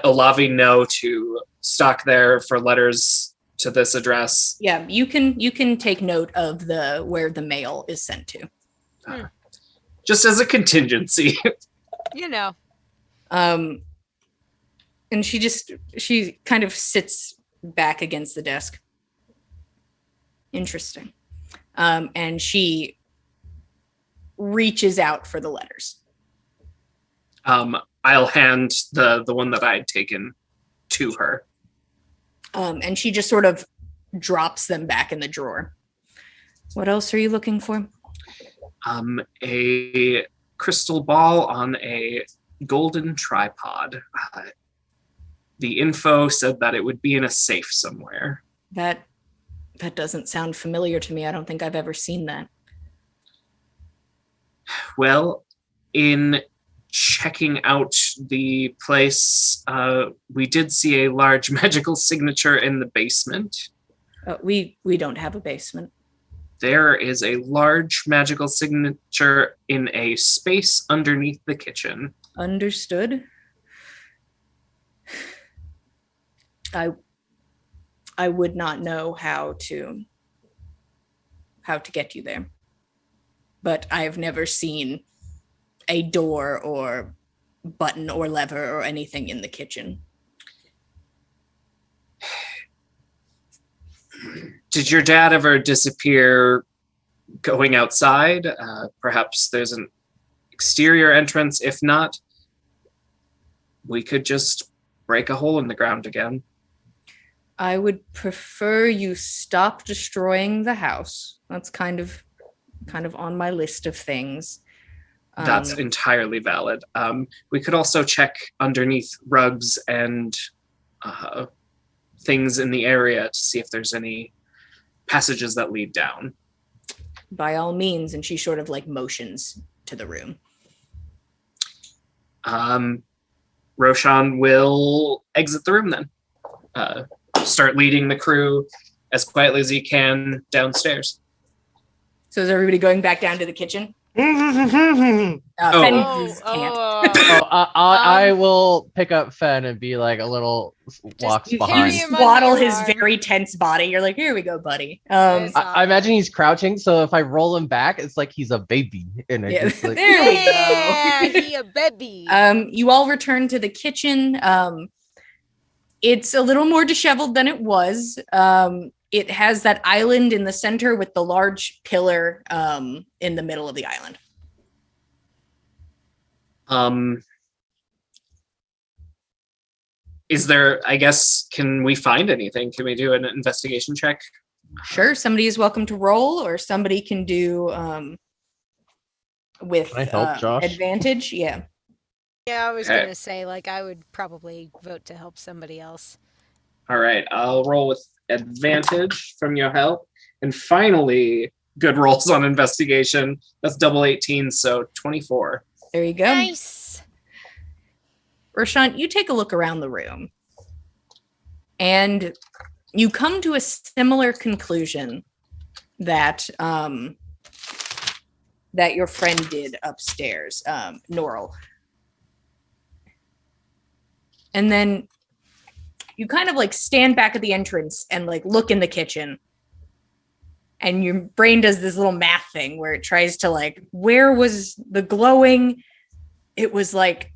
Olavi know to stock there for letters to this address. Yeah, you can take note of where the mail is sent to. Just as a contingency. You know. And she kind of sits back against the desk. Interesting. And she reaches out for the letters. I'll hand the one that I had taken to her. And she just sort of drops them back in the drawer. What else are you looking for? A crystal ball on a golden tripod. The info said that it would be in a safe somewhere. That doesn't sound familiar to me. I don't think I've ever seen that. Well, in checking out the place, we did see a large magical signature in the basement. We don't have a basement. There is a large magical signature in a space underneath the kitchen. Understood. I would not know how to get you there. But I've never seen a door or button or lever or anything in the kitchen. Did your dad ever disappear going outside? Perhaps there's an exterior entrance. If not, we could just break a hole in the ground again. I would prefer you stop destroying the house. That's kind of on my list of things. That's entirely valid. We could also check underneath rugs and things in the area to see if there's any passages that lead down. By all means, and she sort of like motions to the room. Roshan will exit the room then. Start leading the crew as quietly as he can downstairs. So is everybody going back down to the kitchen? Oh. Fenn can't. I will pick up Fen and be like a little walks You behind. carry him swaddle under your his arm. very tense body. You're like, here we go, buddy. I imagine he's crouching, so if I roll him back, it's like he's a baby. And I Yeah, just like, there we go. Yeah, he a baby. You all return to the kitchen. It's a little more disheveled than it was. It has that island in the center with the large pillar in the middle of the island. Is there, I guess, can we find anything? Can we do an investigation check? Sure, somebody is welcome to roll, or somebody can do with Can I help, Josh? advantage. Yeah. Yeah, I was Okay. gonna say, like, I would probably vote to help somebody else. All right, I'll roll with advantage from your help. And finally, good rolls on investigation. That's double 18, so 24. There you go. Nice. Roshan, you take a look around the room and you come to a similar conclusion that that your friend did upstairs, Norrell. And then you kind of like stand back at the entrance and like look in the kitchen. And your brain does this little math thing where it tries to like, where was the glowing? It was like,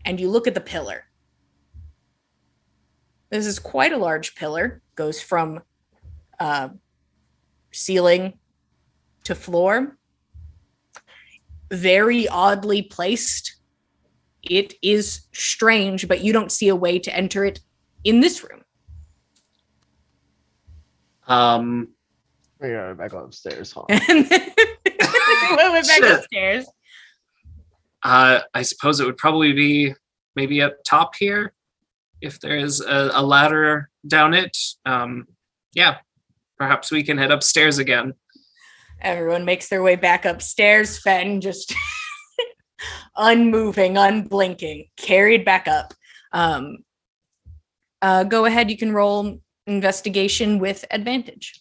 and you look at the pillar. This is quite a large pillar, goes from ceiling to floor. Very oddly placed. It is strange, but you don't see a way to enter it in this room. we gotta back upstairs, huh? And then we went back Shit. upstairs. I suppose it would probably be maybe up top here if there is a ladder down it. Yeah, perhaps we can head upstairs again. Everyone makes their way back upstairs. Fenn just unmoving, unblinking, carried back up. Go ahead, you can roll investigation with advantage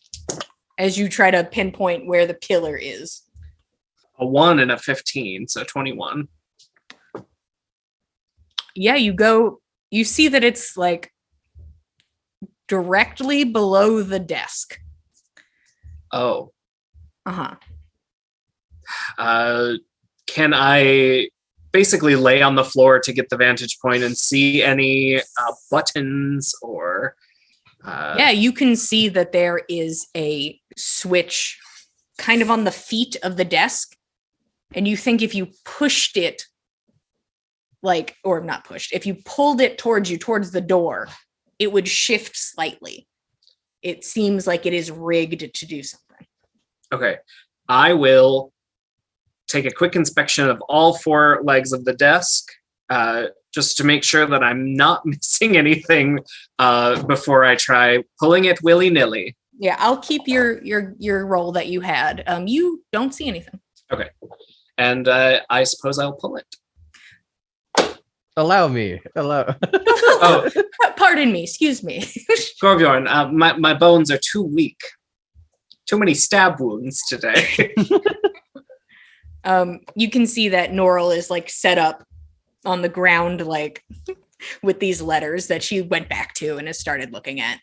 as you try to pinpoint where the pillar is. A 1 and a 15, so 21. Yeah, you see that it's like directly below the desk. Oh. Uh-huh. Can I basically lay on the floor to get the vantage point and see any buttons or... Yeah, you can see that there is a switch kind of on the feet of the desk. And you think if you pushed it, like, or not pushed, if you pulled it towards you, towards the door, it would shift slightly. It seems like it is rigged to do something. Okay. I will take a quick inspection of all 4 legs of the desk, just to make sure that I'm not missing anything before I try pulling it willy-nilly. Yeah, I'll keep your roll that you had. You don't see anything. Okay. And I suppose I'll pull it. Allow me. Oh, Pardon me. Excuse me. Gorbjorn, my bones are too weak. Too many stab wounds today. You can see that Norrell is like set up on the ground, like with these letters that she went back to and has started looking at.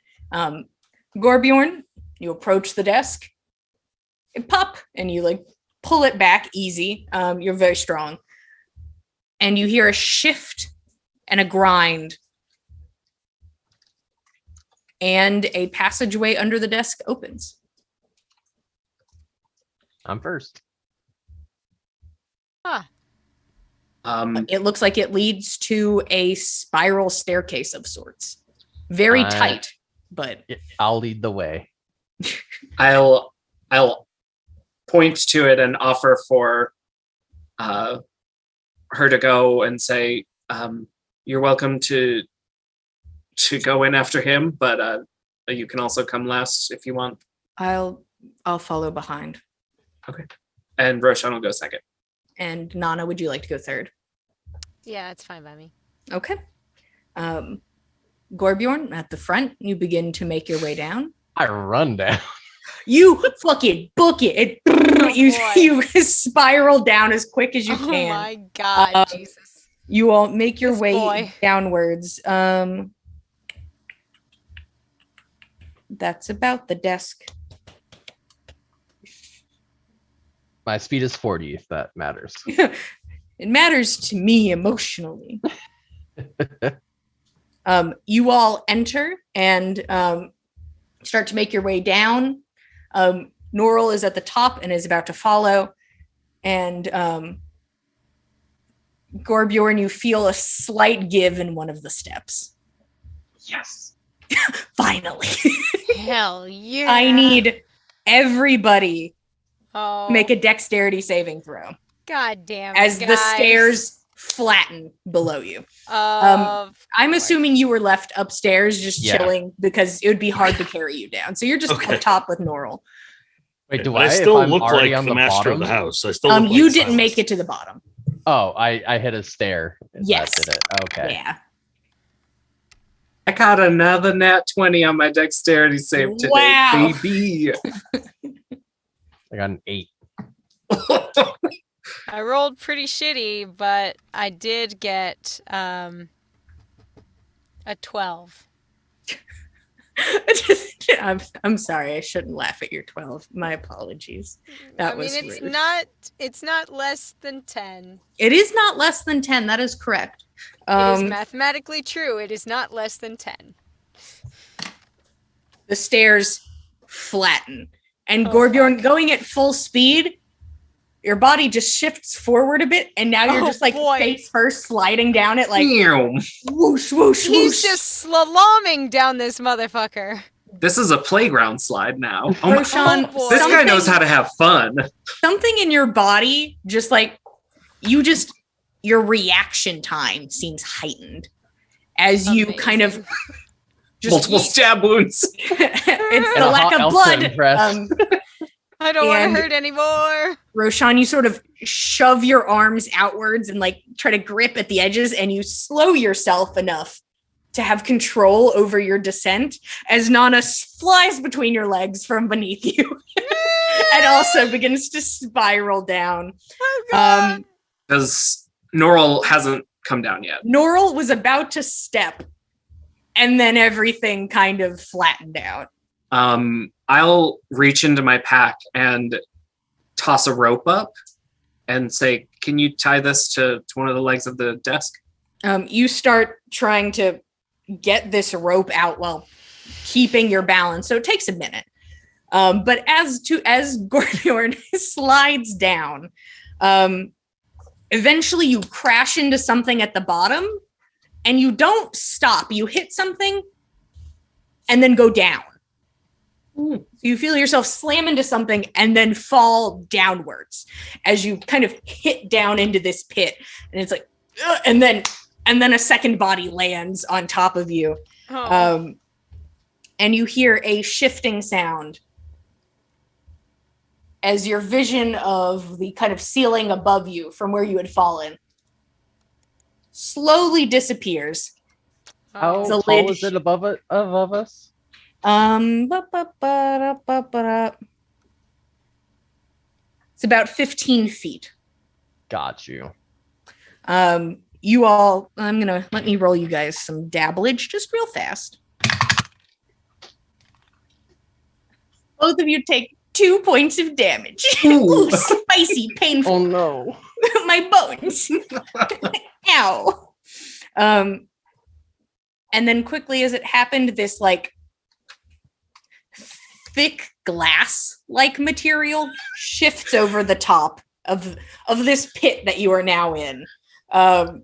Gorbjorn, you approach the desk, and pop, and you like pull it back easy. You're very strong. And you hear a shift and a grind. And a passageway under the desk opens. I'm first. Huh. It looks like it leads to a spiral staircase of sorts. Very tight, but I'll lead the way. I'll point to it and offer for her to go and say, you're welcome to go in after him, but you can also come last if you want. I'll follow behind. Okay. And Roshan will go second. And Nana, would you like to go third? Yeah, it's fine by me. Okay. Gorbjorn, at the front, you begin to make your way down. I run down. You fucking book it. You spiral down as quick as you can. Oh my god, Jesus. You all make your This way boy. downwards. That's about the desk. My speed is 40, if that matters. It matters to me emotionally. You all enter and start to make your way down. Norrell is at the top and is about to follow. And Gorbjorn, you feel a slight give in one of the steps. Yes. Finally. Hell yeah. I need everybody Oh, make a dexterity saving throw god damn it, as the guys. stairs flatten below you. Of I'm course. assuming you were left upstairs just Yeah. chilling because it would be hard to carry you down. So you're just Okay. up top with Norrell. Wait, do But I? still if I'm look already like on the the master bottom? of the house. I still look You like didn't Silas. make it to the bottom. Oh, I hit a stair. Yes. That did it. Okay. Yeah. I got another nat 20 on my dexterity save today, Wow. baby. I got an 8. I rolled pretty shitty, but I did get a 12. I'm sorry. I shouldn't laugh at your 12. My apologies. That I was mean, it's rude. not less than 10. It is not less than 10. That is correct. It is mathematically true. It is not less than 10. The stairs flatten. And Oh, Gorbjorn, fuck. going at full speed, your body just shifts forward a bit, and now you're Oh, just like boy. face first sliding down it like Meow. whoosh, whoosh, He's whoosh. just slaloming down this motherfucker. This is a playground slide now. Oh my- Roshan, Oh, boy. this guy knows something- how to have fun. Something in your body, just like your reaction time seems heightened as you kind of Amazing. just Multiple stab wounds. it's And the a lack hot of elf blood. to impress. I don't want And- to hurt anymore. Roshan, you sort of shove your arms outwards and like try to grip at the edges, and you slow yourself enough to have control over your descent as Nana flies between your legs from beneath you and also begins to spiral down. Oh, God. Because Norrell hasn't come down yet. Norrell was about to step, and then everything kind of flattened out. I'll reach into my pack and toss a rope up and say, can you tie this to one of the legs of the desk? You start trying to get this rope out while keeping your balance, so it takes a minute. But as Gorbjorn slides down, eventually you crash into something at the bottom, and you don't stop. You hit something and then go down. So you feel yourself slam into something and then fall downwards as you kind of hit down into this pit. And it's like, and then and then a second body lands on top of you. Oh. And you hear a shifting sound as your vision of the kind of ceiling above you from where you had fallen slowly disappears. How The tall lid is it above us? It's about 15 feet. Got you. You all, let me roll you guys some dabblage just real fast. Both of you take 2 points of damage. Ooh, spicy, painful. Oh no. My bones. Ow. And then quickly as it happened, this like thick glass-like material shifts over the top of this pit that you are now in. Your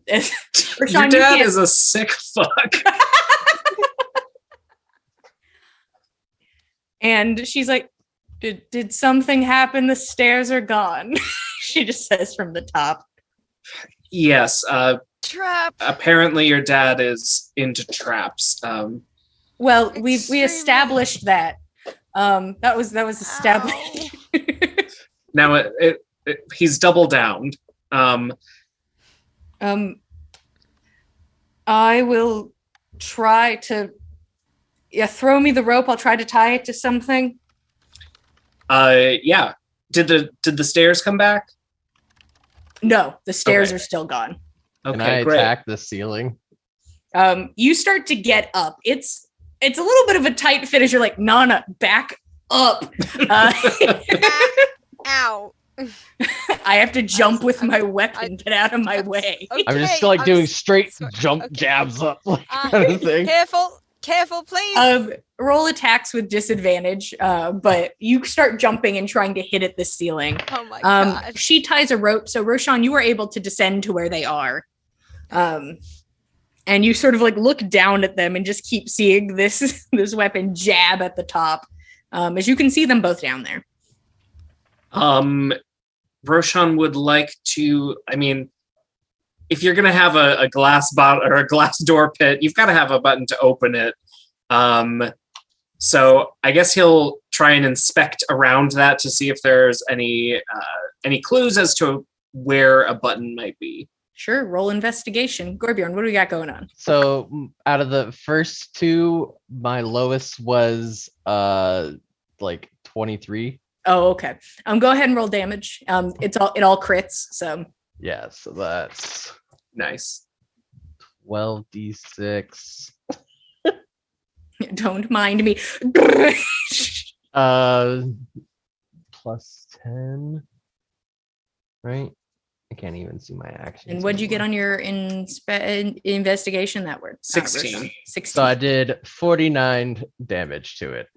Rashawn, dad is a sick fuck. And she's like, did something happen? The stairs are gone. She just says from the top. Yes. Trap. Apparently your dad is into traps. Well, we Extremely. established that. That was established. Now he's double downed. I will try to throw me the rope. I'll try to tie it to something. Yeah. Did the stairs come back? No, the stairs Okay. are still gone. Okay, Can I great. attack the ceiling? You start to get up. It's a little bit of a tight fit as you're like, Nana, back up. Ow. I have to jump with my weapon. Get out of my way. Okay, I'm just like I'm doing s- straight sorry. jump Okay. jabs up like kind of thing. Careful, please. Roll attacks with disadvantage, but you start jumping and trying to hit at the ceiling. Oh my god. She ties a rope, so Roshan, you were able to descend to where they are. And you sort of like look down at them and just keep seeing this weapon jab at the top. As you can see them both down there. Roshan would like to, if you're gonna have a glass bottle or a glass door pit, you've got to have a button to open it. So I guess he'll try and inspect around that to see if there's any clues as to where a button might be. Sure, roll investigation. Gorbjorn, what do we got going on? So out of the first two, my lowest was like 23. Oh, okay. Go ahead and roll damage. It all crits, so Yeah, so that's Nice. 12d6. don't mind me. Plus 10. Right? I can't even see my actions. And what'd you get anymore. on your investigation? That word. 16. 16. So I did 49 damage to it.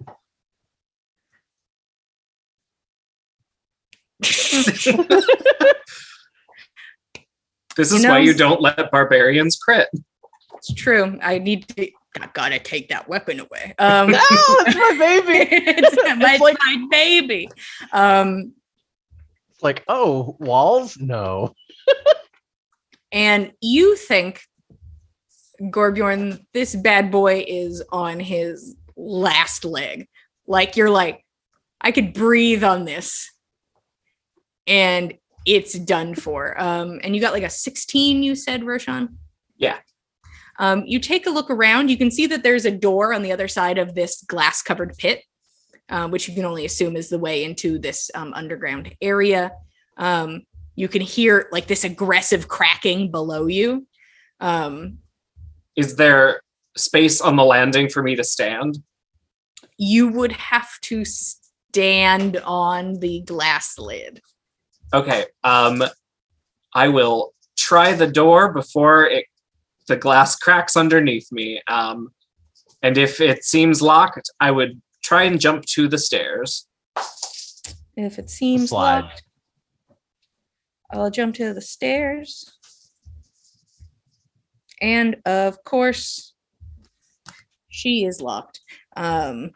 This is You why know- you don't let barbarians crit. It's true. I gotta take that weapon away. No, it's my baby. it's It's like- my baby. It's like, oh, walls? No. And you think, Gorbjorn, this bad boy is on his last leg. Like, you're like, I could breathe on this. And it's done for. And you got like a 16, you said, Roshan? Yeah. You take a look around. You can see that there's a door on the other side of this glass-covered pit, which you can only assume is the way into this underground area. You can hear like this aggressive cracking below you. Is there space on the landing for me to stand? You would have to stand on the glass lid. Okay. I will try the door before the glass cracks underneath me. And if it seems locked, I would try and jump to the stairs. If it seems Slide. locked, I'll jump to the stairs. And of course, she is locked. And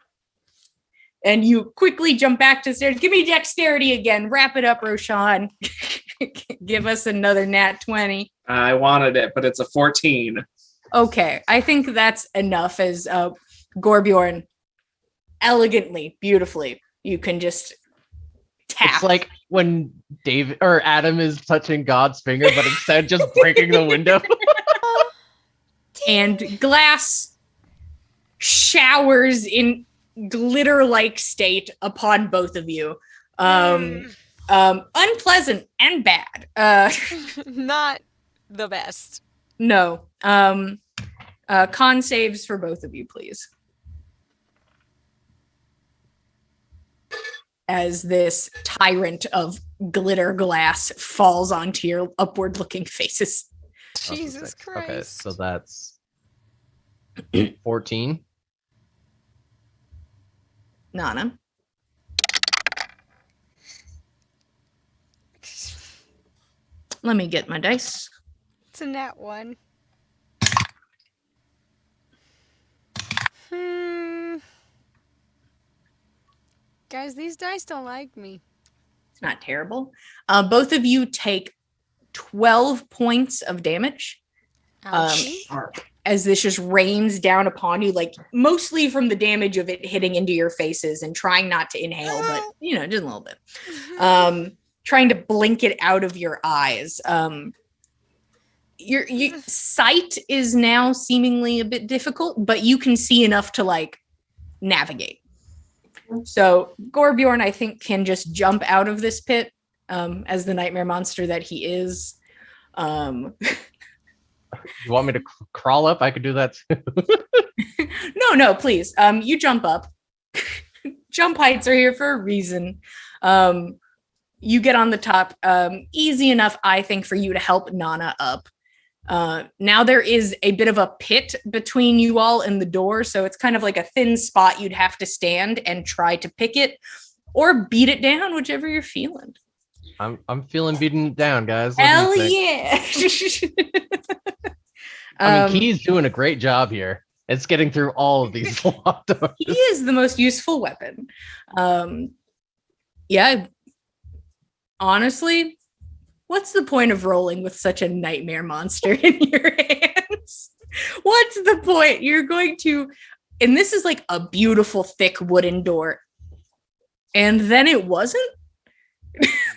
you quickly jump back to the stairs. Give me dexterity again. Wrap it up, Roshan. Give us another nat 20. I wanted it, but it's a 14. Okay, I think that's enough as Gorbjorn elegantly, beautifully, you can just tap. It's like when David or Adam is touching God's finger, but instead just breaking the window. And glass showers in glitter-like state upon both of you. Unpleasant and bad. Not the best. No. Con saves for both of you, please. As this tyrant of glitter glass falls onto your upward-looking faces. Jesus Christ. Okay, so that's 14. Nana. Let me get my dice. It's a nat 1. Guys, these dice don't like me. It's not terrible. Both of you take 12 points of damage. Ouchie. As this just rains down upon you, like mostly from the damage of it hitting into your faces and trying not to inhale, but just a little bit. Trying to blink it out of your eyes. Your sight is now seemingly a bit difficult, but you can see enough to like navigate. So Gorbjorn, I think, can just jump out of this pit as the nightmare monster that he is. You want me to crawl up? I could do that too. No, please. You jump up. Jump heights are here for a reason. You get on the top. Easy enough, I think, for you to help Nana up. Now there is a bit of a pit between you all and the door, so it's kind of like a thin spot you'd have to stand and try to pick it or beat it down, whichever you're feeling. I'm feeling beaten down, guys. What do Hell you think? yeah. I mean, Key's doing a great job here. It's getting through all of these locked doors. He is the most useful weapon. Yeah. Honestly, what's the point of rolling with such a nightmare monster in your hands? What's the point? You're going to, and this is like a beautiful thick wooden door. And then it wasn't?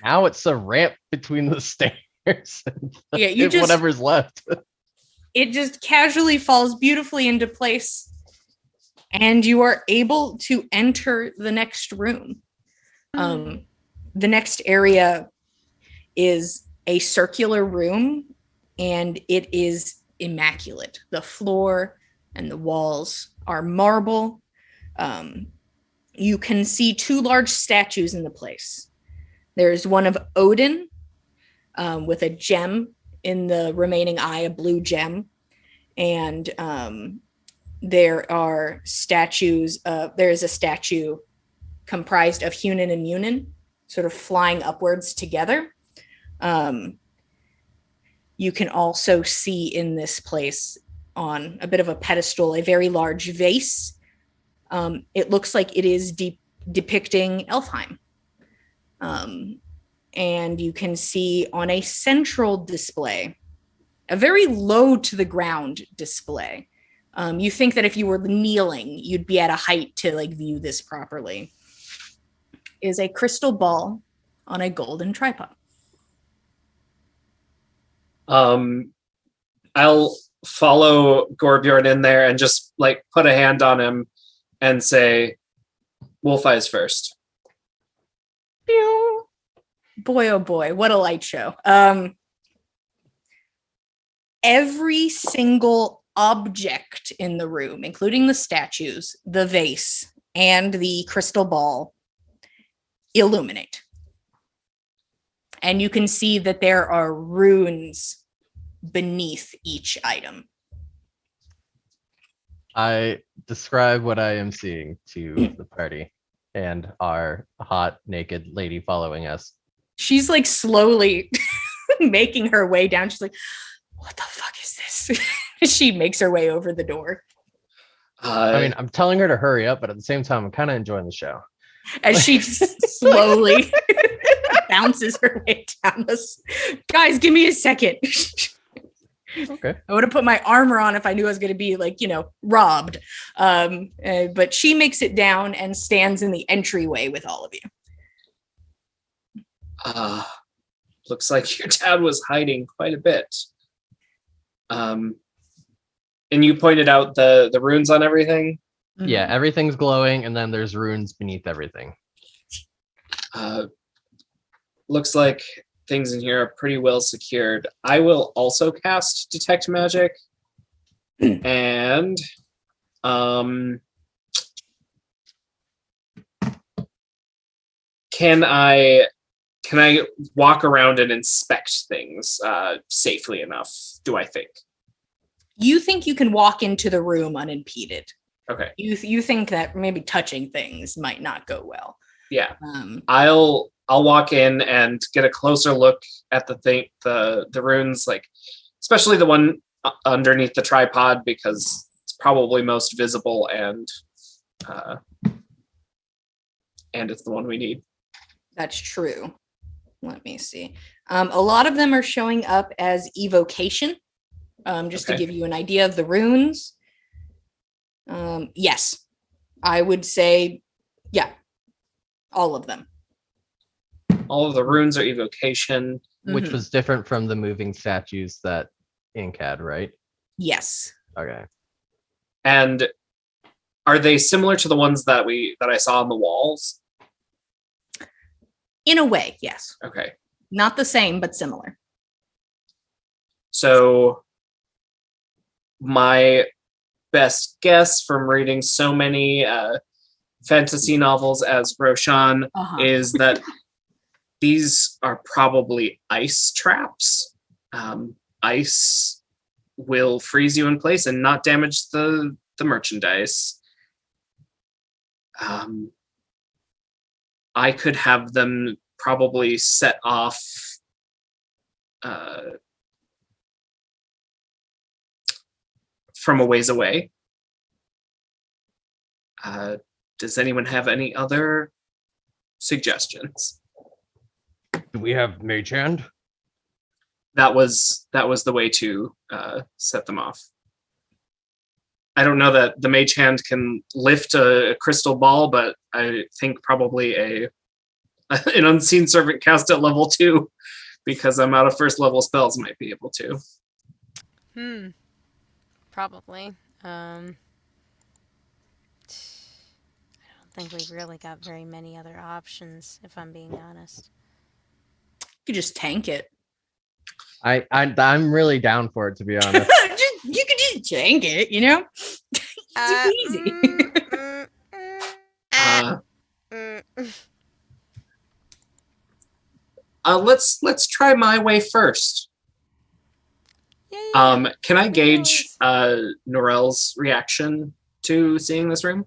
Now it's a ramp between the stairs and Yeah, whatever's left. It just casually falls beautifully into place. And you are able to enter the next room. The next area is a circular room, and it is immaculate. The floor and the walls are marble. You can see 2 large statues in the place. There's one of Odin with a gem in the remaining eye, a blue gem. And there are statues. There is a statue comprised of Hunan and Yunan, sort of flying upwards together. You can also see in this place, on a bit of a pedestal, a very large vase. It looks like it is depicting Elfheim. And you can see on a central display, a very low to the ground display. You think that if you were kneeling, you'd be at a height to like view this properly. Is a crystal ball on a golden tripod. I'll follow Gorbjorn in there and just like put a hand on him and say, Wolf Eyes first. Pew. Boy, oh boy, what a light show. Every single object in the room, including the statues, the vase, and the crystal ball, illuminate. And you can see that there are runes beneath each item. I describe what I am seeing to the party and our hot, naked lady following us. She's like slowly making her way down. She's like, what the fuck is this? She makes her way over the door. I mean, I'm telling her to hurry up, but at the same time, I'm kind of enjoying the show. As she slowly bounces her way down this. Guys, give me a second. Okay. I would have put my armor on if I knew I was going to be like, robbed. But she makes it down and stands in the entryway with all of you. Looks like your dad was hiding quite a bit. And you pointed out the runes on everything? Yeah, everything's glowing, and then there's runes beneath everything. Looks like things in here are pretty well secured. I will also cast Detect Magic. And can I walk around and inspect things safely enough, do I think? You think you can walk into the room unimpeded. Okay. You think that maybe touching things might not go well. Yeah. I'll walk in and get a closer look at the runes, like especially the one underneath the tripod, because it's probably most visible and it's the one we need. That's true. Let me see. A lot of them are showing up as evocation, just to give you an idea of the runes. Yes, I would say, yeah, all of them. All of the runes are evocation. Which was different from the moving statues that Ink had, right? Yes. Okay. And are they similar to the ones that I saw on the walls? In a way, yes. Okay. Not the same, but similar. So my best guess from reading so many fantasy novels as Roshan is that these are probably ice traps. Ice will freeze you in place and not damage the merchandise. I could have them probably set off from a ways away. Does anyone have any other suggestions? Do we have Mage Hand? That was the way to set them off. I don't know that the Mage Hand can lift a crystal ball, but I think probably an Unseen Servant cast at level 2, because I'm out of first level spells, might be able to. Probably. I don't think we've really got very many other options, if I'm being honest. You could just tank it. I'm really down for it, to be honest. You could just tank it, easy. Let's try my way first. Yeah. Can I gauge Norel's reaction to seeing this room?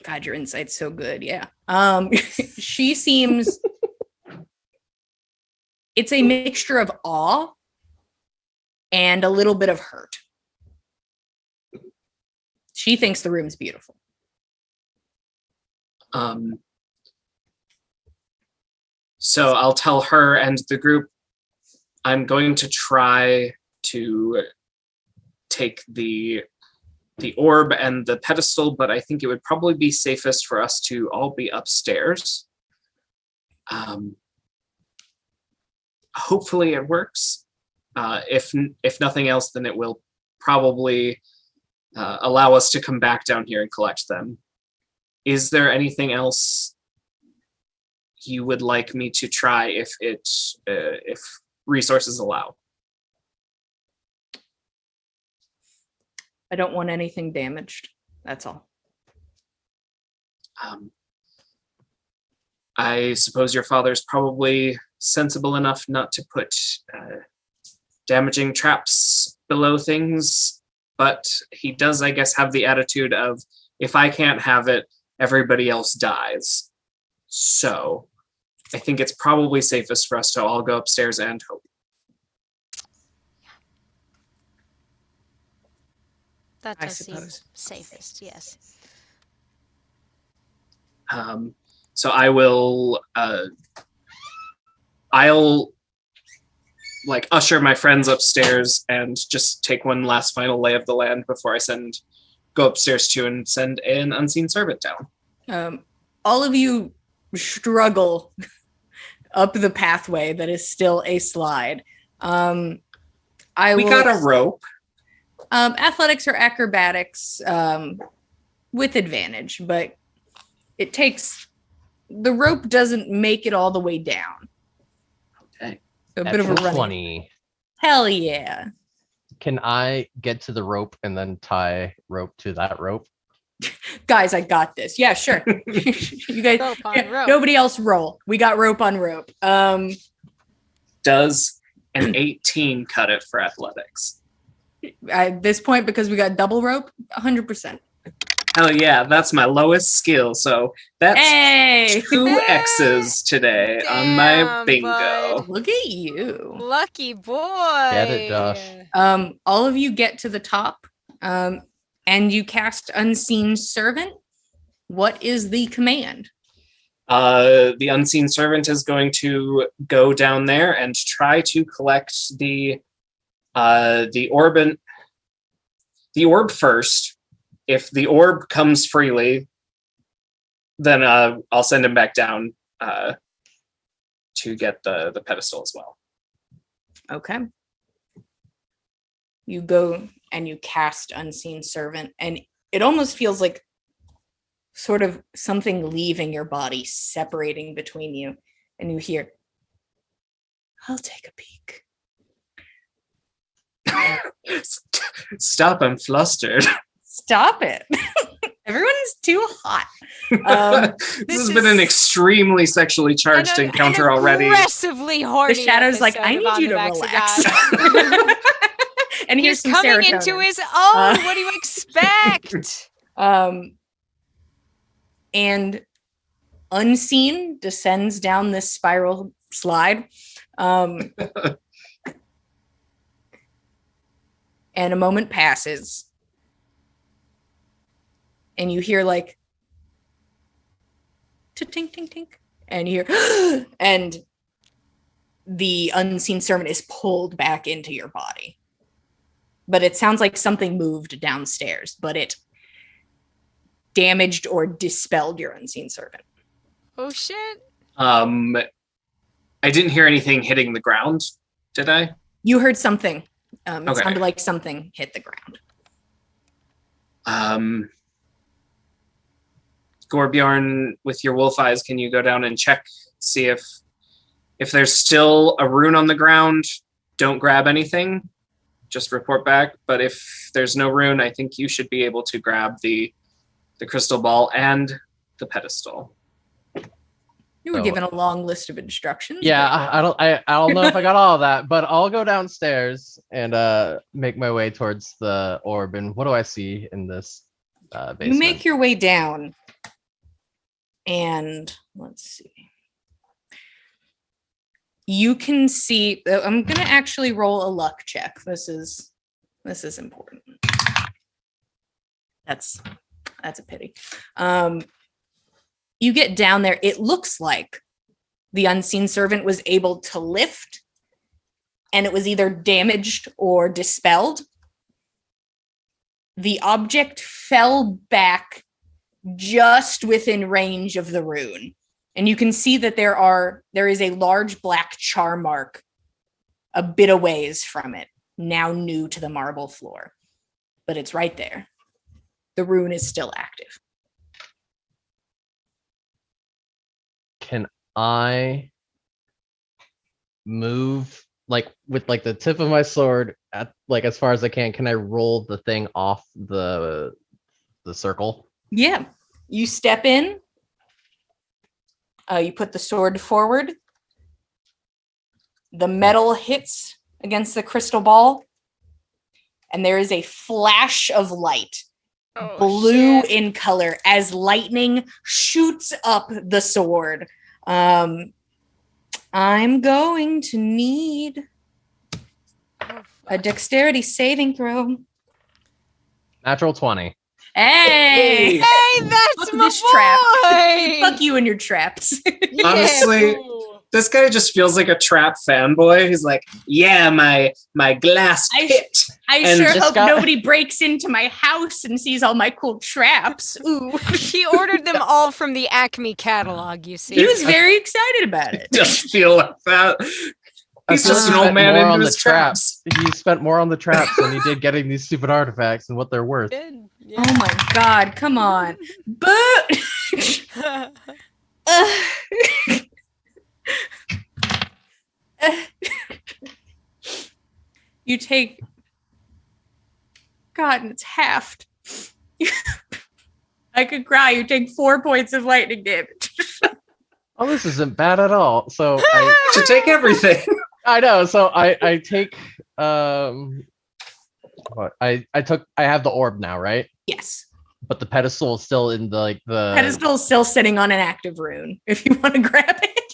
God, your insight's so good. Yeah. She seems. It's a mixture of awe and a little bit of hurt. She thinks the room's beautiful. So I'll tell her and the group I'm going to try to take the orb and the pedestal, but I think it would probably be safest for us to all be upstairs. Hopefully it works. If nothing else, then it will probably allow us to come back down here and collect them. Is there anything else you would like me to try if resources allow? I don't want anything damaged. That's all. I suppose your father's probably sensible enough not to put damaging traps below things, but he does, I guess, have the attitude of, if I can't have it, everybody else dies. So I think it's probably safest for us to all go upstairs and hope. That I does seem suppose. safest, yes. So I will. I'll like usher my friends upstairs and just take one last final lay of the land before I go upstairs too and send an unseen servant down. All of you struggle up the pathway that is still a slide. We got a rope. Athletics or acrobatics with advantage, but the rope doesn't make it all the way down. Okay. A bit of a running. 20. Hell yeah. Can I get to the rope and then tie rope to that rope? Guys, I got this. Yeah, sure. You guys, Rope on rope. nobody else roll. We got rope on rope. Does an 18 cut it for athletics? At this point, because we got double rope, 100%. Hell yeah, that's my lowest skill. So that's Hey, 2 X's today on my Damn, bingo. bud. look at you. Lucky boy. Get it, Josh. All of you get to the top, and you cast Unseen Servant. What is the command? The unseen servant is going to go down there and try to collect the orb first. If the orb comes freely, then I'll send him back down to get the pedestal as well. Okay. You go and you cast Unseen Servant, and it almost feels like sort of something leaving your body, separating between you, and you hear, "I'll take a peek." Stop, I'm flustered. Stop it. Everyone's too hot. This has been an extremely sexually charged encounter already. Aggressively horny. The Shadow's like, I need you to relax. And He's here's some coming serotonin. into his own. What do you expect? And Unseen descends down this spiral slide. And a moment passes. And you hear like tink tink tink. And you hear and the Unseen Servant is pulled back into your body. But it sounds like something moved downstairs, but it damaged or dispelled your Unseen Servant. Oh shit. I didn't hear anything hitting the ground, did I? You heard something. It Okay. sounded like something hit the ground. Gorbjorn, with your wolf eyes, can you go down and check, see if there's still a rune on the ground? Don't grab anything. Just report back. But if there's no rune, I think you should be able to grab the crystal ball and the pedestal. You were So- given a long list of instructions. Yeah, but- I don't know if I got all of that, but I'll go downstairs and make my way towards the orb. And what do I see in this basement? You make your way down, and let's see. You can see. I'm gonna actually roll a luck check. This is important. That's a pity. You get down there. It looks like the Unseen Servant was able to lift, and it was either damaged or dispelled. The object fell back just within range of the rune. And you can see that there is a large black char mark a bit a ways from it, now new to the marble floor. But it's right there. The rune is still active. Can I move with the tip of my sword at as far as I can? Can I roll the thing off the circle? Yeah. You step in. You put the sword forward. The metal hits against the crystal ball. And there is a flash of light, Oh, blue shit. in color, as lightning shoots up the sword. I'm going to need Oh, a dexterity saving throw. Natural 20. Hey, Hey, that's fuck my this trap. boy! Fuck you and your traps. Honestly, this guy just feels like a trap fanboy. He's like, yeah, my glass I- pit. I And sure this hope guy- nobody breaks into my house and sees all my cool traps. Ooh. He ordered them all from the Acme catalog, you see. He was very excited about it. Just feel like that. I He's feel just like an you old spent man more into on the his traps. He spent more on the traps than he did getting these stupid artifacts and what they're worth. Oh my god, come on. But you take God, and it's halved. I could cry. You take 4 points of lightning damage. Oh, this isn't bad at all. So I Should take everything. I know. So I take what I have the orb now, right? Yes. But the pedestal is still in the Pedestal is still sitting on an active rune if you want to grab it.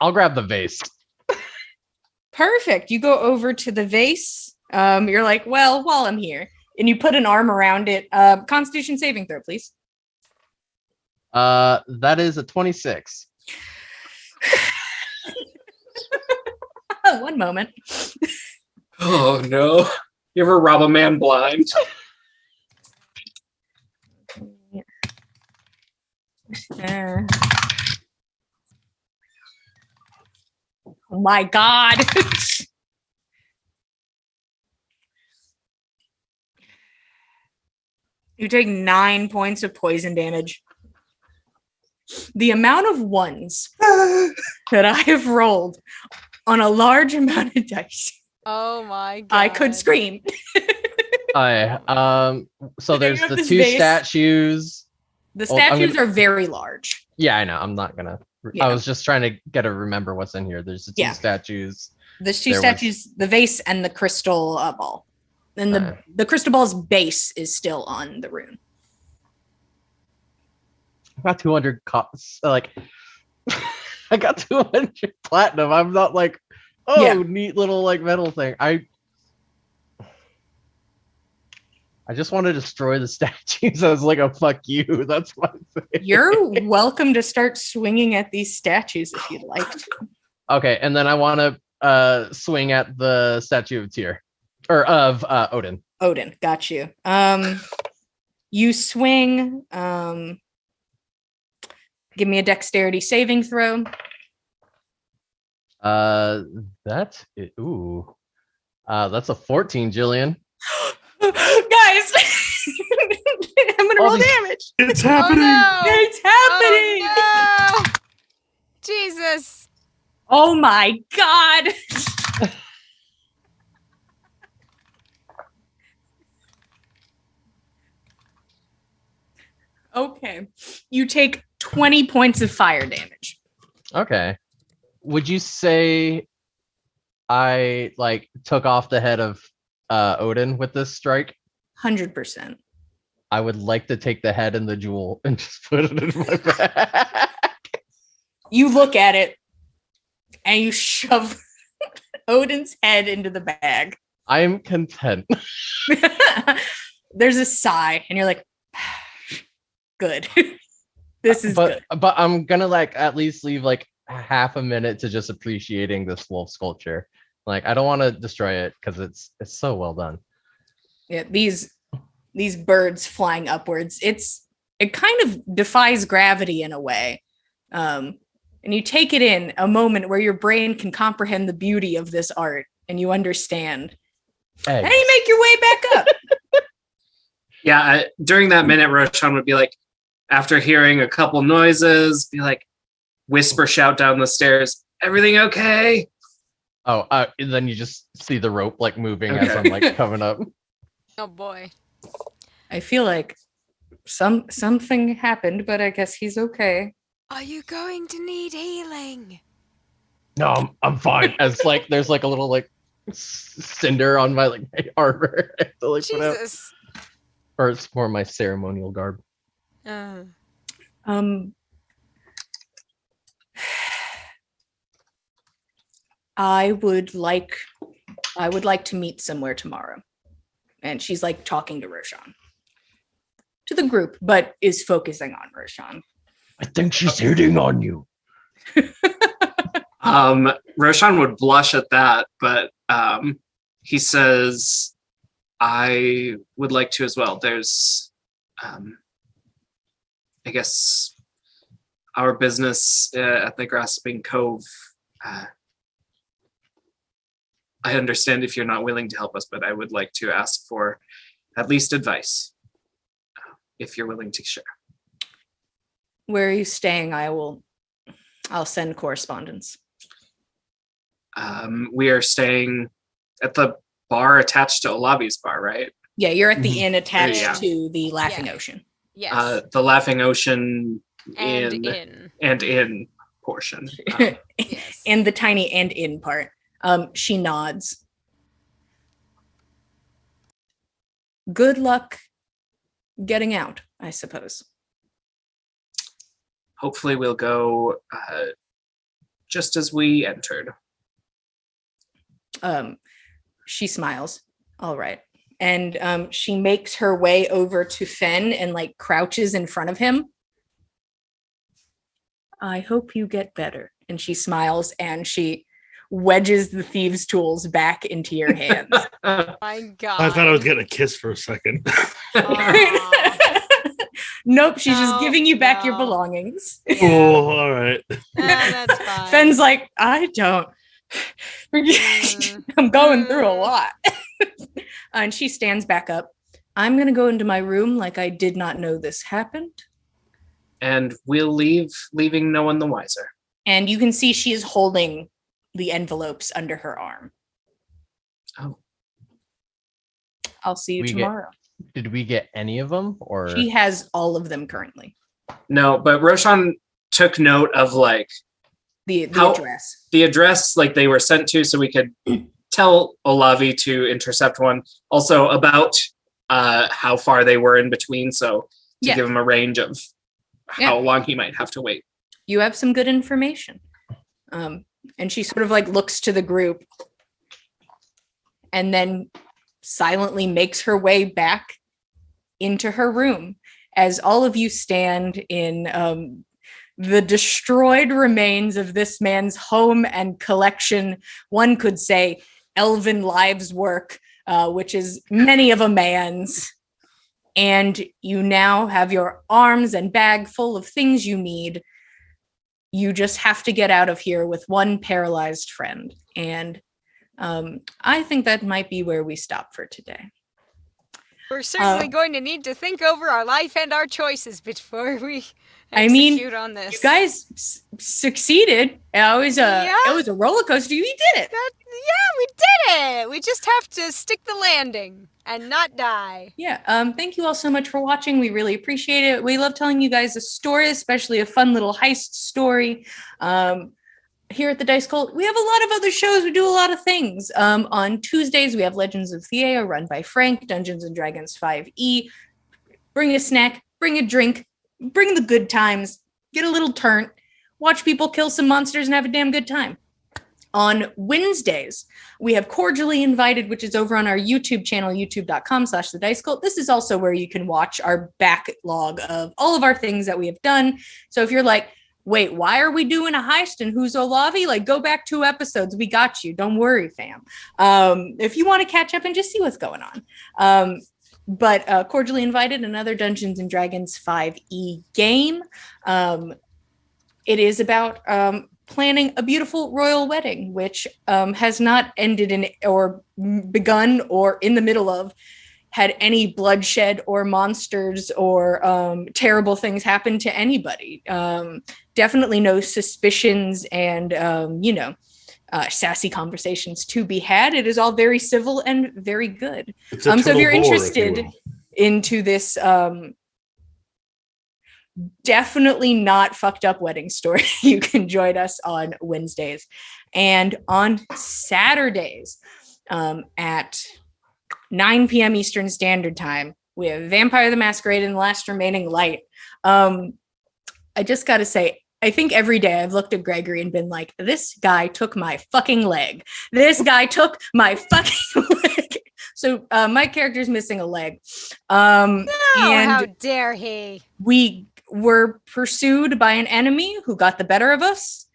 I'll grab the vase. Perfect. You go over to the vase. You're like, well, while I'm here. And you put an arm around it. Constitution saving throw, please. That is a 26. One moment. Oh no. You ever rob a man blind? Oh my god. You take 9 points of poison damage. The amount of ones that I have rolled on a large amount of dice, Oh my god. I could scream. So There you there's have the this 2 vase. statues. The Well, I'm statues gonna- are very large. Yeah, I know. I'm not gonna. Yeah. I was just trying to get to remember what's in here. There's the 2 Yeah. statues. The two There was- statues, the vase and the crystal ball. And the crystal ball's base is still on the rune. I got 200 like I got 200 platinum. I'm not like, oh, Yeah. neat little like metal thing. I just want to destroy the statues as like a fuck you. That's my thing. You're welcome to start swinging at these statues if you'd like to. Okay, and then I want to swing at the statue of Tyr or of Odin. Odin, got you. You swing. Give me a dexterity saving throw. That's a 14, Jillian. Guys, I'm gonna All roll these- damage. It's Oh happening. no! It's happening. Oh, no! Jesus. Oh my god. Okay. You take 20 points of fire damage. Okay. Would you say I like took off the head of Odin with this strike? 100%. I would like to take the head and the jewel and just put it in my bag. You look at it and you shove Odin's head into the bag. I am content. There's a sigh, and you're like, good. This is good. But I'm gonna like at least leave like half a minute to just appreciating this wolf sculpture. Like I don't want to destroy it because it's so well done. Yeah, these birds flying upwards. It kind of defies gravity in a way. And you take it in a moment where your brain can comprehend the beauty of this art and you understand. Eggs. And you make your way back up. Yeah, during that minute, Roshan would be like, after hearing a couple noises, be like, whisper, shout down the stairs, everything okay? Oh, and then you just see the rope like moving as Okay. I'm like coming up. Oh boy. I feel like something happened, but I guess he's okay. Are you going to need healing? No, I'm fine. As like there's like a little like cinder on my like my armor to like put out. Jesus. Or it's more my ceremonial garb. I would like to meet somewhere tomorrow. And she's like talking to Roshan. to the group, but is focusing on Roshan. I think she's hitting on you. Roshan would blush at that, but he says, I would like to as well. There's, I guess, our business at the Grasping Cove. I understand if you're not willing to help us, but I would like to ask for at least advice, if you're willing to share. Where are you staying? I'll send correspondence. We are staying at the bar attached to Olavi's bar, right? Yeah, you're at the inn attached Yeah. to the Laughing Yeah. Ocean. Yes. The Laughing Ocean and in portion. Yes. And the tiny and in part. She nods. Good luck getting out, I suppose. Hopefully we'll go just as we entered. She smiles. All right. And she makes her way over to Fen and like crouches in front of him. I hope you get better. And she smiles and she wedges the thieves' tools back into your hands. My God. I thought I was getting a kiss for a second. Aw. Nope, she's just giving you back your No. belongings. Oh, all right. That's fine. Fen's like, I don't. I'm going through a lot. And she stands back up. I'm going to go into my room like I did not know this happened. And we'll leave, leaving no one the wiser. And you can see she is holding the envelopes under her arm. Oh. I'll see you We get- tomorrow. Did we get any of them, or She has all of them currently. No, but Roshan took note of like The How- address. the address like they were sent to, so we could tell Olavi to intercept one. Also about how far they were in between, so to Yeah. give him a range of how long he might have to wait. You have some good information. And she sort of like looks to the group and then silently makes her way back into her room as all of you stand in the destroyed remains of this man's home and collection. One could say elven lives work, which is many of a man's. And you now have your arms and bag full of things you need. You just have to get out of here with one paralyzed friend. And I think that might be where we stop for today. We're certainly going to need to think over our life and our choices before we I mean, execute on this. You guys succeeded. It was a roller coaster. You did it. We did it! We just have to stick the landing and not die. Yeah. Thank you all so much for watching. We really appreciate it. We love telling you guys a story, especially a fun little heist story. Here at the Dice Cult, we have a lot of other shows. We do a lot of things. On Tuesdays, we have Legends of Thea, run by Frank, Dungeons and Dragons 5e. Bring a snack, bring a drink, bring the good times, get a little turnt, watch people kill some monsters and have a damn good time. On Wednesdays, we have Cordially Invited, which is over on our YouTube channel, youtube.com/The Dice Cult. This is also where you can watch our backlog of all of our things that we have done. So if you're like, wait, why are we doing a heist and who's Olavi? Like, go back 2 episodes. We got you. Don't worry, fam. If you want to catch up and just see what's going on. But Cordially Invited, another Dungeons and Dragons 5e game. It is about planning a beautiful royal wedding, which has not ended in or begun or in the middle of had any bloodshed or monsters or terrible things happen to anybody. Definitely no suspicions and, sassy conversations to be had. It is all very civil and very good. So if you're interested into this definitely not fucked up wedding story, you can join us on Wednesdays. And on Saturdays at 9 p.m. Eastern Standard Time, we have Vampire the Masquerade and the Last Remaining Light. I just got to say, I think every day I've looked at Gregory and been like, this guy took my fucking leg. This guy took my fucking leg. So my character's missing a leg. Oh, And how dare he! we were pursued by an enemy who got the better of us.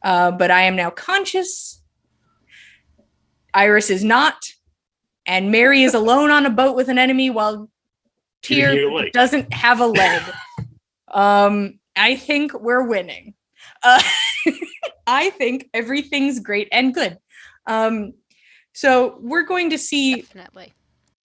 But I am now conscious. Iris is not. And Mary is alone on a boat with an enemy while Tyr doesn't have a leg. I think we're winning. I think everything's great and good. So we're going to see Definitely.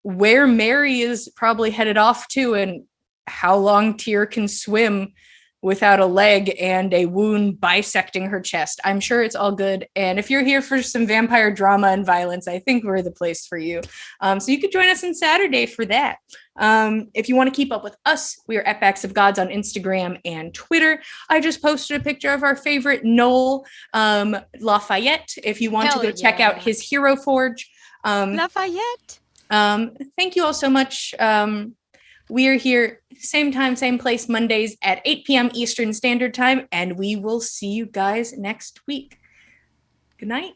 where Mary is probably headed off to and how long Tyr can swim without a leg and a wound bisecting her chest. I'm sure it's all good. And if you're here for some vampire drama and violence, I think we're the place for you. So you could join us on Saturday for that. If you want to keep up with us, we are at Backs of Gods on Instagram and Twitter. I just posted a picture of our favorite Noel, Lafayette, if you want to go check out his Hero Forge. Lafayette. Thank you all so much. We are here same time, same place, Mondays at 8 p.m. Eastern Standard Time, and we will see you guys next week. Good night.